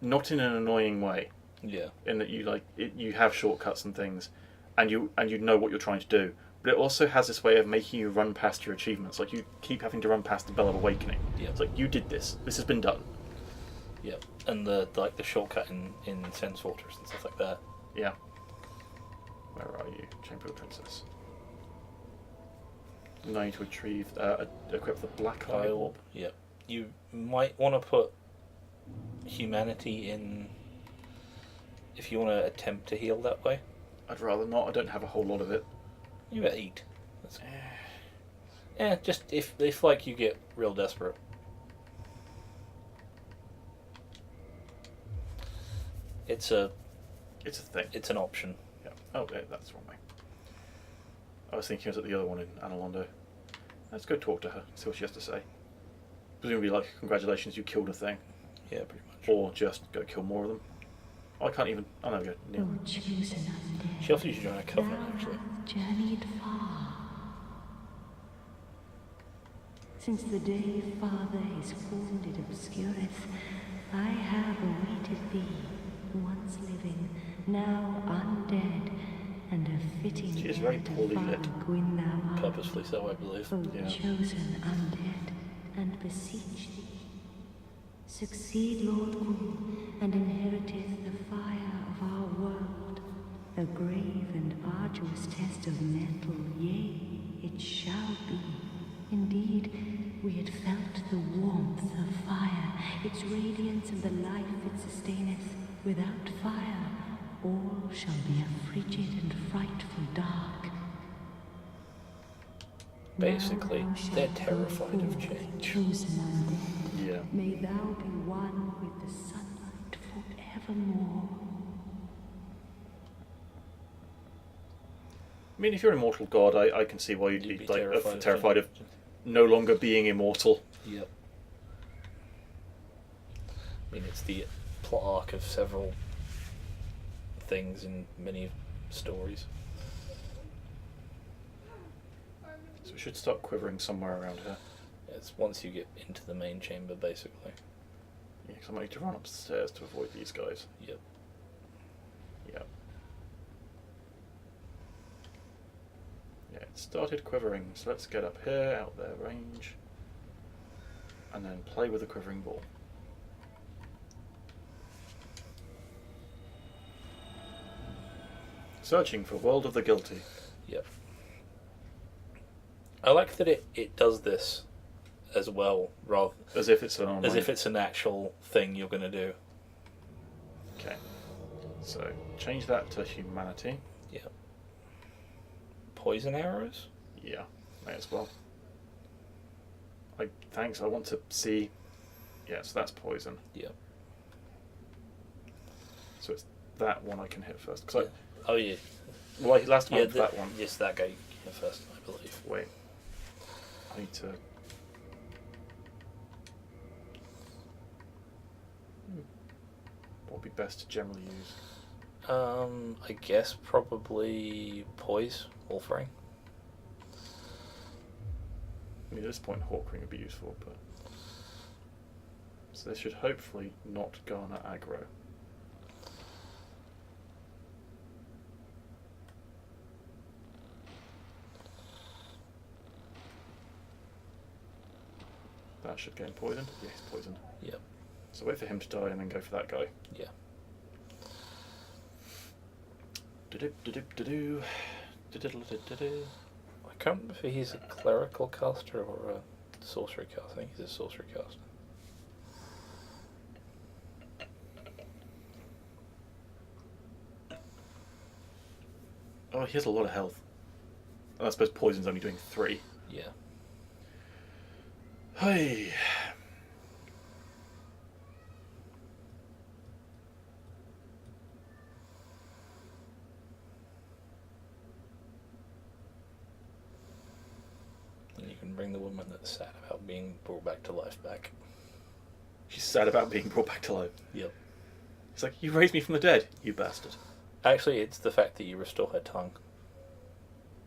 not in an annoying way. Yeah. In that you have shortcuts and things, and you know what you're trying to do. But it also has this way of making you run past your achievements. Like you keep having to run past the Bell of Awakening. Yeah. It's like you did this. This has been done. Yeah. And the shortcut in Sense Fortress and stuff like that. Yeah. Where are you, Chamber of the Princess? Now you need to retrieve, equip the Black Eye Orb. Yeah. You might want to put humanity in if you want to attempt to heal that way. I'd rather not. I don't have a whole lot of it. You better eat. Just if like you get real desperate. It's a thing. It's an option. Yeah. Oh, yeah, that's the wrong way. I was thinking it was at the other one in Analondo. Let's go talk to her, see what she has to say. Presumably, like, congratulations, you killed a thing. Yeah, pretty much. Or just go kill more of them. I can't even. Oh, no, go. Neil. Oh, chosen undead, She offers you to join a covenant, thou actually. hast journeyed far. Since the day Father his wounded obscureth, I have awaited thee, once living, now undead, and a fitting She is very heir to poorly lit. Father Gwyn thou art. Purposefully so, I believe. O Yeah. chosen undead, and beseech thee, succeed Lord Gwyn, and inheriteth the fire of our world. A grave and arduous test of metal, yea, it shall be. Indeed, we had felt the warmth of fire, its radiance and the life it sustaineth. Without fire, all shall be a frigid and frightful dark. Basically, Now thou shalt they're go terrified of forth, change. Chosen undead. Yeah. May thou be one with the sunlight forevermore. I mean, if you're an immortal god, I can see why you'd be like terrified of no longer being immortal. Yep. I mean, it's the plot arc of several things in many stories. So we should start quivering somewhere around here. It's once you get into the main chamber, basically. Yeah, 'cause I might need to run upstairs to avoid these guys. Yep. Yeah. Yeah, it started quivering, so let's get up here, out their range, and then play with the quivering ball. Searching for World of the Guilty. Yep. I like that it does this as well, rather As if it's an online. as if it's an actual thing you're going to do. Okay. So, change that to humanity. Yep. Poison arrows? Yeah, may as well. Thanks, I want to see... Yeah, so that's poison. Yep. So it's that one I can hit first. 'Cause Oh, yeah. last time Yeah, that one. Yes, that guy first, I believe. Wait. I need to... What would be best to generally use? I guess probably poise, Wolfring. I mean, at this point, Hawkring would be useful, but... So this should hopefully not garner aggro. That should get him poisoned. Yeah, he's poisoned. Yep. So wait for him to die and then go for that guy. Yeah. Do-do-do-do-do-do. Do-do-do-do-do-do. I can't remember if he's a clerical caster or a sorcery caster. I think he's a sorcery caster. Oh, he has a lot of health. And I suppose poison's only doing 3. Yeah. Hey. And you can remembering the woman that's sad about being brought back to life back. She's sad about being brought back to life. Yep. It's like, you raised me from the dead, you bastard. Actually, it's the fact that you restore her tongue.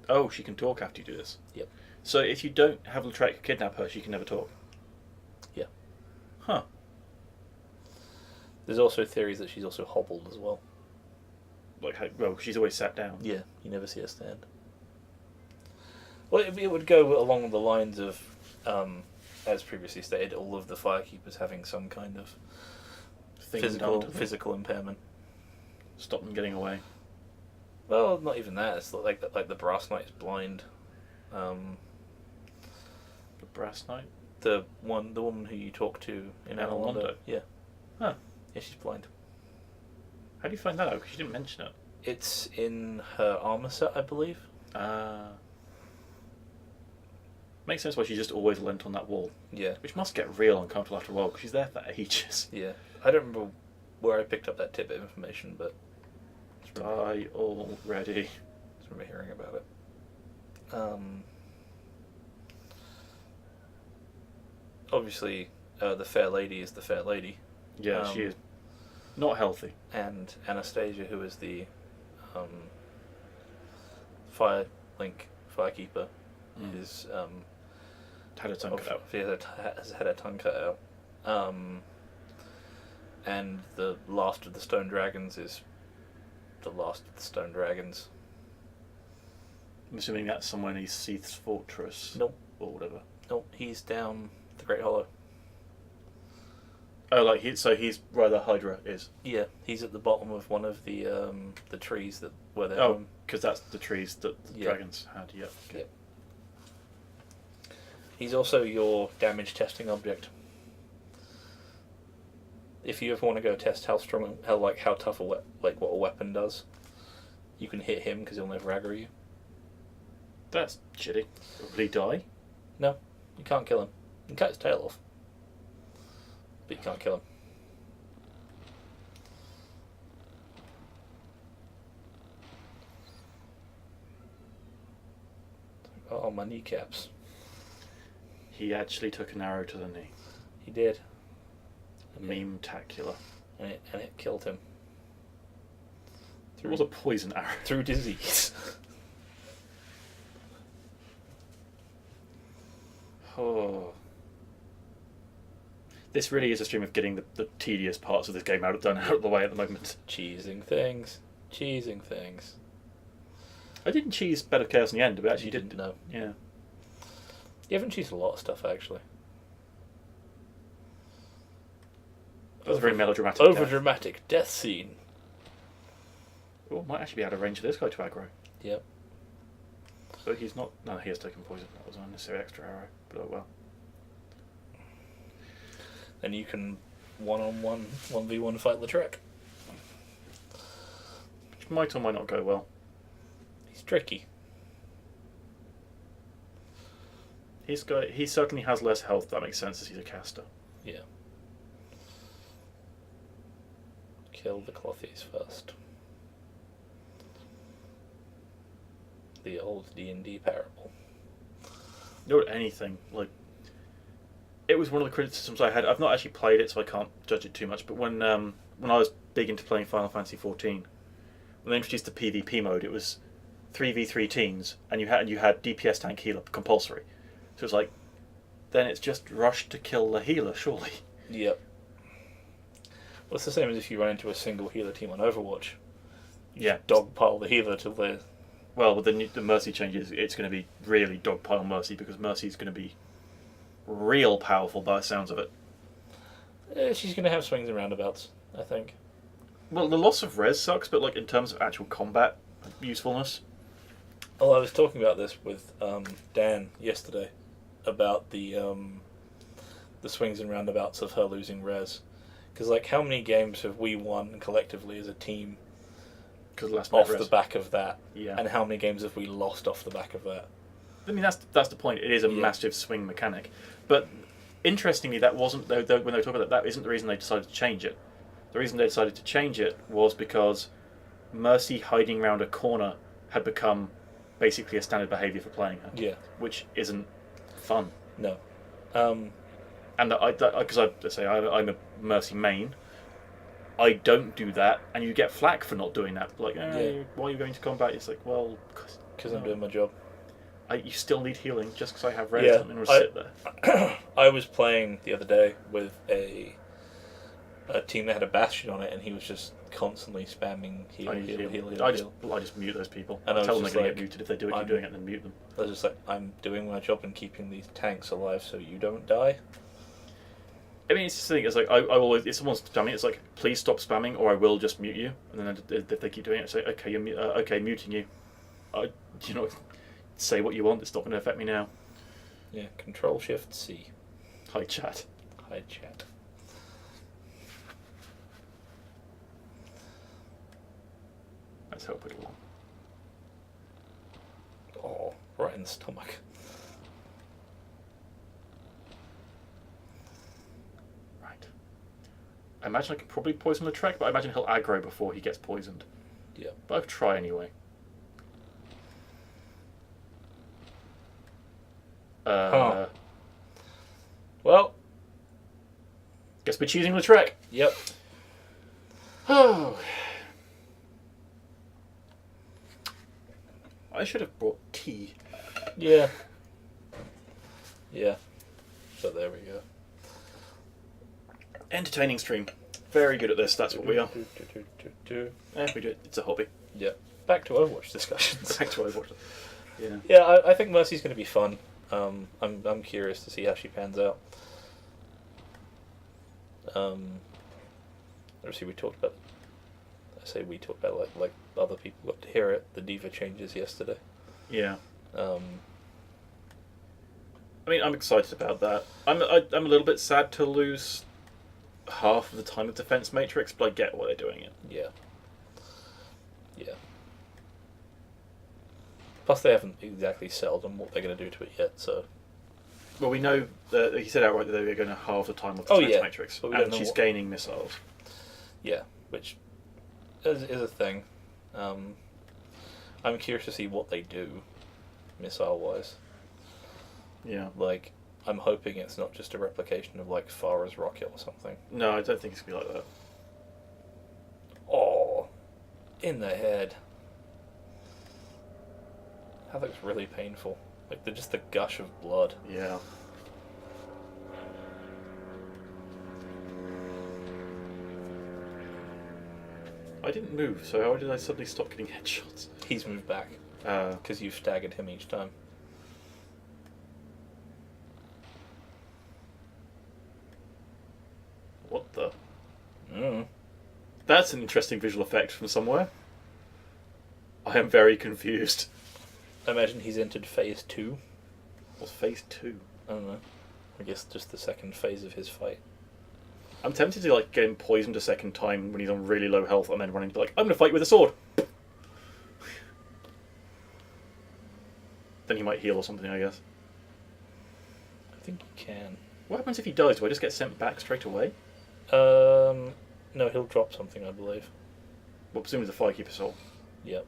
Oh, she can talk after you do this. Yep. So if you don't have Lautrec kidnap her, she can never talk. Yeah. Huh. There's also theories that she's also hobbled as well. Like, well, she's always sat down. Yeah, you never see her stand. Well, it would go along the lines of, as previously stated, all of the Firekeepers having some kind of Thing done to them. physical impairment. Stop them getting away. Well, not even that. It's like the Brass Knight is blind. The Brass Knight? The woman who you talk to in Anor Anor Londo? Londo. Yeah. Huh. Yeah, she's blind. How do you find that out? Because you didn't mention it. It's in her armor set, I believe. Makes sense why she's just always leant on that wall. Yeah. Which must get real uncomfortable after a while, because she's there for ages. Yeah. I don't remember where I picked up that tidbit of information, but Die already. I just remember hearing about it. Obviously, the Fair Lady is the Fair Lady. Yeah, she is not healthy. And Anastasia, who is the Firekeeper, is Had her tongue cut out. has had her tongue cut out. And the last of the Stone Dragons is the last of the Stone Dragons. I'm assuming that's somewhere in Seath's fortress. Nope. Or whatever. Nope, he's down the Great Hollow. Oh, like so he's where the Hydra is. Yeah, he's at the bottom of one of the trees that were there. Oh, because that's the trees that the Yeah. dragons had. Yeah. Okay. Yep. He's also your damage testing object. If you ever want to go test how strong, how tough what a weapon does, you can hit him because he'll never aggro you. That's shitty. Will he die? No, you can't kill him. You can cut his tail off, but you can't kill him. Oh, my kneecaps. He actually took an arrow to the knee. He did. Meme-tacular. And it killed him. It was a poison arrow. Through disease. Oh. This really is a stream of getting the tedious parts of this game out of the way at the moment. Cheesing things. Cheesing things. I didn't cheese Bed of Chaos in the end, but actually You didn't know. Yeah. You haven't cheesed a lot of stuff, actually. That was a very melodramatic. Over death. dramatic death scene. Oh, might actually be out of range of this guy to aggro. Yep. But he's not. No, he has taken poison. That was an unnecessary extra arrow. But oh well. Then you can 1v1 fight Lautrec. Which might or might not go well. He's tricky. He certainly has less health. That makes sense as he's a caster. Yeah. Kill the Clothies first. The old D&D parable. No, anything like. It was one of the criticisms I had. I've not actually played it, so I can't judge it too much. But when I was big into playing Final Fantasy XIV, when they introduced the PvP mode, it was 3v3 teams, and you had DPS tank healer compulsory. So it's like, then it's just rush to kill the healer, surely. Yep. Well, it's the same as if you run into a single healer team on Overwatch. Yeah. Dogpile the healer till they're... Well, with the Mercy changes, it's going to be really dogpile Mercy, because Mercy is going to be real powerful by the sounds of it. She's going to have swings and roundabouts, I think. Well, the loss of res sucks, but like in terms of actual combat usefulness. Oh, I was talking about this with Dan yesterday about the swings and roundabouts of her losing res. Because, like, how many games have we won collectively as a team off the back of that? Yeah. And how many games have we lost off the back of that? I mean, that's the point. It is a Yeah. massive swing mechanic. But interestingly, that wasn't when they were talking about that isn't the reason they decided to change it. The reason they decided to change it was because Mercy hiding around a corner had become basically a standard behaviour for playing her. Yeah. Which isn't fun. No. And because I'm a Mercy main, I don't do that, and you get flack for not doing that. Like, Yeah. why are you going to combat? It's like, well, Because I'm doing my job. you still need healing just because I have res Yeah, doesn't mean I'll sit there. I was playing the other day with a team that had a Bastion on it, and he was just constantly spamming heal. I just mute those people. And I I tell was them they're just going to like, get muted if they do it. I'm- Keep doing it, then mute them. I was just like, I'm doing my job and keeping these tanks alive so you don't die. I mean, it's just the thing. It's like I always, if someone's spamming, it's like, please stop spamming, or I will just mute you. And then if they keep doing it, it's like, okay, okay, muting you. Say what you want. It's not going to affect me now. Yeah, Control Shift C. Hi, chat. Hide chat. Let's help it along. Oh, right in the stomach. Right. I imagine I could probably poison the Trek, but I imagine he'll aggro before he gets poisoned. Yeah. But I'll try anyway. Well, Guess we're choosing the Trek. yep. Oh. I should have brought tea. Yeah. Yeah. So there we go. Entertaining stream. Very good at this, that's what we are. We do it. It's a hobby. Yeah. Back to Overwatch discussions. Back to Overwatch. Yeah. Yeah, I think Mercy's going to be fun. I'm curious to see how she pans out. Obviously we talked about. We talked about like other people got to hear it. The D.Va changes yesterday. Yeah. Um, I mean, I'm excited about that. I'm a little bit sad to lose half of the time of Defense Matrix, but I get why they're doing it. yeah. Yeah. Plus, they haven't exactly settled on what they're going to do to it yet. So. Well, we know that he said outright that they were going to halve the time of Oh, Defense yeah. Matrix, But we don't and know she's what- gaining missiles. Yeah, which is a thing. I'm curious to see what they do, missile-wise. Yeah. Like, I'm hoping it's not just a replication of, like, Farah's rocket or something. No, I don't think it's going to be like that. Oh, in the head. That looks really painful. Like, just the gush of blood. Yeah. I didn't move, so how did I suddenly stop getting headshots? He's moved back, Uh, because you've staggered him each time. what the? Mm. That's an interesting visual effect from somewhere. I am very confused. I imagine he's entered phase 2. What's phase 2? I don't know. I guess just the second phase of his fight. I'm tempted to like get him poisoned a second time when he's on really low health, and then run into like, I'm going to fight with a sword. Then he might heal or something, I guess. I think you can. What happens if he dies? Do I just get sent back straight away? No, he'll drop something, I believe. Well, presumably the Firekeeper Soul. Yep.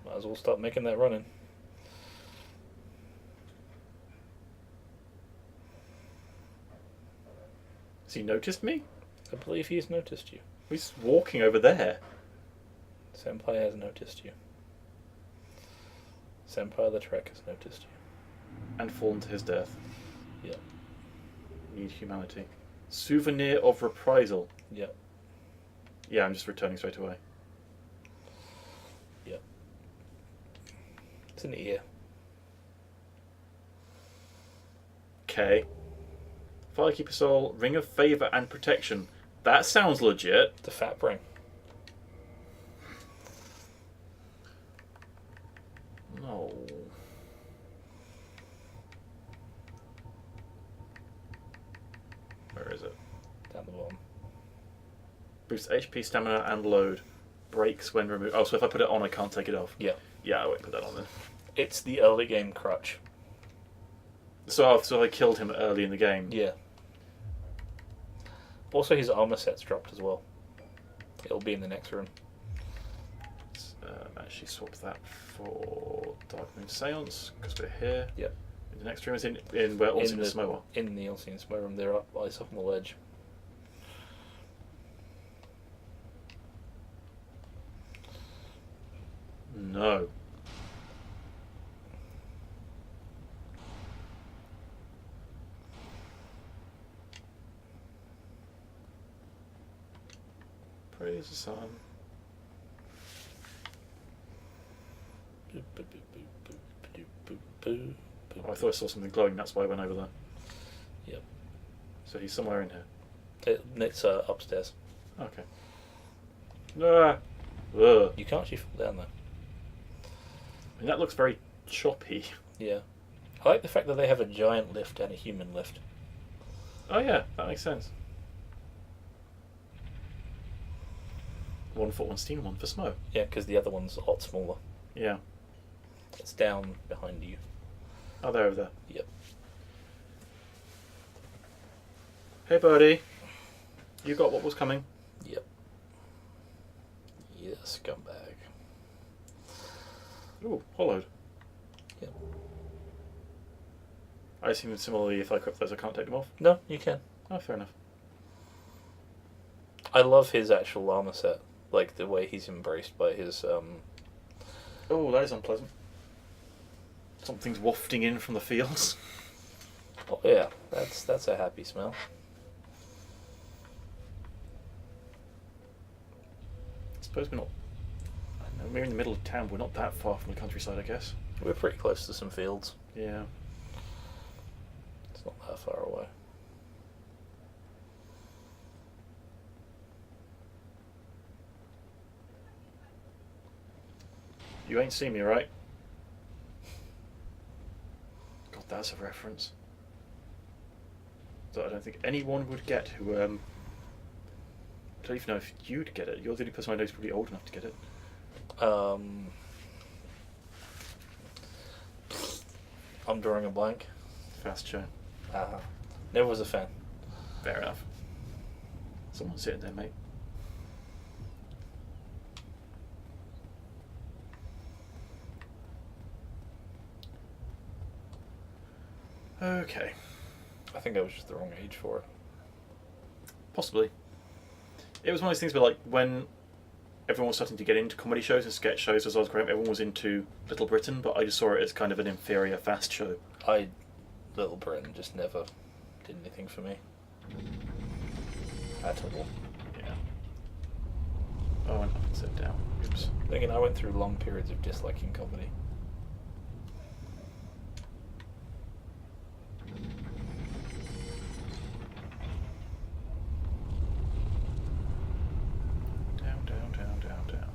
Might as well start making that running. Has he noticed me? I believe he's noticed you. He's walking over there. Senpai has noticed you. Senpai the Trek has noticed you. And fallen to his death. Yep. Need humanity. Souvenir of reprisal. Yep. Yeah, I'm just returning straight away. Yep. It's an ear. Okay. Firekeeper Soul, Ring of Favour and Protection. That sounds legit. The fat ring. No. Where is it? Down the bottom. Boosts HP, stamina, and load. Breaks when removed. Oh, so if I put it on, I can't take it off. Yeah. Yeah, I won't put that on then. It's the early game crutch. So I killed him early in the game. Yeah. Also, his armor set's dropped as well. It'll be in the next room. Actually swap that for Dark Moon Seance, because we're here. Yep. The next room is in where Olsen and Smoa. In the Olsen and Smoa room, they're up on the ledge. No. Praise the sun. Oh, I thought I saw something glowing, that's why I went over there. Yep. So he's somewhere in here. It's upstairs. Okay. Ah. Ugh. You can't actually fall down there. I mean, that looks very choppy. Yeah. I like the fact that they have a giant lift and a human lift. Oh yeah, that makes sense. One for Ornstein, one for Smo. Yeah, because the other one's a lot smaller. Yeah. It's down behind you. Oh, they're over there. Yep. Hey, buddy. You got what was coming? Yep. Yeah, scumbag. Ooh, hollowed. Yep. I assume similarly, if I equip those, I can't take them off. No, you can. Oh, fair enough. I love his actual armor set. Like the way he's embraced by his Oh, that is unpleasant. Something's wafting in from the fields. Oh yeah, that's a happy smell. I suppose we're not. I don't know, we're in the middle of town. We're not that far from the countryside, I guess. We're pretty close to some fields. Yeah. It's not that far away. You ain't seen me, right? God, that's a reference that I don't think anyone would get who, I don't even know if you'd get it. You're the only person I know who's probably old enough to get it. I'm drawing a blank. Fast show. Never was a fan. Fair enough. Someone's sitting there, mate. Okay. I think I was just the wrong age for it. Possibly. It was one of those things where, like, when everyone was starting to get into comedy shows and sketch shows as I was growing up, everyone was into Little Britain, but I just saw it as kind of an inferior fast show. Little Britain just never did anything for me. At all. Yeah. Oh, and up and sit down. Oops. Again, I went through long periods of disliking comedy. Down, down, down, down, down.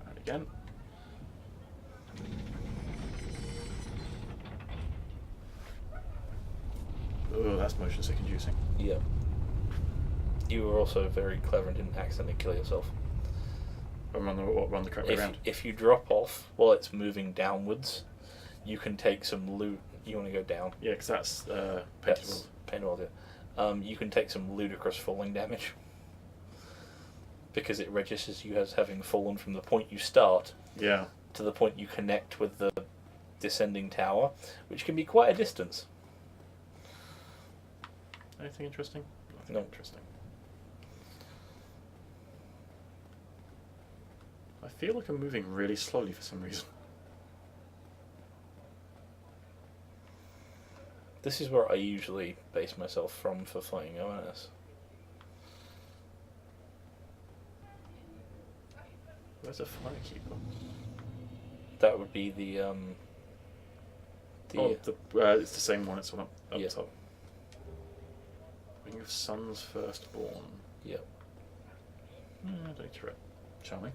And again. Oh, that's motion sick inducing. Yeah. You were also very clever and didn't accidentally kill yourself. Run the correct way around. If you drop off while it's moving downwards, you can take some loot. You want to go down? Yeah, because that's That's Paintworld, yeah. You can take some ludicrous falling damage. Because it registers you as having fallen from the point you start Yeah. to the point you connect with the descending tower, which can be quite a distance. Anything interesting? Nothing No. interesting. I feel like I'm moving really slowly for some reason. This is where I usually base myself from for fighting ONS. Where's the Firekeeper? That would be the it's the same one. It's on up Yeah. top. Ring of Sun's Firstborn. Yep. Data rep. Charming.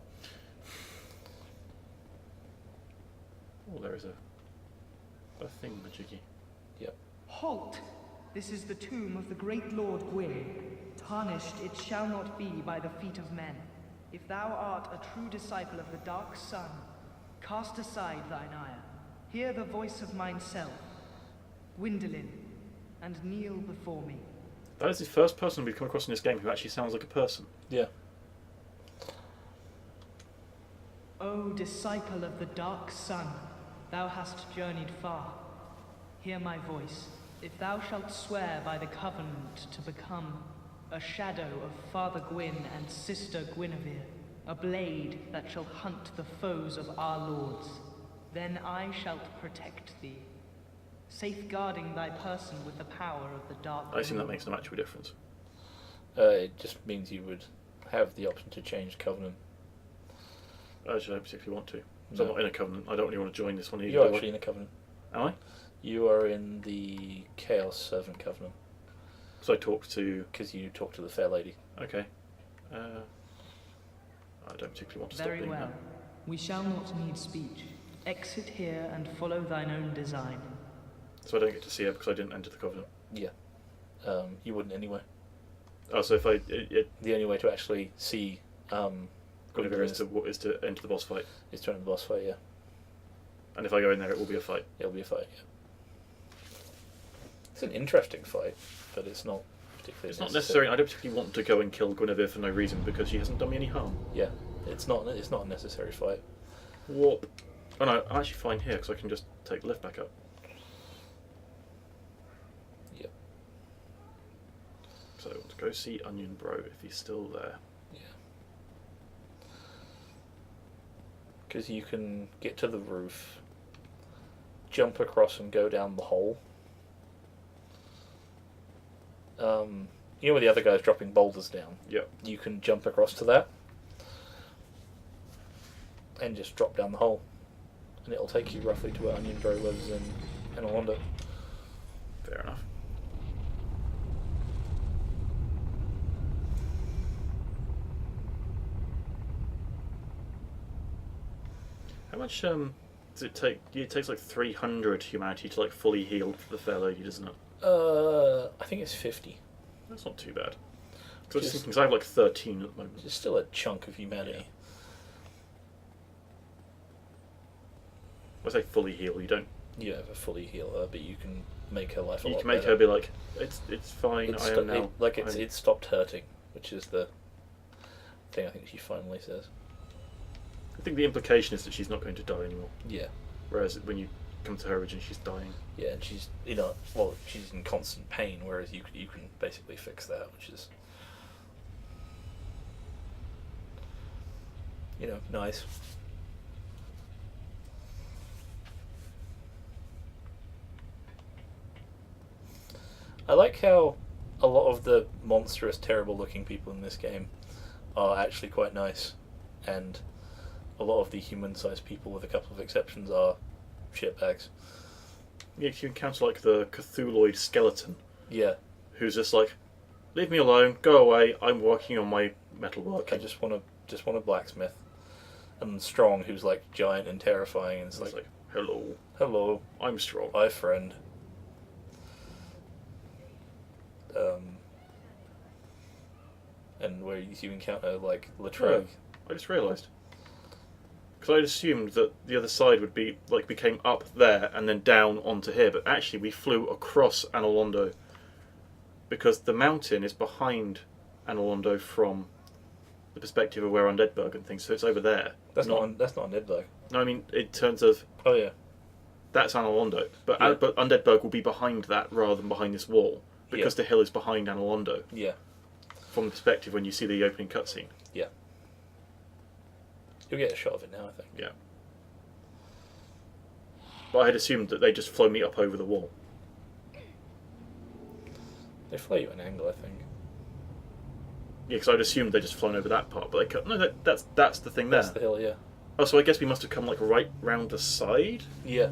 Oh, there is a thingamajiggy. Yep. Halt! This is the tomb of the great Lord Gwyn. Tarnished it shall not be by the feet of men. If thou art a true disciple of the Dark Sun, cast aside thine ire. Hear the voice of mine self, Gwyndolin, and kneel before me. That is the first person we've come across in this game who actually sounds like a person. Yeah. O disciple of the Dark Sun, thou hast journeyed far. Hear my voice. If thou shalt swear by the covenant to become a shadow of Father Gwyn and Sister Guinevere, a blade that shall hunt the foes of our lords, then I shalt protect thee, safeguarding thy person with the power of the Dark I assume that Moon. makes no actual difference. It just means you would have the option to change covenant. Actually, I don't particularly want to. So I'm No. not in a covenant. I don't really want to join this one either. You're do I? actually in a covenant. Am I? You are in the Chaos Servant Covenant So I talked to... because you talk to the Fair Lady. Okay. I don't particularly want to stop Very being well. that. We shall not need speech. Exit here and follow thine own design. So I don't get to see her because I didn't enter the covenant. Yeah. You wouldn't anyway. Oh, so if I... The only way to actually see Guinevere is to enter the boss fight. is to enter the boss fight, yeah. And if I go in there, it will be a fight. It'll be a fight, yeah. It's an interesting fight, but it's not particularly It's not necessary. I don't particularly want to go and kill Guinevere for no reason because she hasn't done me any harm. Yeah, it's not a necessary fight. Warp. Oh no, I'm actually fine here because I can just take the lift back up. Yep. So let's go see Onion Bro if he's still there. Yeah. Because you can get to the roof, jump across and go down the hole. You know where the other guy's dropping boulders down? Yep. You can jump across to that and just drop down the hole. And it'll take you roughly to where Onion Bro lives in Analondo. Fair enough. How much does it take? It takes like 300 humanity to like fully heal the Fair Lady, doesn't it? I think it's 50. That's not too bad. So I was Just- thinking, 'cause I have like 13 at the moment. It's still a chunk of humanity. When I say fully heal, you don't. You never fully heal her, but you can make her life a You lot can make better. her be like, it's fine. It's I am now. I'm- it stopped hurting, which is the thing I think she finally says. I think the implication is that she's not going to die anymore. Yeah, Whereas when you come to her originally, she's dying. yeah, and she's she's in constant pain, whereas you can basically fix that, which is nice. I like how a lot of the monstrous, terrible-looking people in this game are actually quite nice, and a lot of the human-sized people, with a couple of exceptions, are shitbags. Yeah, you encounter like the Cthulhuid skeleton, Yeah, who's just like, leave me alone, go away. I'm working on my metalwork. I just want a blacksmith, and Strong, who's like giant and terrifying, and it's It's like, like, hello, hello, I'm strong. hi friend. And where you encounter like Latrogue. I just realised. Because I'd assumed that the other side would be like became up there and then down onto here, but actually we flew across Analondo because the mountain is behind Analondo from the perspective of where Undeadburg and things, so it's over there. That's not Undeadburg. No, I mean in terms of Oh yeah, that's Analondo, but Yeah. but Undeadburg will be behind that rather than behind this wall because Yeah. the hill is behind Analondo yeah, from the perspective when you see the opening cutscene. yeah. You'll get a shot of it now, I think. Yeah. But I had assumed that they just flow me up over the wall. They fly you at an angle, I think. Yeah, because I'd assumed they'd just flown over that part, but they cut. No, that's the thing there. That's the hill, yeah. Oh, so I guess we must have come like right round the side. Yeah.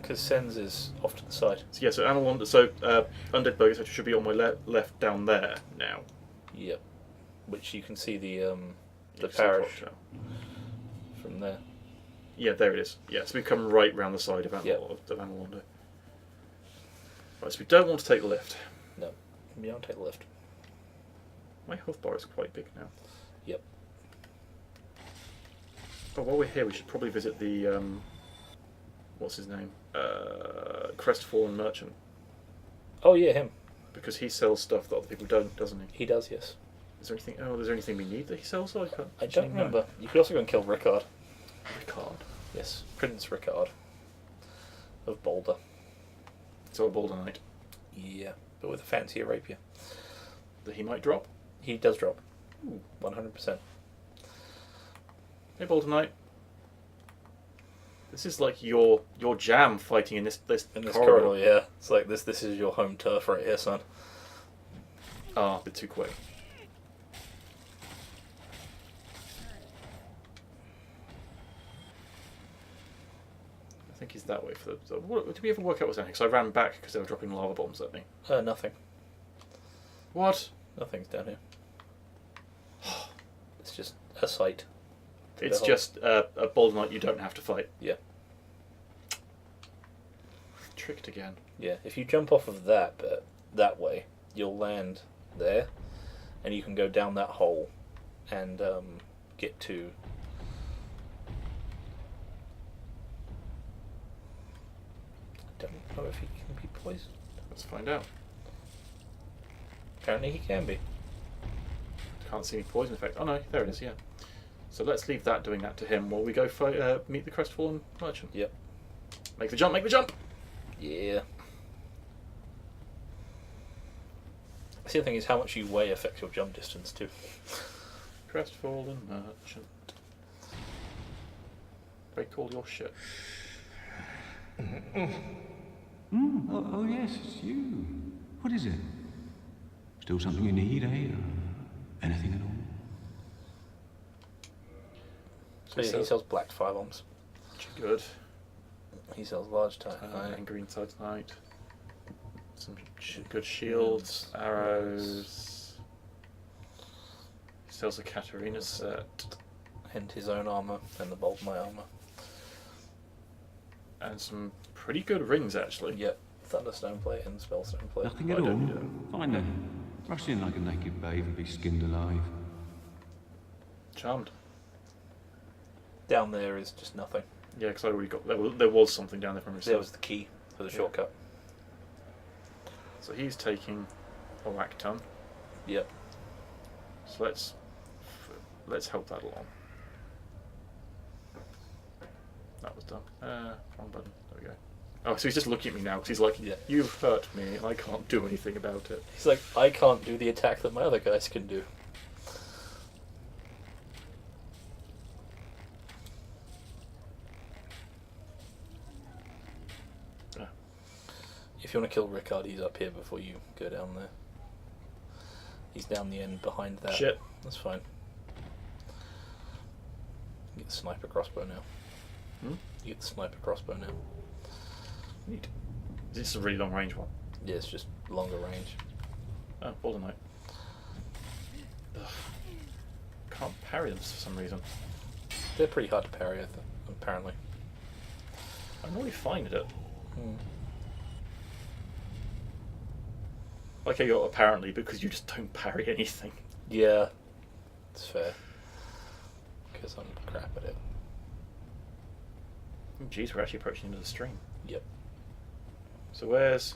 Because Sens is off to the side. So yeah, so Analondo, Undeadburg should be on my left down there now. Yep. Which you can see the Yeah, so parish clock tower. from there. Yeah, there it is. Yeah, so we come right round the side of Yep. Analondo. Right, so we don't want to take the lift. No. You don't take the lift. My health bar is quite big now. Yep. Oh, while we're here, we should probably visit the what's his name? Crestfallen Merchant, Oh yeah, him. because he sells stuff that other people don't, doesn't he? He does, yes. Is there anything? Oh, is there anything we need that he sells? I can't. I don't actually know. remember. You could also go and kill Rickard. Ricard. Yes, Prince Ricard of Boulder. So a Boulder Knight Yeah, but with a fancier rapier. that he might drop. He does drop. 100%. Hey, Boulder Knight. This is like your jam fighting in this In this corridor. corridor, yeah. It's like this is your home turf right here, son. Ah, a bit too quick. I think he's that way for the. So what, did we ever work out what's happening? Because I ran back because they were dropping lava bombs at me. Nothing. What? Nothing's down here. It's just a sight. It's behold. just a Boulder Knight you don't have to fight. Yeah. Tricked again. Yeah, if you jump off of that bit, that way, you'll land there, and you can go down that hole and get to... I don't know if he can be poisoned. Let's find out. Apparently he can be. Can't see any poison effect. Oh no, there it is, yeah. So let's leave that doing that to him while we go meet the crestfallen merchant. Yep. Make the jump, make the jump! Yeah. The other thing is how much you weigh affects your jump distance too. Crestfallen merchant. Break all your shit. Oh, yes, it's you. What is it? Still something you need, eh? Anything at all? So yeah, he sells black firearms. Good. He sells large type. And green side tonight. Some good shields, arrows. He sells a Katarina set. And his own armour and the bolt my armour. And some pretty good rings, actually. Yep. Thunderstone plate and spellstone plate. Nothing I at all. don't need it. Fine then. Rush in like a naked babe and be skinned alive. Charmed. Down there is just nothing. Yeah, because I already got... There was something down there from There himself. was the key for the shortcut. So he's taking a whack ton. Yep. So let's help that along. That was done. Wrong button. There we go. Oh, so he's just looking at me now because he's like, Yeah. "You've hurt me, and I can't do anything about it." He's like, I can't do the attack that my other guys can do. Yeah. If you want to kill Ricard, he's up here before you go down there. He's down the end behind that. Shit. That's fine. You get the sniper crossbow now. Hmm? You get the sniper crossbow now. Neat. This is a really long range one. Yeah, it's just longer range. Oh, Boulder Knight. Ugh. Can't parry them for some reason. They're pretty hard to parry, apparently. I'm really fine at it. Hmm. Like I got apparently because you just don't parry anything. Yeah, it's fair. Because I'm crap at it. Jeez, we're actually approaching the end of the stream. Yep. So where's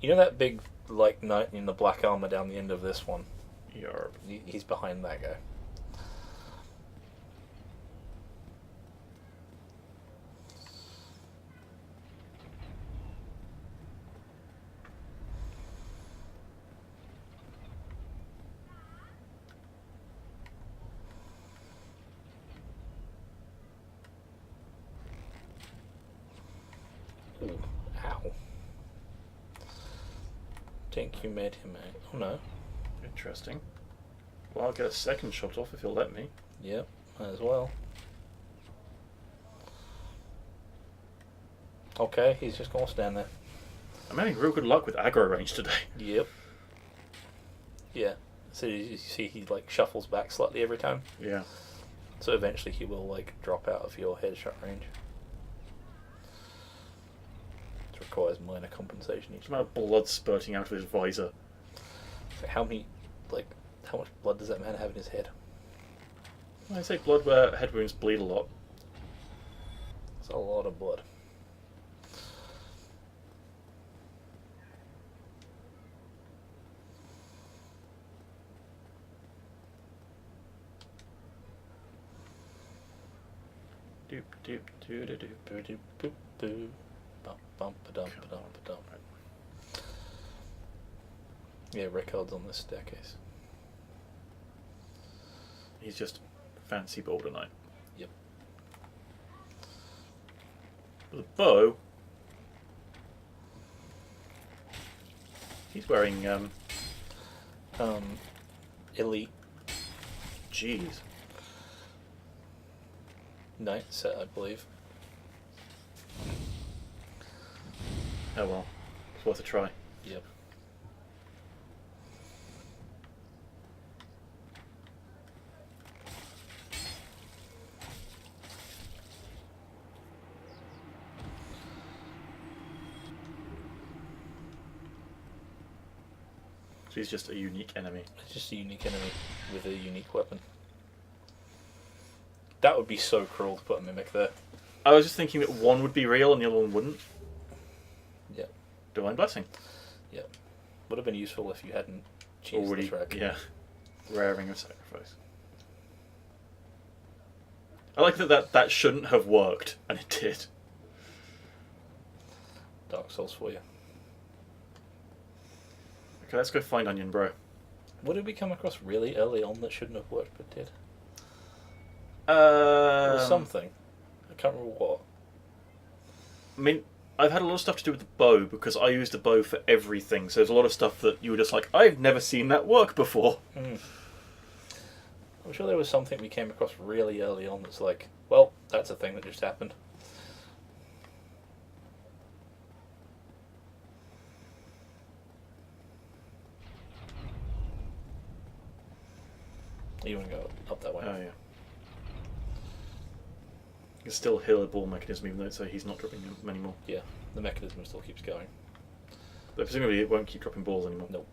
You know that big, like, knight in the black armor down the end of this one? Yarb? He's behind that guy. Ooh, ow. Think you made him a... Oh no. Interesting. Well, I'll get a second shot off if he'll let me. Yep, might as well. Okay, he's just gonna stand there. I'm having real good luck with aggro range today. Yep. Yeah. So you see he like shuffles back slightly every time. Yeah. So eventually he will like drop out of your headshot range. It requires minor compensation each There's time. amount of blood spurting out of his visor. So how much blood does that man have in his head? I say blood where head wounds bleed a lot. It's a lot of blood. Doop doop doo doo doo. Boo doo boo boo. Bum bum ba-dum ba-dum ba-dum. Yeah, records on this staircase. He's just fancy Boulder Knight. Yep. With a bow. He's wearing Elite jeez. Knight set, I believe. Oh well. It's worth a try. Yep. So he's just a unique enemy. It's just a unique enemy with a unique weapon. That would be so cruel to put a mimic there. I was just thinking that one would be real and the other one wouldn't. Yep. Divine Blessing. Yep. Would have been useful if you hadn't cheesed Already, the track. yeah. Raring of Sacrifice. I like that shouldn't have worked, and it did. Dark Souls for you. Okay, let's go find Onion Bro. What did we come across really early on that shouldn't have worked but did? It There was something. I can't remember what. I mean, I've had a lot of stuff to do with the bow because I used the bow for everything. So there's a lot of stuff that you were just like, I've never seen that work before. I'm sure there was something we came across really early on that's like, well, that's a thing that just happened. You want to go up that way? Oh yeah. It's still heal a ball mechanism, even though so he's not dropping them anymore. Yeah, the mechanism still keeps going. But presumably it won't keep dropping balls anymore. Nope.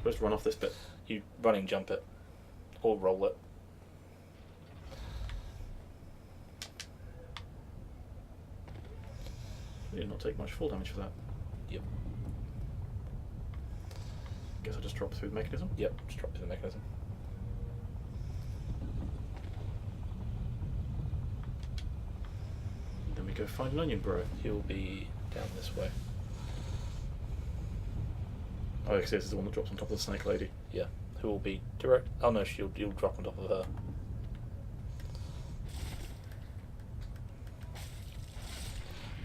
Just run off this bit. You running jump it, or roll it. You did not take much fall damage for that. Yep. Guess I'll just drop through the mechanism. Yep, just drop to the mechanism. Then we go find an Onion Bro. He'll be down this way. Oh, because this is the one that drops on top of the Snake Lady. Yeah, who will be direct. Oh no, you'll drop on top of her.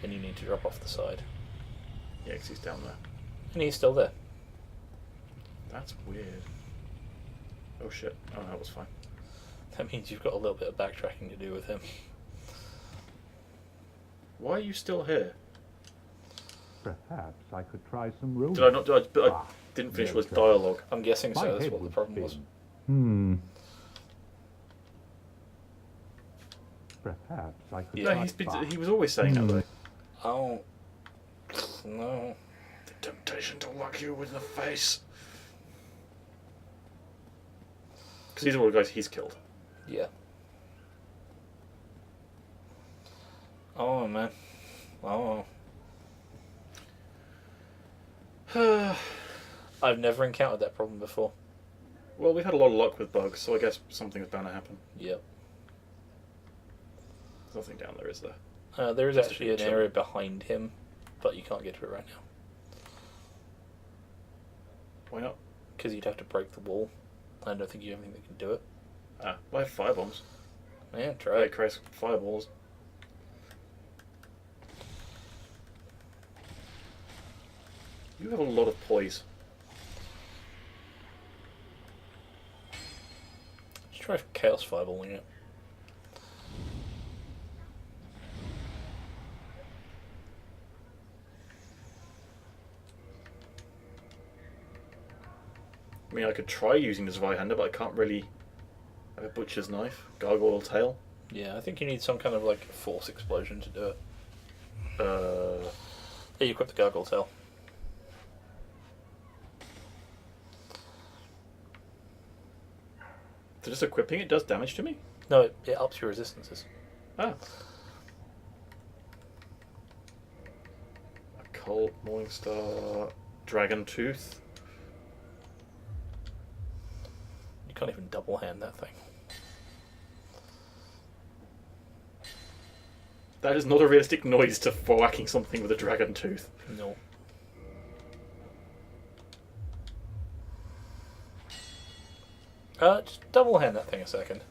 And you need to drop off the side. Yeah, because he's down there. And he's still there. That's weird. Oh shit. Oh, that was fine. That means you've got a little bit of backtracking to do with him. Why are you still here? Perhaps I could try some room. Did I not? But I didn't finish no with trouble. dialogue. I'm guessing My so, that's head what the would problem was. spin. Perhaps I could No, try. he was always saying that though. Oh. No. The temptation to whack you in the face. Because these are all the guys he's killed. Yeah. Oh, man. Oh. I've never encountered that problem before. Well, we've had a lot of luck with bugs, so I guess something is bound to happen. Yep. There's nothing down there, is there? There is Just a actually an feature. area behind him, but you can't get to it right now. Why not? Because you'd have to break the wall. I don't think you have anything that can do it. Ah, well, I have firebombs. Yeah, try Right, it. Chris, fireballs. You have a lot of poise. Just try Chaos Fireballing it. I mean, I could try using the Zweihander, but I can't really have a butcher's knife, gargoyle tail. Yeah, I think you need some kind of like force explosion to do it. Yeah, you equip the Gargoyle Tail. So just equipping it does damage to me? No, it ups your resistances. Ah. Occult, Morningstar, Dragon Tooth. You can't even double hand that thing. That is not a realistic noise for whacking something with a dragon tooth. No. Just double hand that thing a second.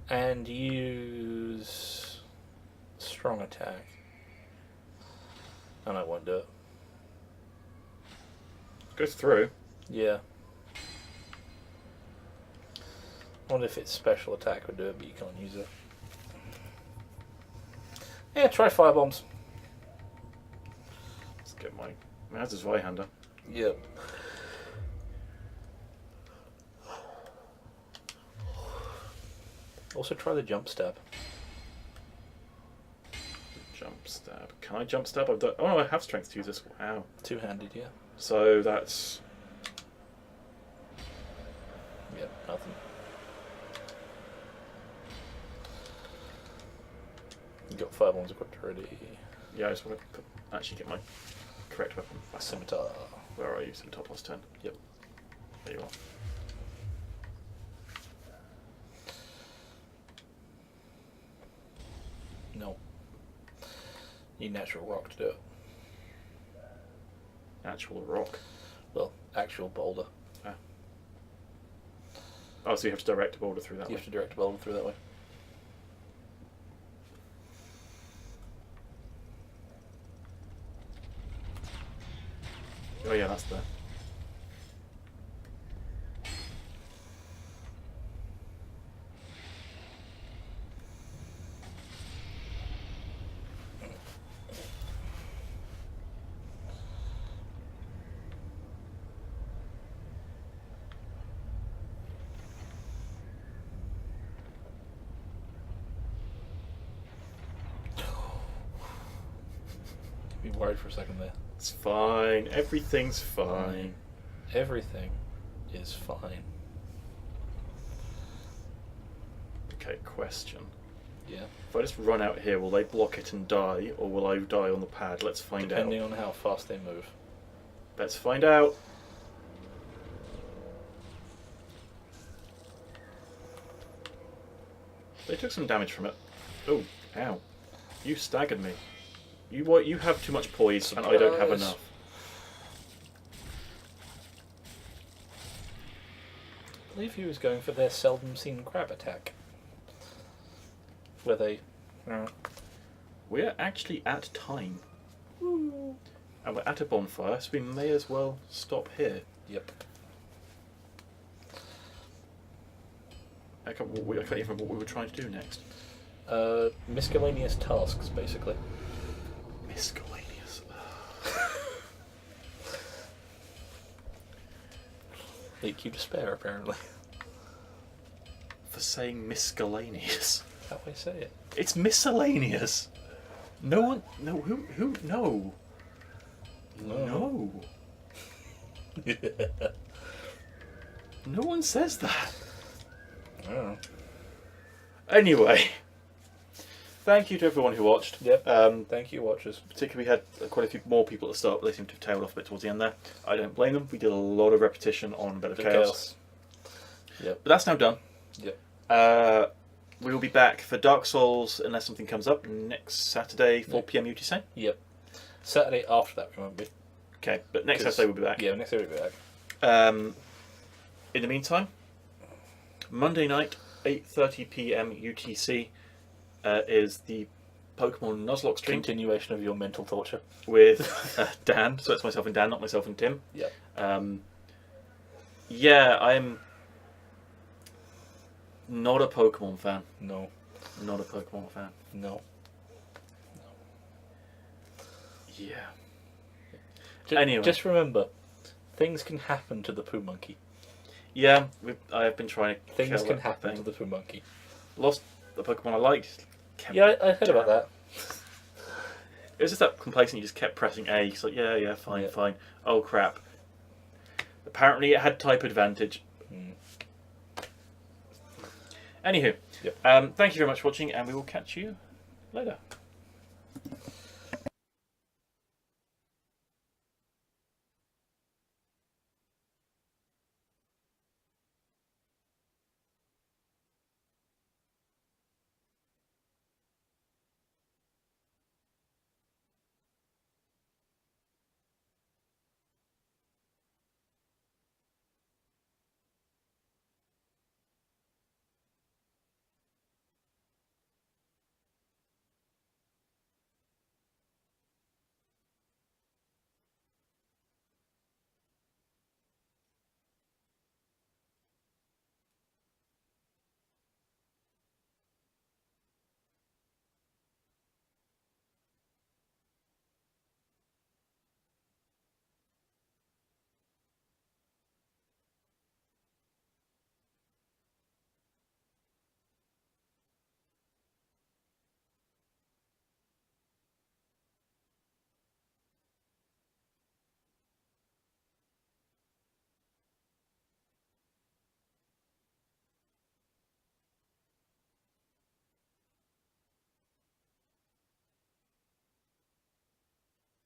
And use strong attack. And I won't do it. Goes through. Yeah. I wonder if its special attack would do it, but you can't use it. Yeah, try firebombs. Let's get my... How's his Zweihander? Yep. Also try the jump stab. Jump stab. Can I jump stab? I've done... Oh, no, I have strength to use this. Wow. Two-handed, yeah. So that's... Yep, nothing. You got firebombs equipped already. Yeah, I just want to actually get my correct weapon back. Scimitar. Where are you? Scimitar plus 10. Yep. There you are. No. Need natural rock to do it. Actual rock. Well, actual boulder. Oh, so you have to direct a boulder through that You way. have to direct a boulder through that way. Oh yeah, that's there. Be worried for a second there. It's fine. Everything's fine. Everything is fine. Okay, question. Yeah. If I just run out here, will they block it and die, or will I die on the pad? Let's find Depending out. on how fast they move. Let's find out. They took some damage from it. Oh, ow. You staggered me. You have too much poise, and I don't have Surprise. enough. I believe he was going for their seldom seen crab attack. Where they... We're actually at time. And we're at a bonfire, so we may as well stop here. Yep. I can't even remember what we were trying to do next. Miscellaneous tasks, basically. Miscellaneous. Lead you to spare, apparently. For saying miscellaneous. How do I say it? It's miscellaneous. No one. No. Who? No. No. No one says that. I don't know. Anyway. Thank you to everyone who watched. Yep. Thank you, watchers. Particularly, we had quite a few more people at the start, but they seem to have tailed off a bit towards the end there. I don't blame them. We did a lot of repetition on Bed of Chaos. Yep. But that's now done. Yep. We will be back for Dark Souls, unless something comes up, next Saturday, 4 PM UTC. Yep. Saturday after that, we won't be. Okay, but next Saturday we'll be back. Yeah, next Saturday we'll be back. In the meantime, Monday night, 8:30 PM UTC, is the Pokemon Nuzlocke stream Continuation of your mental torture. with Dan. So it's myself and Dan, not myself and Tim. Yep. Yeah, I'm not a Pokemon fan. No. Not a Pokemon fan. No. Yeah. Anyway. Just remember, things can happen to the Poo Monkey. Yeah, I have been trying to Things kill can that happen thing. to the Poo Monkey. Lost the Pokemon I liked. Kept Yeah, I heard about that. It was just that complacent. You just kept pressing A. It's like, yeah, fine, Yeah. fine. Oh crap! Apparently, it had type advantage. Anywho, Yep. thank you very much for watching, and we will catch you later.